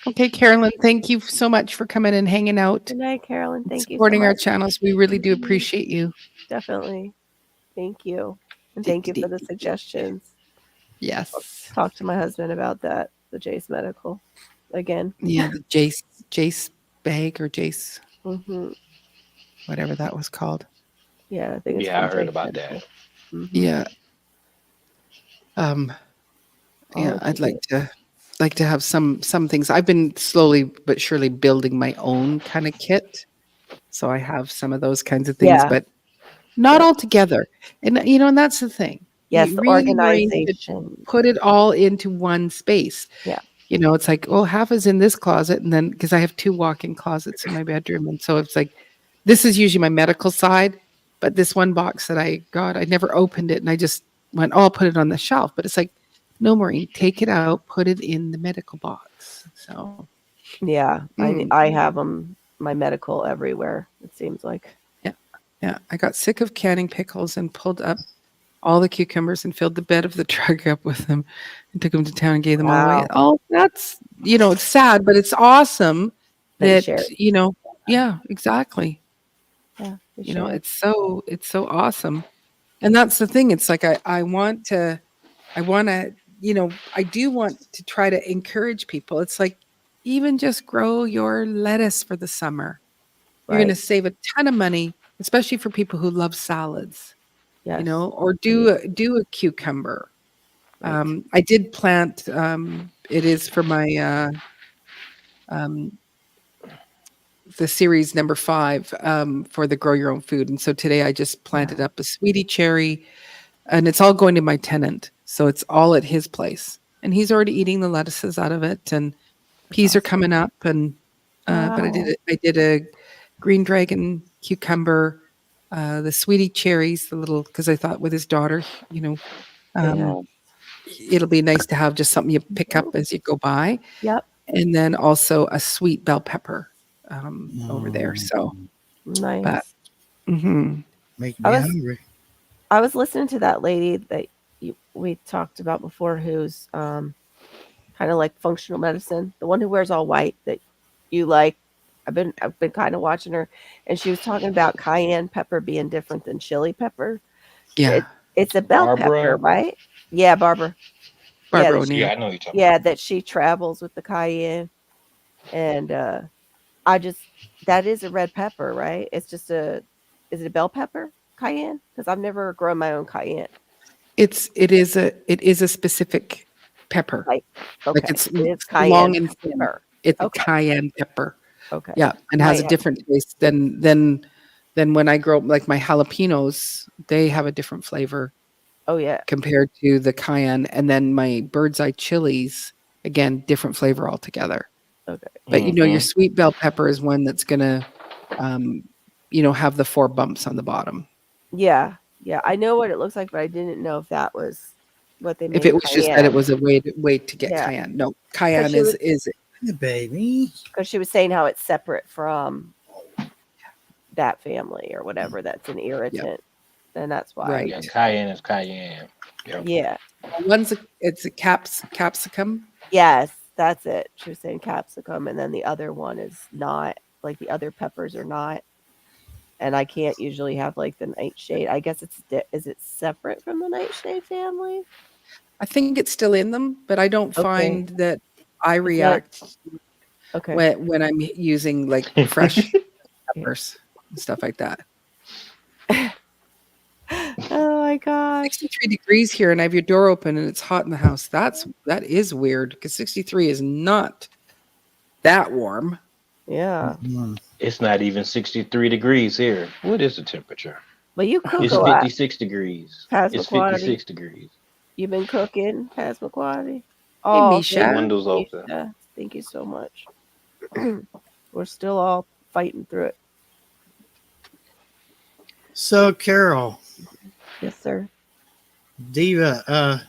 Okay, Carolyn, thank you so much for coming and hanging out Good night, Carolyn. and Thank you so supporting our much. channels. We really do appreciate you. Definitely. Thank you. And thank you for the suggestions. Yes. Talk to my husband about that, the Jace Medical again. Yeah, the Jace bag or Jace, Hmm. whatever that was called. Yeah, I think it's Yeah, from I heard Jace about Medical. that. Hmm. Yeah. Um, I'll yeah, let I'd you do like to have some things. I've been slowly but surely building my own kind of kit. So I have some of those kinds of things, Yeah. but not Yeah. all together. And that's the thing. Yes, You the really, Maureen, should organization. put it all into one space. Yeah. It's like, oh, half is in this closet. And then because I have 2 walk-in closets in my bedroom. And so it's like, this is usually my medical side. But this one box that I got, I never opened it. And I just went, oh, I'll put it on the shelf. But it's like, no, Maureen, take it out, put it in the medical box. So, Yeah. mm, I have them, my medical everywhere, it seems like. yeah. I got sick of canning pickles and pulled up all the cucumbers and filled the bed of the truck up with them and took them to town and gave them all away. Wow. Oh, that's, it's sad, but it's awesome That you that, shared. yeah, exactly. Yeah. You shared. It's so awesome. And that's the thing. It's like, I want to, I do want to try to encourage people. It's like, even just grow your lettuce for the summer. You're going to Right. save a ton of money, especially for people who love salads, Yes. or I need do a cucumber. right. I did plant, it is for my, um, the series number 5 for the Grow Your Own Food. And so today I just planted up a sweetie cherry, and it's all going to my tenant. So it's all at his place. And he's already eating the lettuces out of it, and peas are coming up. And but I did a green dragon cucumber, the sweetie cherries, the little, because I thought with his daughter, it'll be nice to have just something you pick up as you go by. Yep. And then also a sweet bell pepper over there. So nice. But, Make me hungry. I was listening to that lady that we talked about before, who's kind of like functional medicine, the one who wears all white that you like. I've been kind of watching her, and she was talking about cayenne pepper being different than chili pepper. Yeah. It's a bell Barbara? pepper, right? Yeah, Barbara. Barbara Yeah, O'Neill. Yeah, I know you're talking. Yeah, that she travels with the cayenne, and that is a red pepper, right? It's just is it a bell pepper cayenne? Because I've never grown my own cayenne. It is a specific pepper. Like It's it's cayenne long and thin. pepper. It's a cayenne pepper. Okay. Yeah, and has a different taste than when I grow up. Like my jalapenos, they have a different flavor. Oh yeah. Compared to the cayenne, and then my bird's eye chilies, again, different flavor altogether. Okay. But your sweet bell pepper is one that's gonna, have the 4 bumps on the bottom. Yeah. Yeah. I know what it looks like, but I didn't know if that was what they made. If it was just that it was a way to get Yeah. cayenne. No, cayenne is The baby. because she was saying how it's separate from that family or whatever. That's an irritant, and that's why. Right. Yeah, cayenne is cayenne. Yep. Yeah. it's a capsicum. Yes, that's it. She was saying capsicum, and then the other one is not. Like the other peppers are not. And I can't usually have like the nightshade. I guess is it separate from the nightshade family? I think it's still in them, but I don't find that I react when I'm using like fresh peppers and stuff like that. Oh my gosh. 63 degrees here, and I have your door open and it's hot in the house. That is weird, because 63 is not that warm. Yeah. It's not even 63 degrees here. What is the temperature? But you cook It's a lot. 56 degrees. Passamaquoddy. It's 56 degrees. You've been cooking, Passamaquoddy. Hey, Misha. Windows open. Misha. Thank you so much. We're still all fighting through it. So, Carol. Yes, sir. Diva,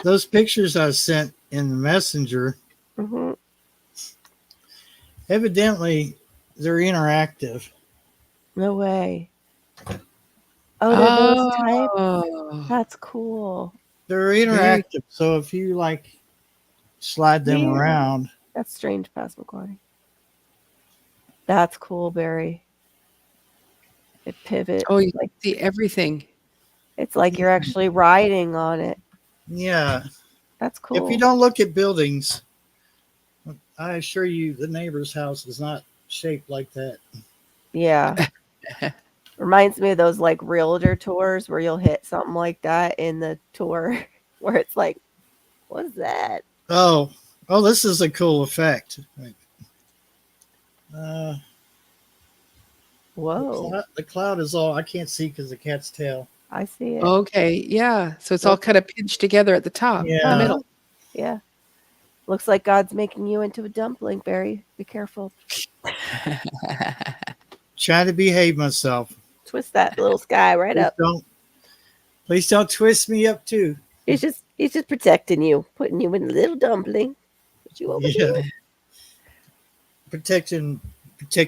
those pictures I sent in the messenger, evidently they're interactive. No way. Oh, they're those type? That's cool. They're interactive, so if you like slide them around. That's strange, Passamaquoddy. That's cool, Barry. It pivots. Oh, you can see everything. It's like you're actually riding on it. Yeah. That's cool. If you don't look at buildings, I assure you the neighbor's house is not shaped like that. Yeah. Reminds me of those like realtor tours where you'll hit something like that in the tour where it's like, what is that? Oh, this is a cool effect. Whoa. The cloud is all I can't see because the cat's tail. I see it. Okay, yeah. So it's all kind of pinched together at the top, in the middle. Yeah. Looks like God's making you into a dumpling, Barry. Be careful. Trying to behave myself. Twist that little sky right up. Please don't twist me up too. He's just protecting you, putting you in a little dumpling. Put you over here. Protecting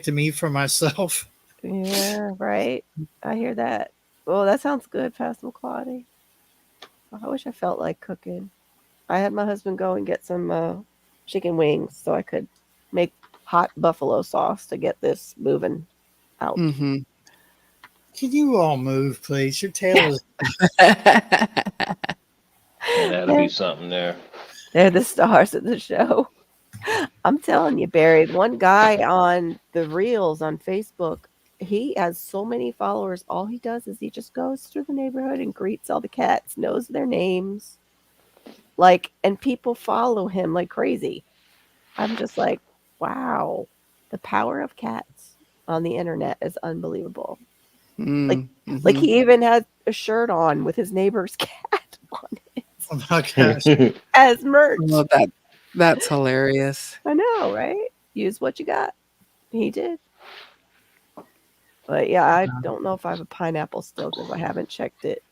me from myself. Yeah, right. I hear that. Oh, that sounds good, Passamaquoddy. I wish I felt like cooking. I had my husband go and get some chicken wings so I could make hot buffalo sauce to get this moving out. Mm-hmm. Can you all move, please? Your tail is. That'll be something there. They're the stars of the show. I'm telling you, Barry, one guy on the reels on Facebook, he has so many followers. All he does is he just goes through the neighborhood and greets all the cats, knows their names. And people follow him like crazy. I'm just like, wow, The power of cats on the internet is unbelievable. Mm, Like he even had a shirt on with his neighbor's cat on it Oh my gosh. as merch. oh, that's hilarious. I know, right? Use what you got. He did. But yeah, I don't know if I have a pineapple still because I haven't checked it.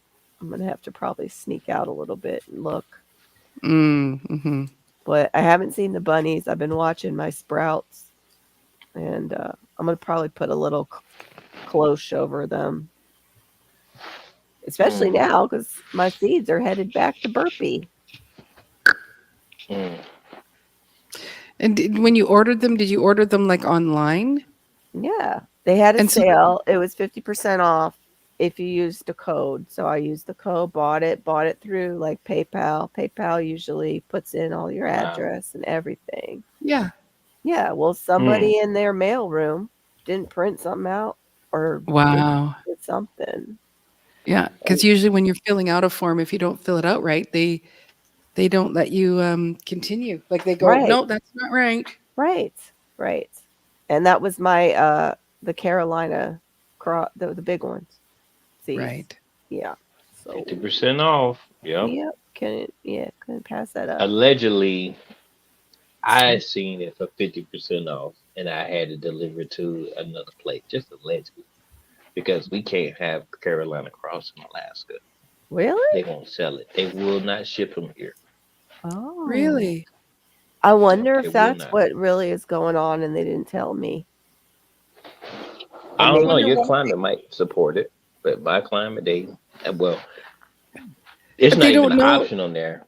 I'm gonna have to probably sneak out a little bit and look. Mm-hmm. But I haven't seen the bunnies. I've been watching my sprouts, and I'm gonna probably put a little cloche over them, especially now because my seeds are headed back to Burpee. And when you ordered them, did you order them like online? Yeah, they had a And so- sale. It was 50% off if you used the code. So I used the code, bought it through like PayPal. PayPal usually puts in all your address and everything. Yeah. Yeah, well, somebody in their mailroom didn't print something out or Wow. did something. Yeah, because usually when you're filling out a form, if you don't fill it out right, they don't let you continue. Like they go, Right. no, that's not right. Right. And that was my the Carolina the big ones. See. Right. Yeah. So 50% off. Yep. yep, couldn't pass that up. Allegedly, I seen it for 50% off, and I had it delivered to another place, just allegedly, because we can't have Carolina Cross in Alaska. Really? They won't sell it. They will not ship them here. Oh. Really? I wonder They if will that's not. what really is going on and they didn't tell me. I And don't they- know. Your why- climate might support it, but my climate, well, it's But not they even don't an know. option on there.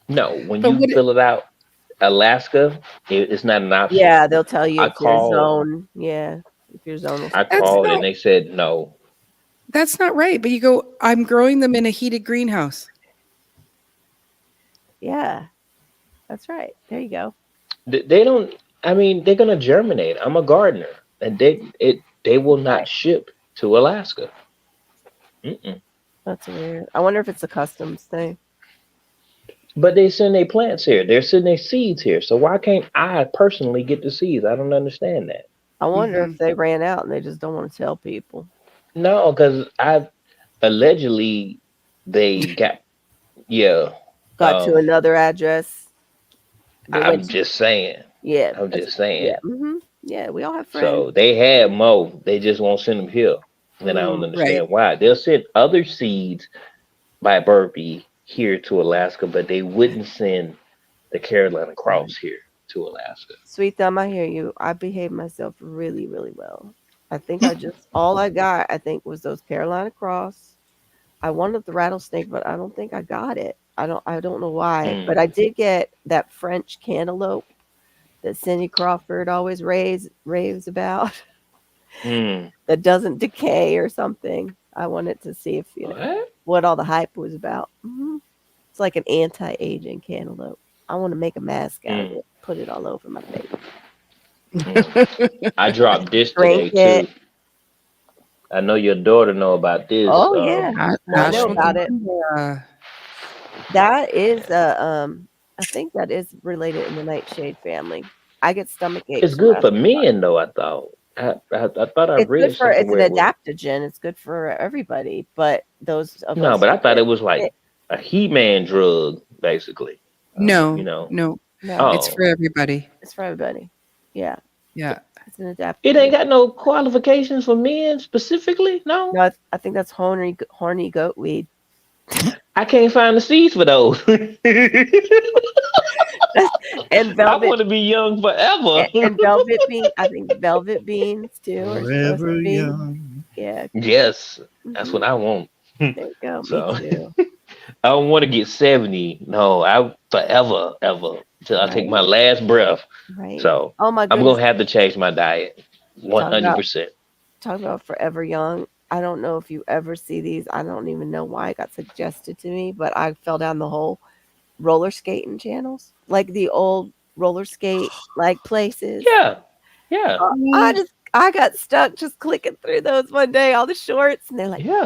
No, when But you what? fill it out, Alaska, it's not an option. Yeah, they'll tell you I if your called. zone. Yeah, if your zone will I That's called not. and they said no. That's not right. But you go, I'm growing them in a heated greenhouse. Yeah, that's right. There you go. They don't. I mean, they're gonna germinate. I'm a gardener, and they will not Right. ship to Alaska. Mm-mm. That's weird. I wonder if it's a customs thing. But they send their plants here. They're sending their seeds here. So why can't I personally get the seeds? I don't understand that. I wonder Mhm. if they ran out and they just don't want to tell people. No, because I allegedly they got Got to another address. They I'm went to- just saying. yeah. I'm that's- just saying. Yeah. Yeah, we all have friends. So they had more. They just won't send them here. And I don't understand why. They'll send other seeds by Burpee here to Alaska, but they wouldn't send the Carolina Cross here to Alaska. Sweet Thumb, I hear you. I behaved myself really, really well. I think I just all I got, I think, was those Carolina Cross. I wanted the rattlesnake, but I don't think I got it. I don't know why. But I did get that French cantaloupe that Cindy Crawford always raves about that doesn't decay or something. I wanted to see if what all the hype was about. It's like an anti-aging cantaloupe. I want to make a mask out of it, put it all over my face. I dropped this Drink today it. too. I know your daughter know about this. Oh yeah, I know about it. That is I think that is related in the nightshade family. I get stomach aches. It's good for men though, I thought. I thought I It's read good for something it's an where it was, adaptogen. It's good for everybody, but those of no, us but I who thought get it was like a He-Man drug, basically. No, You know. no. no, It's for everybody. it's for everybody. Yeah, Yeah. it's an adaptogen. It ain't got no qualifications for men specifically. No, No, I think that's horny goat weed. I can't find the seeds for those. And I velvet want to be young forever. and velvet bean. I think velvet beans too are supposed Forever to be. young. Yeah, Yes, that's what I want. there you go. So- Me too. I don't want to get 70. No, I forever, ever till I take my last breath. Right. So Oh my I'm goodness. gonna have to change my diet 100%. Talk about forever young. I don't know if you ever see these. I don't even know why it got suggested to me, but I fell down the hole. Roller skating channels, like the old roller skate like places. Yeah, yeah, I got stuck just clicking through those one day, all the shorts, and they're like, yeah.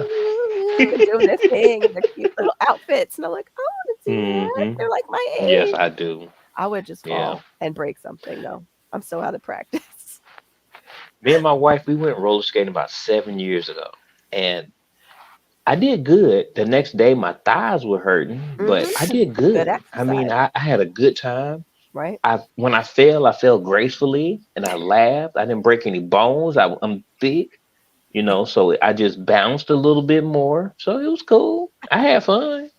doing their thing and their cute little outfits, and I'm like, I want to do that. Mhm. They're like my age. Yes, I do. I would just fall Yeah. and break something though. I'm so out of practice. Me and my wife, we went roller skating about 7 years ago, and I did good. The next day, my thighs were hurting, but I did Good good. I mean, exercise, I had a good time. right? When I fell gracefully, and I laughed. I didn't break any bones. I'm big, so I just bounced a little bit more. So it was cool. I had fun.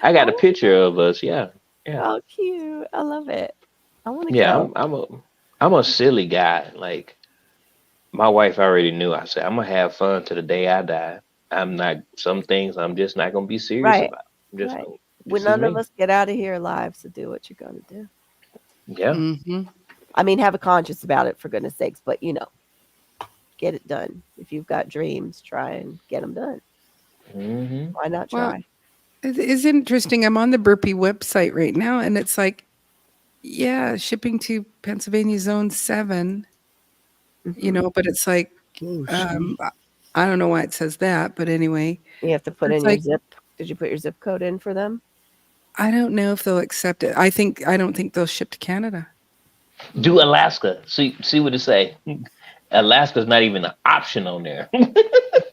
I got a Oh, picture of us. Yeah, yeah, how cute. I love it. I want to yeah. go. I'm a silly guy. Like my wife already knew. I said I'm gonna have fun to the day I die. I'm not. Some things I'm just not gonna be serious Right, about. I'm just right. gonna. When This is none of me. us get out of here alive, so do what you're going to do. Yeah. Mm-hmm. I mean, have a conscience about it, for goodness sakes, but get it done. If you've got dreams, try and get them done. Hmm. Why not Well, try? it is interesting. I'm on the Burpee website right now, and it's like, yeah, shipping to Pennsylvania Zone 7, Hmm. but it's like, Oh, um, sweet. I don't know why it says that, but anyway, You have to put it's in your like, zip. Did you put your zip code in for them? I don't know if they'll accept it. I don't think they'll ship to Canada. Do Alaska. See what it say. Alaska's not even an option on there. Well,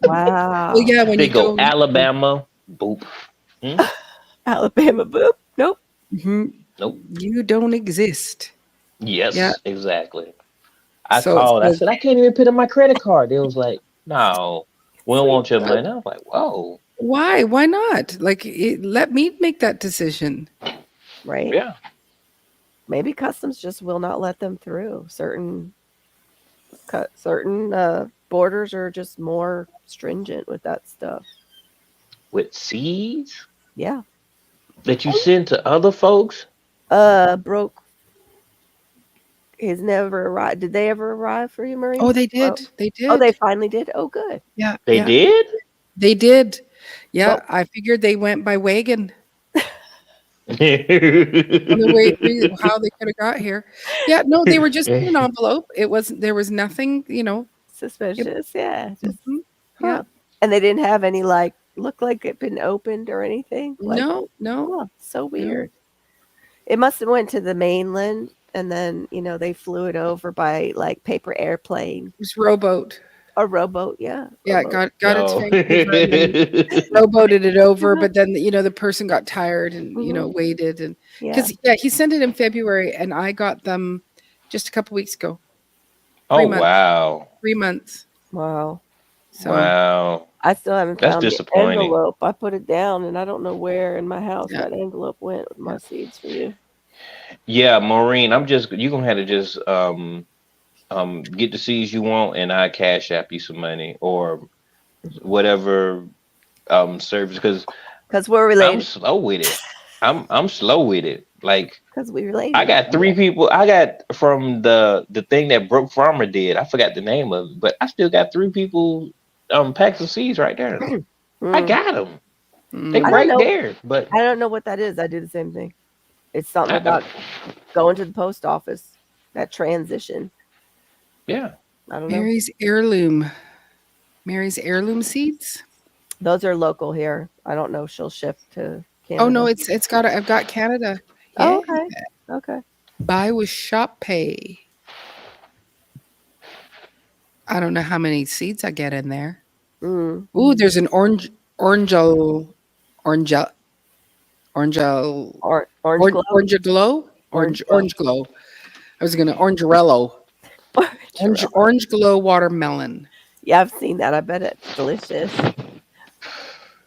Wow. yeah, when They you go go, Alabama. Boop. Hmm? Alabama boop. Nope. mhm, Nope. you don't exist. Yeah, Yes, exactly. I so it called. I says, said I can't even put in my credit card. They was like, "No, we don't Sweet. want your money." I was like, "Whoa, why? Why not? Like, let me make that decision. Right. yeah." Maybe customs just will not let them through. Certain borders are just more stringent with that stuff. With seeds Yeah. that you send to other folks, Broke has never arrived. Did they ever arrive for you, Oh, Maureen? they Oh, did. They oh, they did. finally did. Oh, good. Yeah, they yeah, did. they did. Yeah, Well, I figured they went by wagon. On the way, Mm-hmm. how they could have got here. Yeah, no, they were just in an envelope. There was nothing, It, suspicious. Yeah. Just, mhm, huh. yeah, And they didn't have any look like it been opened or anything. Like, no, no, oh, so no. weird. It must have went to the mainland and then, they flew it over by like paper airplane It was rowboat. or rowboat. Yeah, Yeah, it rowboat. got it to No. Vancouver and then rowboated it over, Uh-huh. but then, the person got tired and, Mhm. waited and Yeah. because yeah, he sent it in February and I got them just a couple weeks ago. Oh 3 months. wow, 3 months. Wow. So, wow. I still haven't That's found the disappointing. envelope. I put it down and I don't know where in my house yeah, that envelope went with yeah. my seeds for you. Yeah, Maureen, you gonna have to just get the seeds you want, and I cash app you some money or whatever service because Because we're I'm related. slow with it. I'm slow with it. Like Because we I related. got Yeah. three people. I got from the thing that Broke Farmer did. I forgot the name of it, but I still got three people packs of seeds right there. I Mm. got them. They Mm. I don't right know. there. But I don't know what that is. I do the same thing. It's something I, about going to the post office. That transition. yeah, I don't know. Mary's heirloom. Mary's heirloom seeds? Those are local here. I don't know if she'll ship to Oh no, Canada. I've got Canada. Oh, Yeah. okay. Okay. Buy with shop pay. I don't know how many seeds I get in there. Mm. Ooh, there's an orangel orangel orangel Orange glow. orange glow? Orange glow. Orange glow. I was gonna orangerello. Chirella. Orange glow watermelon. Yeah, I've seen that. I bet it's delicious. yeah.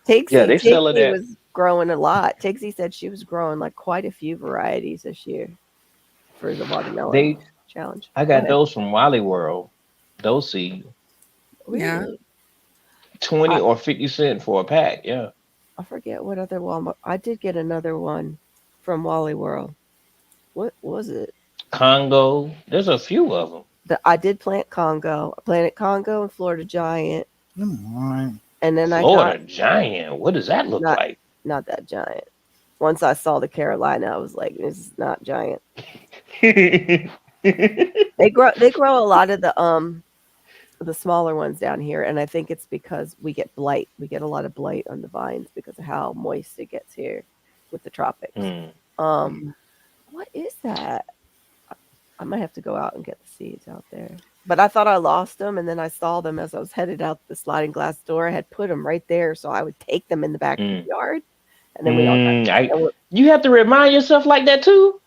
Tixie, They selling Tixie that. was growing a lot. Tixie said she was growing like quite a few varieties this year for the watermelon They challenge. I Go got ahead. those from Wally World. Those seeds, Yeah. Really? 20 I, or 50 cents for a pack. Yeah. I forget what other Walmart. I did get another one from Wally World. What was it? Congo. There's a few of them. I did plant Congo. I planted Congo and Florida Giant, Come on. and then I got Florida Giant. What does that look not like? not that giant. Once I saw the Carolina, I was like, this is not giant. They grow a lot of the smaller ones down here, and I think it's because we get blight. We get a lot of blight on the vines because of how moist it gets here with the tropics. Hmm. Um, Mm. what is that? I might have to go out and get the seeds out there. But I thought I lost them, and then I saw them as I was headed out the sliding glass door. I had put them right there, so I would take them in the back of the yard, and then we all got. You have to remind yourself like that too.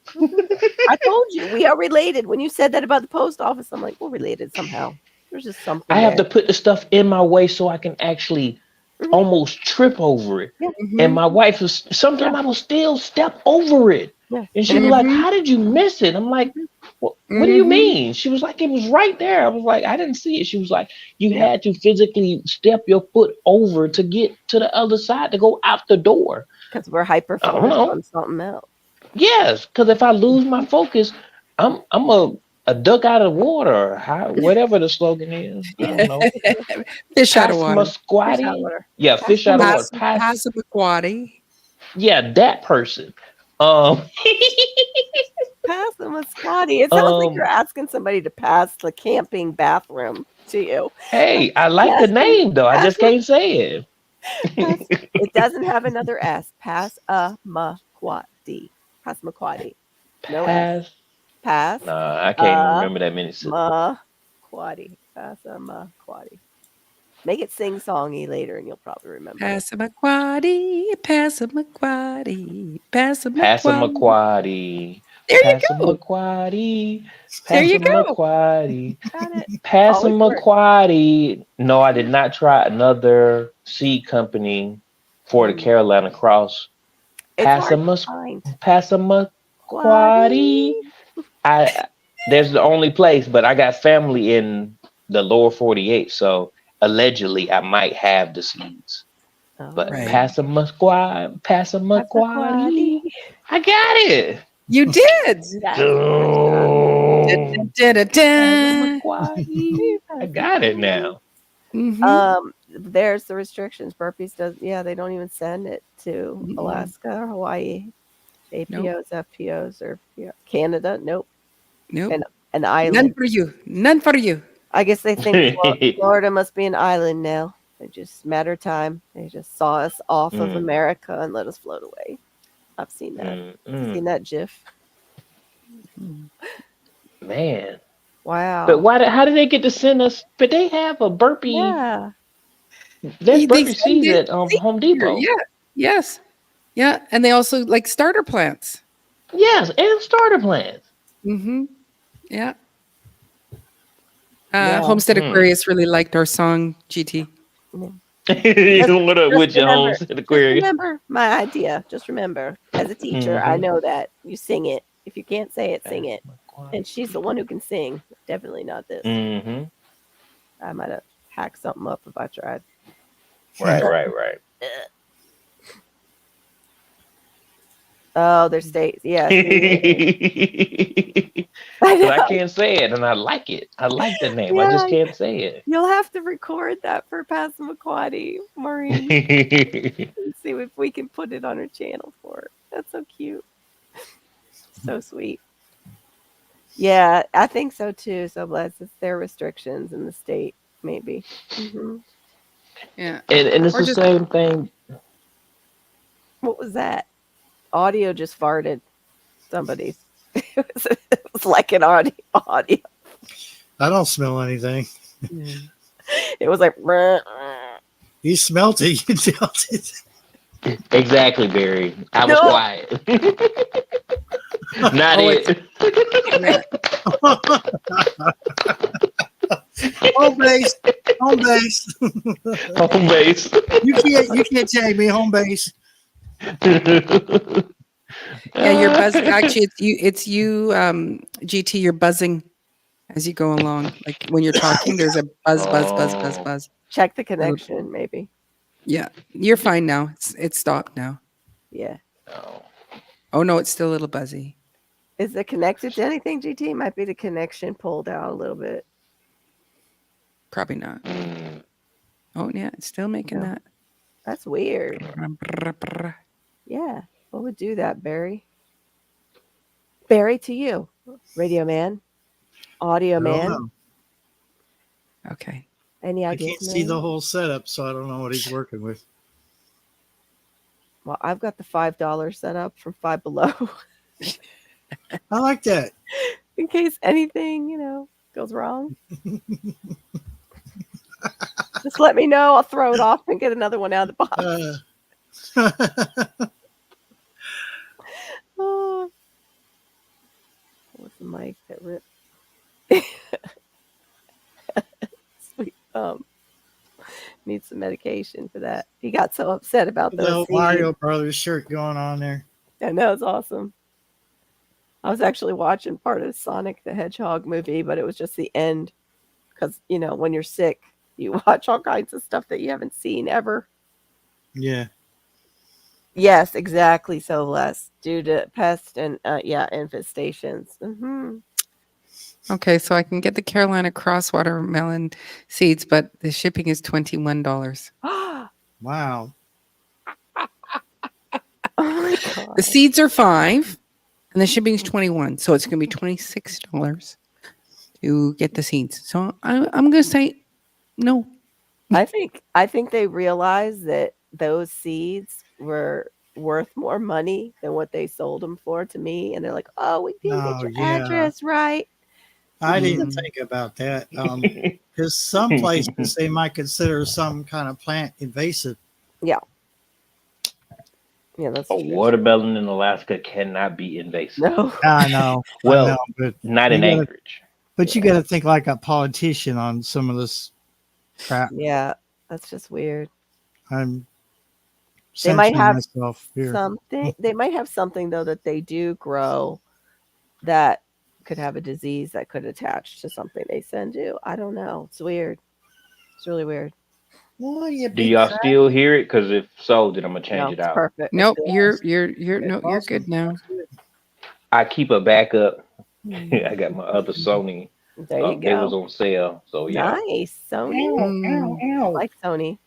I told you we are related. When you said that about the post office, I'm like, we're related somehow. There's just something. I have to put the stuff in my way so I can actually almost trip over it. Yeah. And my wife was sometimes I will still step over it. Yeah. And she'd be like, "How did you miss it?" I'm like, what do you mean? She was like, "It was right there." I was like, "I didn't see it." She was like, "You had to physically step your foot over to get to the other side to go out the door." Because we're hyper focused on something else. Yes, because if I lose my focus, I'm a duck out of water, whatever the slogan is. I don't know. Fish out of water. Passamaquoddy? Yeah, fish out of water. Passamaquoddy. Yeah, that person. Passamaquoddy. It sounds like you're asking somebody to pass the camping bathroom to you. Hey, I like the name though. I just can't say it. It doesn't have another S. Passamaquoddy. Passamaquoddy. No S. Pass. No, I can't remember that many. Quaddy. Passamaquoddy. Make it sing-songy later, and you'll probably remember. Passamaquoddy. Passamaquoddy. Passamaquoddy. There you go. Passamaquoddy. There you go. Passamaquoddy. Got it. Passamaquoddy. No, I did not try another seed company for the Carolina Cross. Passamaquoddy. There's the only place, but I got family in the lower 48, so allegedly I might have the seeds. But Passamaquoddy. I got it. You did. I got it now. There's the restrictions. Burpees they don't even send it to Alaska or Hawaii. APOs, FPOs, or Canada. Nope. And an island. None for you. None for you. I guess they think Florida must be an island now. It just matter of time. They just saw us off of America and let us float away. I've seen that. Seen that GIF. Man. Wow. But how did they get to send us? But they have a burpee. Yeah. There's burpee seeds at Home Depot. Yeah. Yes. Yeah. And they also like starter plants. Yes, and starter plants. Yeah. Homestead Aquarius really liked our song, GT. What up with your Homestead Aquarius? Remember my idea. Just remember, as a teacher, I know that you sing it. If you can't say it, sing it. And she's the one who can sing. Definitely not this. I might have hacked something up if I tried. Right. Oh, there's states. Yeah. I can't say it, and I like it. I like the name. I just can't say it. You'll have to record that for Passamaquoddy, Maureen. And see if we can put it on her channel for her. That's so cute. So sweet. Yeah, I think so too. So bless. It's their restrictions in the state, maybe. Yeah. And it's the same thing. What was that? Audio just farted. Somebody's. It was like an audio. I don't smell anything. It was like. You smelt it. You dealt it. Exactly, Barry. I was quiet. Not it. Home base. Home base. Home base. You can't tag me home base. Yeah, you're buzzing. Actually, it's you, GT. You're buzzing as you go along. Like when you're talking, there's a buzz. Check the connection, maybe. Yeah, you're fine now. It's stopped now. Yeah. Oh no, it's still a little buzzy. Is it connected to anything, GT? Might be the connection pulled out a little bit. Probably not. Oh yeah, it's still making that. That's weird. Yeah. What would do that, Barry? Barry, to you. Radio man. Audio man. Okay. Any I ideas? can't see the whole setup, so I don't know what he's working with. Well, I've got the $5 set up from Five Below. I like that. In case anything, goes wrong. Just let me know. I'll throw it off and get another one out of the box. Oh, what's the mic that ripped? Sweet needs some medication for that. He got so upset about those Little seeds. Mario Brothers shirt going on there. I know, it's awesome. I was actually watching part of Sonic the Hedgehog movie, but it was just the end. Because, you know, when you're sick, you watch all kinds of stuff that you haven't seen ever. Yeah. Yes, exactly. So less due to pest and infestations. Mm-hmm. Okay, so I can get the Carolina Cross watermelon seeds, but the shipping is $21. Wow. Oh my God. The seeds are $5, and the shipping is $21, so it's going to be $26 to get the seeds. So I'm going to say no. I think they realized that those seeds were worth more money than what they sold them for to me, and they're like, "Oh, we didn't get your address right." I didn't think about that. Because some places they might consider some kind of plant invasive. Yeah. Yeah, that's A watermelon in Alaska cannot be invasive. no. I know. Well, I know, but not in Anchorage. But you got to think like a politician on some of this crap. Yeah, that's just weird. I'm They might censoring have myself here. something. They might have something though that they do grow that could have a disease that could attach to something they send you. I don't know. It's weird. It's really weird. Well, you Do y'all still hear it? Because if so, then I'm gonna change No, it it's out. perfect. Nope, It's you're good now. I keep a backup. good. I got my other Sony. There you They was go. on sale, so yeah. Nice, Sony. I like Sony.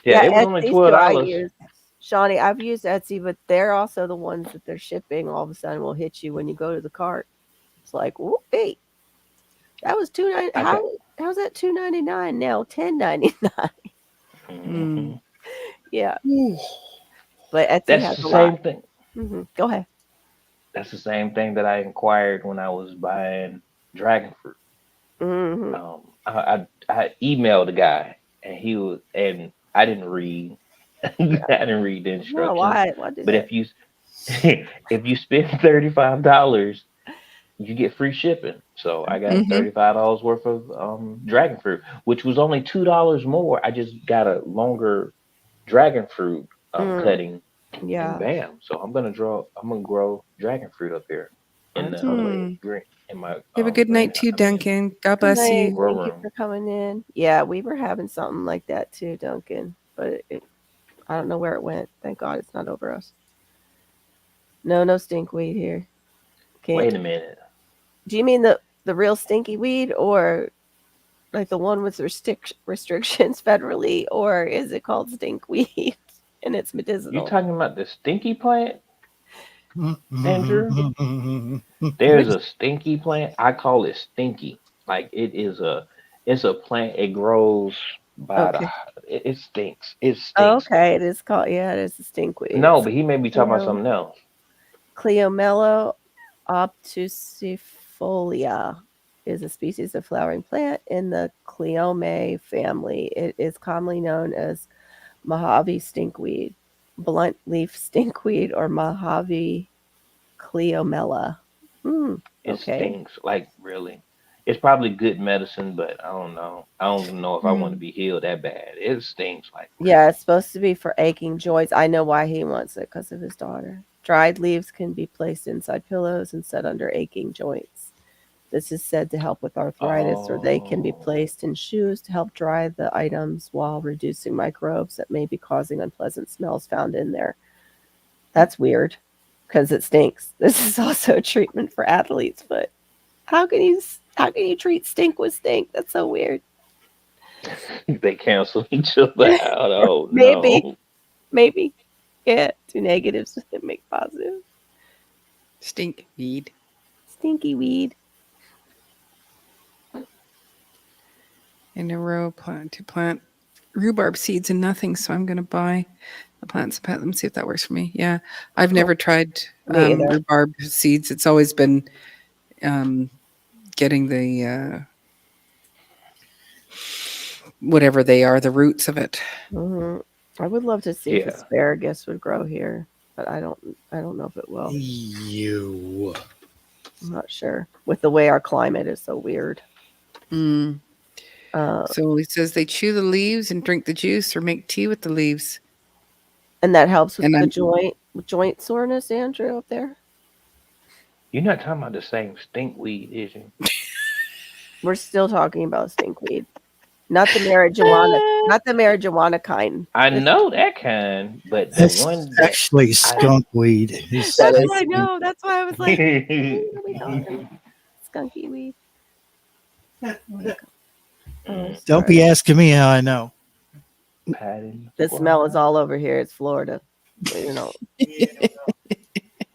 Yeah, it was Etsy only still I $12. use. Shawnee, I've used Etsy, but they're also the ones that they're shipping. All of a sudden, will hit you when you go to the cart. It's like, whoop, hey, that was $2.99. How's that $2.99 now? $10.99. Mhm. Yeah, but Etsy That's has the a same lot. thing. Go ahead. That's the same thing that I inquired when I was buying dragon fruit. Mm-hmm. I emailed the guy, and I didn't read. I didn't read the No, instructions. why do But that? if you spend $35, you get free shipping. So I got $35 worth of dragon fruit, which was only $2 more. I just got a longer dragon fruit cutting, Yeah. and bam. So I'm gonna grow dragon fruit up here in the green in my. Have a good night too, Duncan. God bless you. Thank you for coming in. Yeah, we were having something like that too, Duncan, but I don't know where it went. Thank God it's not over us. No stinkweed here. Wait a minute. Do you mean the real stinky weed, or like the one with restrictions federally, or is it called stinkweed and it's medicinal? You talking about the stinky plant, Andrew? There's a stinky plant. I call it stinky. Like it's a plant. It grows by it stinks. It stinks. Okay, it is called. Yeah, it is a stinkweed. No, but he may be talking about something else. Cleomelo obtusifolia is a species of flowering plant in the Cleome family. It is commonly known as Mojave stinkweed, blunt leaf stinkweed, or Mojave cleomela. It stinks. Like really. It's probably good medicine, but I don't know. I don't know if I want to be healed that bad. It stinks like. Yeah, it's supposed to be for aching joints. I know why he wants it, because of his daughter. Dried leaves can be placed inside pillows and set under aching joints. This is said to help with arthritis, or they can be placed in shoes to help dry the items while reducing microbes that may be causing unpleasant smells found in there. That's weird, because it stinks. This is also a treatment for athletes, but how can you treat stink with stink? That's so weird. They cancel each other out. Oh Maybe. Yeah, two negatives make positive. Stink weed. Stinky weed. In a row, to plant rhubarb seeds and nothing. So I'm going to buy the plants and plant them, see if that works for me. Yeah, I've never tried rhubarb seeds. It's always been getting the whatever they are, the roots of it. Hmm. I would love to see if Yeah. asparagus would grow here, but I don't know if it will. You. I'm not sure with the way our climate is so weird. Mm. Uh, So he says they chew the leaves and drink the juice or make tea with the leaves. and that helps with And the I'm joint soreness, Andrew, up there. You're not talking about the same stinkweed, is you? We're still talking about stinkweed, not the marijuana kind. I know that kind, but the That's one that actually I skunkweed. That's that what is I know. That's why I was like, what are we talking about? Skunky weed. Oh my God. Oh, Don't sorry. be asking me how I know. patting The smell is all over here. It's Florida. You know,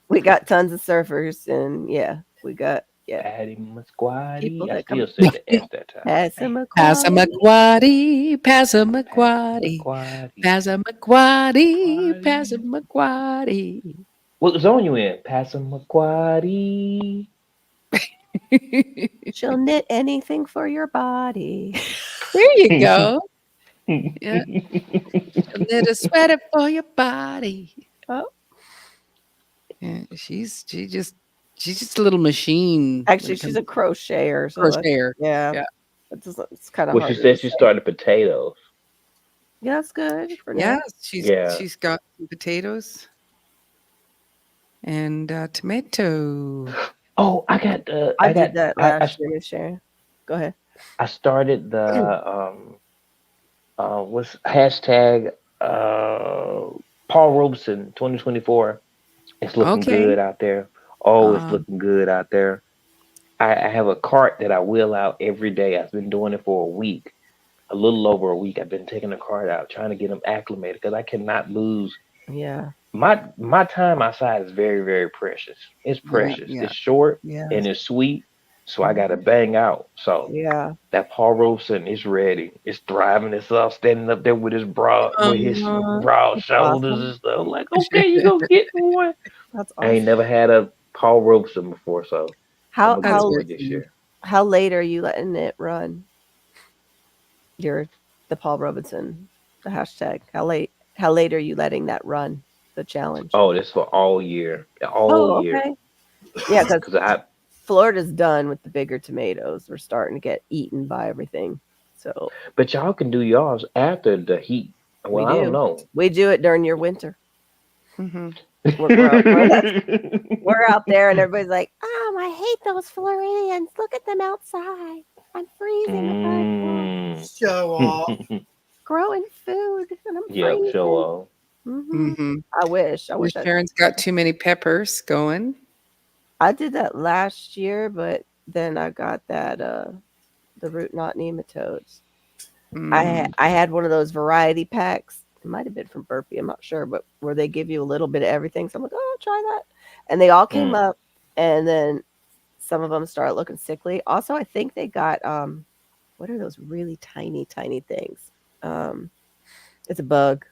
we got tons of surfers, and we got Patty people Musquati. I that come still said the S that time. Passamaquoddy. Passamaquoddy, Passamaquoddy, Musquati. Passamaquoddy, Passamaquoddy. What zone you in? Passamaquoddy. She'll knit anything for your body. There you go. Yeah, knit a sweater for your body. Oh, Yeah, she's just a little machine. when actually, it she's comes a crocheter. to So that's, crocheter. yeah, Yeah, it's kind of Well, she harder to said she say. started potatoes. Yeah, that's good for now. yeah. Yeah. She's got some potatoes and tomato. Oh, I got I did that I last year with Sharon. Go ahead. I started the what's hashtag Paul Robeson 2024. It's looking Okay. good out there. Oh, it's Um, looking good out there. I have a cart that I wheel out every day. I've been doing it for a week, a little over a week. I've been taking the cart out, trying to get them acclimated because I cannot lose Yeah. my time outside is very, very precious. It's yeah, precious. yeah, It's short yeah. and it's sweet. So I gotta bang out. So Yeah. that Paul Robeson is ready. It's thriving itself, standing up there with his Uh, broad shoulders Awesome. and stuff. Like, okay, you go get one. That's I ain't awesome. never had a Paul Robeson before, so I'm How gonna that's go how for very it this cool. year. how late are you letting it run? Your the Paul Robinson, the hashtag. How late are you letting that run? The challenge. Oh, this for all year. All Oh, year. okay. Yeah, because Cause I Florida's done with the bigger tomatoes. We're starting to get eaten by everything. So but y'all can do y'all's after the heat. we Well, I don't do. know. We do it during your winter. Hmm. We're out there and everybody's like, I hate those Floridians. Look at them outside. I'm freezing. Mm. Show off. Growing food and I'm Yep, show freezing. off. Hmm. I wish. Sharon's got too many peppers going. I did that last year, but then I got that the root knot nematodes. Mm. I had one of those variety packs. It might have been from Burpee, I'm not sure, but where they give you a little bit of everything. So I'm like, oh, I'll try that. And they all came Mm. up, and then some of them started looking sickly. Also, I think they got what are those really tiny, tiny things? It's a bug.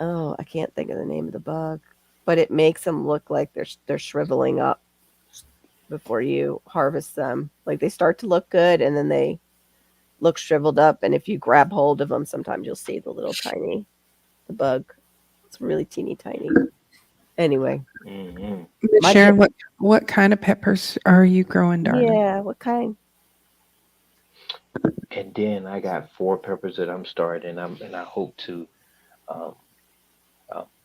Oh, I can't think of the name of the bug, but it makes them look like they're shriveling up before you harvest them. Like they start to look good, and then they look shriveled up. And if you grab hold of them, sometimes you'll see the bug. It's really teeny tiny. Anyway, Mhm. my Sharon, what kind of peppers are you growing, darling? yeah, what kind? And then I got four peppers that I'm starting, and I hope to um,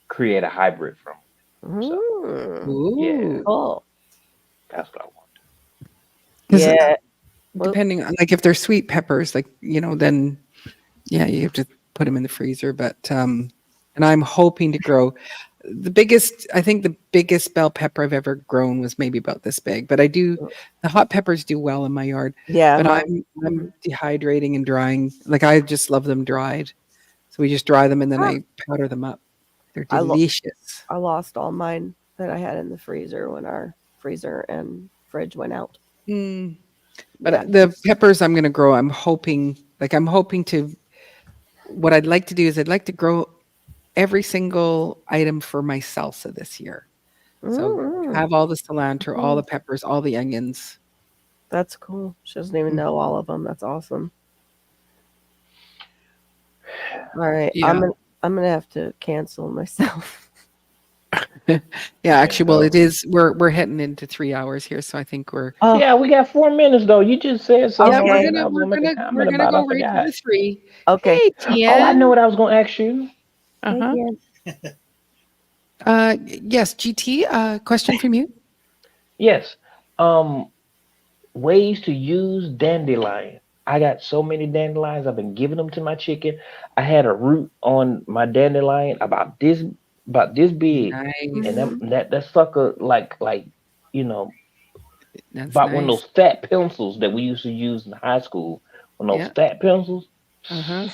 create a hybrid from 'em. So yeah, Ooh. Cool. that's what I want. Because Yeah. Well, depending on, like, if they're sweet peppers, like, then yeah, you have to put them in the freezer. But and I'm hoping to grow I think the biggest bell pepper I've ever grown was maybe about this big. But the hot peppers do well in my yard. yeah, But mine. I'm dehydrating and drying. Like, I just love them dried. So we just dry them and then Ah, I powder them up. They're I lo- delicious. I lost all mine that I had in the freezer when our freezer and fridge went out. Mm. But Yeah. the peppers I'm going to grow, I'm hoping to, what I'd like to do is I'd like to grow every single item for my salsa this year. So Mm. have all the cilantro, all Mhm. the peppers, all the onions. That's cool. She doesn't even know all of them. That's awesome. All right, Yeah. I'm gonna have to cancel myself. Yeah, actually, well, go. it is. We're heading into 3 hours here, so I think we're. Oh, Yeah, we got 4 minutes though. You just said something Yeah, Okay. I was gonna make a we're comment gonna about. I go right to forgot. the 3. okay. Hey, Oh, I know Tien. what I was gonna ask you. Hey, Uh-huh. Ken. Yes, GT. Question from you. Yes. Um, ways to use dandelion. I got so many dandelions. I've been giving them to my chicken. I had a root on my dandelion about this big, and Nice. Mhm. that sucker like you know That's about one of nice. those fat pencils that we used to use in high school. One of those Yeah. fat pencils. Uh-huh.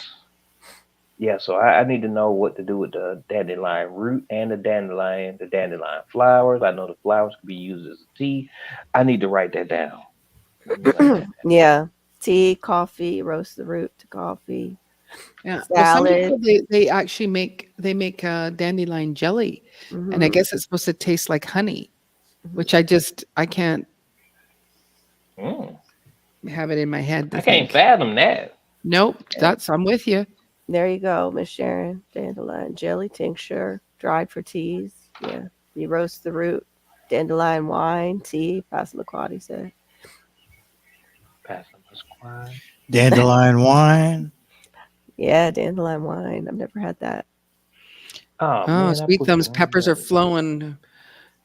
Yeah, so I need to know what to do with the dandelion root and the dandelion flowers. I know the flowers can be used as a tea. I need to write that down. Let me write that down. Yeah. Tea, coffee, roast the root to coffee, Yeah. Well, some salad. people they actually make dandelion jelly, and I Hmm. guess it's supposed to taste like honey, Hmm. which I can't Mm, have it in my head to I can't think. fathom that. Nope, I'm with you. There you go, Miss Sharon. Dandelion jelly tincture, dried for teas. Yeah. You roast the root. Dandelion wine, tea, Passamaquoddy said. Pass on the squad. Dandelion wine. Yeah, dandelion wine. I've never had that. Oh Oh, man, I sweet put the thumbs wrong peppers are button. flowing. You're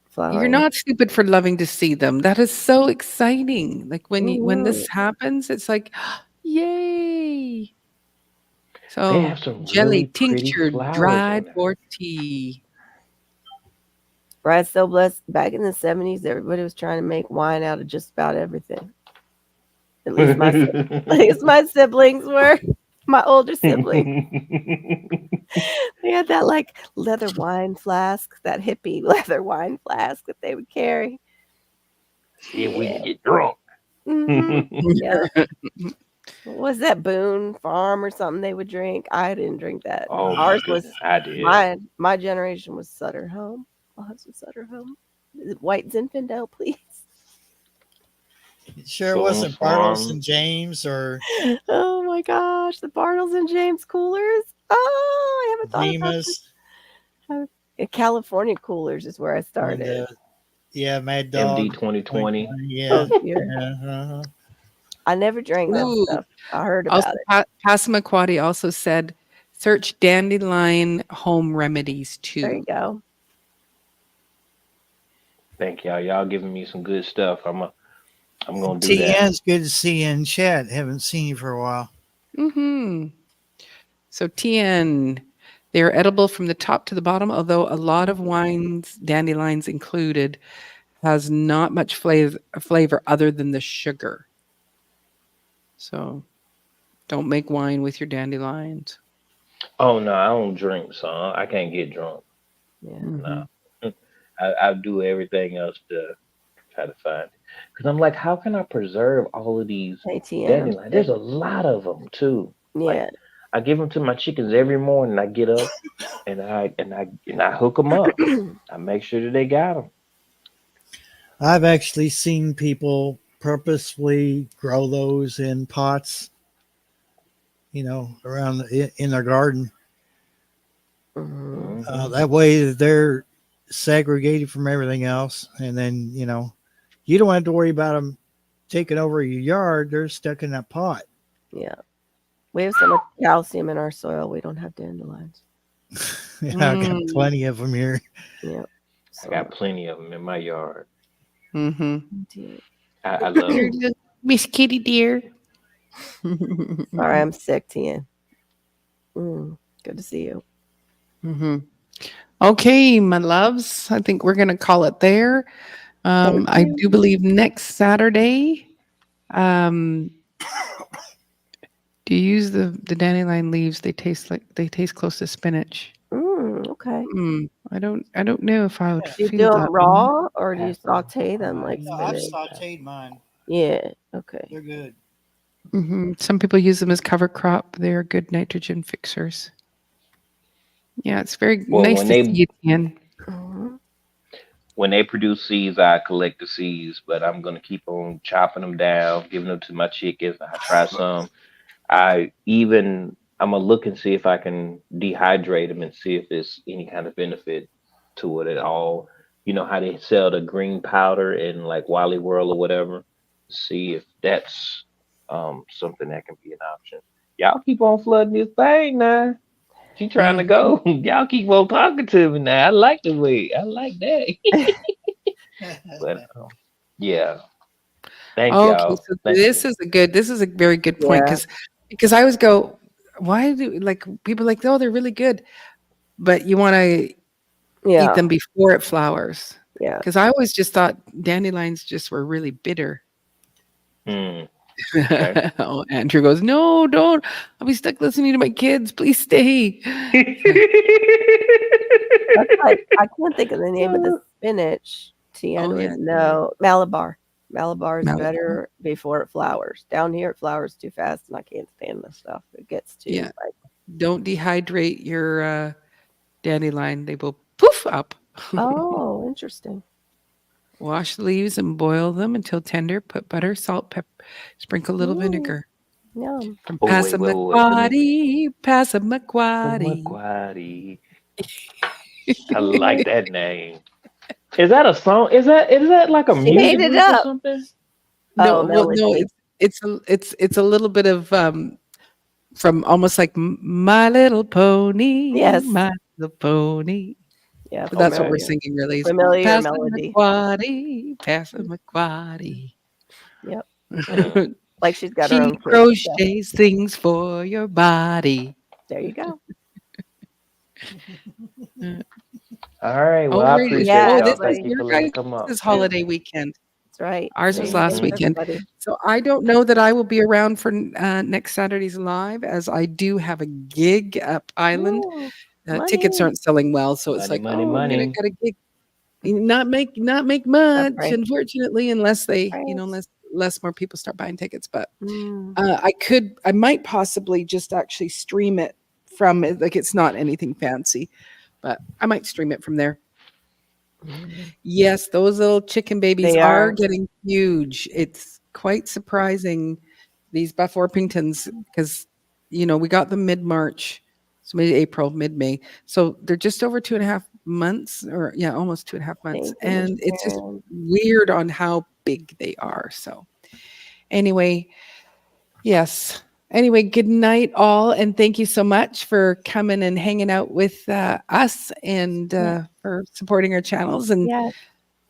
Flowering. not stupid for loving to see them. That is so exciting. Like when Hmm. this happens, it's like, yay. They So have some jelly really pretty tincture flowers dried in there. for tea. Right, so blessed. Back in the 70s, everybody was trying to make wine out of just about everything. At least at least my siblings were. My older siblings. They had that like leather wine flask, that hippie leather wine flask that they would carry. See if we Yeah. can get drunk. Hmm. Yeah. What was that Boone Farm or something they would drink? I didn't drink that. Oh my Ours goodness, was I did. my generation was Sutter Home. I'll have some Sutter Home. Is it White Zinfandel, please? It sure Boone wasn't Bartles Farm. and James or Oh my gosh, the Bartles and James coolers. Oh, I haven't thought about this. Zimas California coolers is where I and started. yeah, Mad MD Dog. 2020. Yeah, Oh dear. yeah. Uh-huh. I never drank that Ooh. stuff. I heard Also, about it. Passamaquoddy also said, search dandelion home remedies There you too. go. Thank y'all. Y'all giving me some good stuff. I'm gonna do that. TN's good to see you in chat. Haven't seen you for a while. Mm-hmm. So TN, they are edible from the top to the bottom, although a lot of wines, dandelions included, has not much flavor other than the sugar. So don't make wine with your dandelions. Oh no, I don't drink, so I can't get drunk. Yeah. Mhm. No. I do everything else to try to find it. Because I'm like, how can I preserve all of these ATN, I'm dandelions? sick. There's a lot of them too. Like Yeah. I give them to my chickens every morning. I get up and I hook them up. I make sure that they got them. I've actually seen people purposefully grow those in pots, around in their garden. Mhm. Hmm. That way they're segregated from everything else, and then you don't have to worry about them taking over your yard. They're stuck in that pot. Yeah. We have so much calcium in our soil, we don't have dandelions. I got Mm. plenty of them here. Yeah. I So got plenty of them in my yard. Mm-hmm. much. I love Here, them. little Miss Kitty dear. Sorry, I'm sick, Tien. Good to see you. Mm-hmm. Okay, my loves. I think we're gonna call it there. Thank I you. do believe next Saturday. Um, do you use the dandelion leaves? They taste close to spinach. Okay. I don't know if I would Do you feel do them that way. raw or do you Pass on the saute them like squad. No, I've spinach? sauteed mine. Yeah. Okay. They're good. Some people use them as cover crop. They're good nitrogen fixers. Yeah, it's very Well, nice to see you, Tian. Mhm. when they produce seeds, I collect the seeds, but I'm gonna keep on chopping them down, giving them to my chickens. I try some. I'm gonna look and see if I can dehydrate them and see if there's any kind of benefit to it at all. You know how they sell the green powder in like Wally World or whatever. See if that's something that can be an option. Y'all keep on flooding this thing now. She trying to go. Y'all keep on talking to me now. I like the way. I like that. But yeah. Thank Okay, y'all. so Thank you. this is a very good point Yeah. because I always go, why do like people like, oh, they're really good, but you want to eat Yeah. them before it flowers. Yeah. Because I always just thought dandelions just were really bitter. Okay. Oh, Andrew goes, no, don't. I'll be stuck listening to my kids. Please stay. That's like I can't think of the name of the spinach. Oh, Tian yeah. would know. Malabar. Malabar is Malabar. better before it flowers. Down here, it flowers too fast, and I can't stand the stuff. It gets too Yeah. like. Don't dehydrate your dandelion. They will poof up. Oh, interesting. Wash the leaves and boil them until tender. Put butter, salt, pepper, sprinkle a little vinegar. Yum. From Oh, wait. Let me. Passamaquoddy, Passamaquoddy. Somebody. I like that name. Is that a song? Is that like a She made music it group or up. something? No, Oh, well, no, melody. it's a little bit of from almost like My Little Pony, Yes. My Little Pony. Yeah, But that's what we're familiar. singing really. Is Familiar melody. Passamaquoddy, Passamaquoddy. Yep. Mm. Like she's got her She own French stuff. crochets things for your body. There you go. All right. Well, Oh, I right. appreciate Yeah, y'all. This is Thank everybody. you your for letting me guys' come up. holiday weekend. That's right. Ours was last Thanks, weekend. everybody. So I don't know that I will be around for next Saturday's live, as I do have a gig up Island. Ooh, Tickets money. aren't selling well, so it's Money, like, money, oh, I'm gonna money. got a gig. Not make That's much, right. unfortunately, unless they, Right. unless more people start buying tickets. But Mm. I might possibly just actually stream it from it. Like it's not anything fancy, but I might stream it from there. Yes, those little chicken babies They are are. getting huge. It's quite surprising, these Buff Orpingtons, because we got them mid-March, so mid-April, mid-May. So they're just over 2.5 months, or yeah, almost 2.5 months. Thank you, Mr. And it's just Karen. weird on how big they are. So anyway, yes. Anyway, good night, all, and thank you so much for coming and hanging out with us and for supporting our channels and Yes.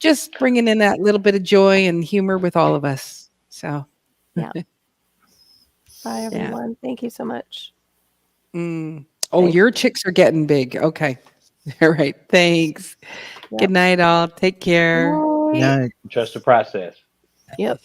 just bringing in that little bit of joy and humor with all of us. So, Yeah. Bye, everyone. Thank you so much. Oh, Thanks. your chicks are getting big. Okay. All right. Thanks. Yep. Good night, all. Take care. Bye. Yeah. Trust the process. Yep.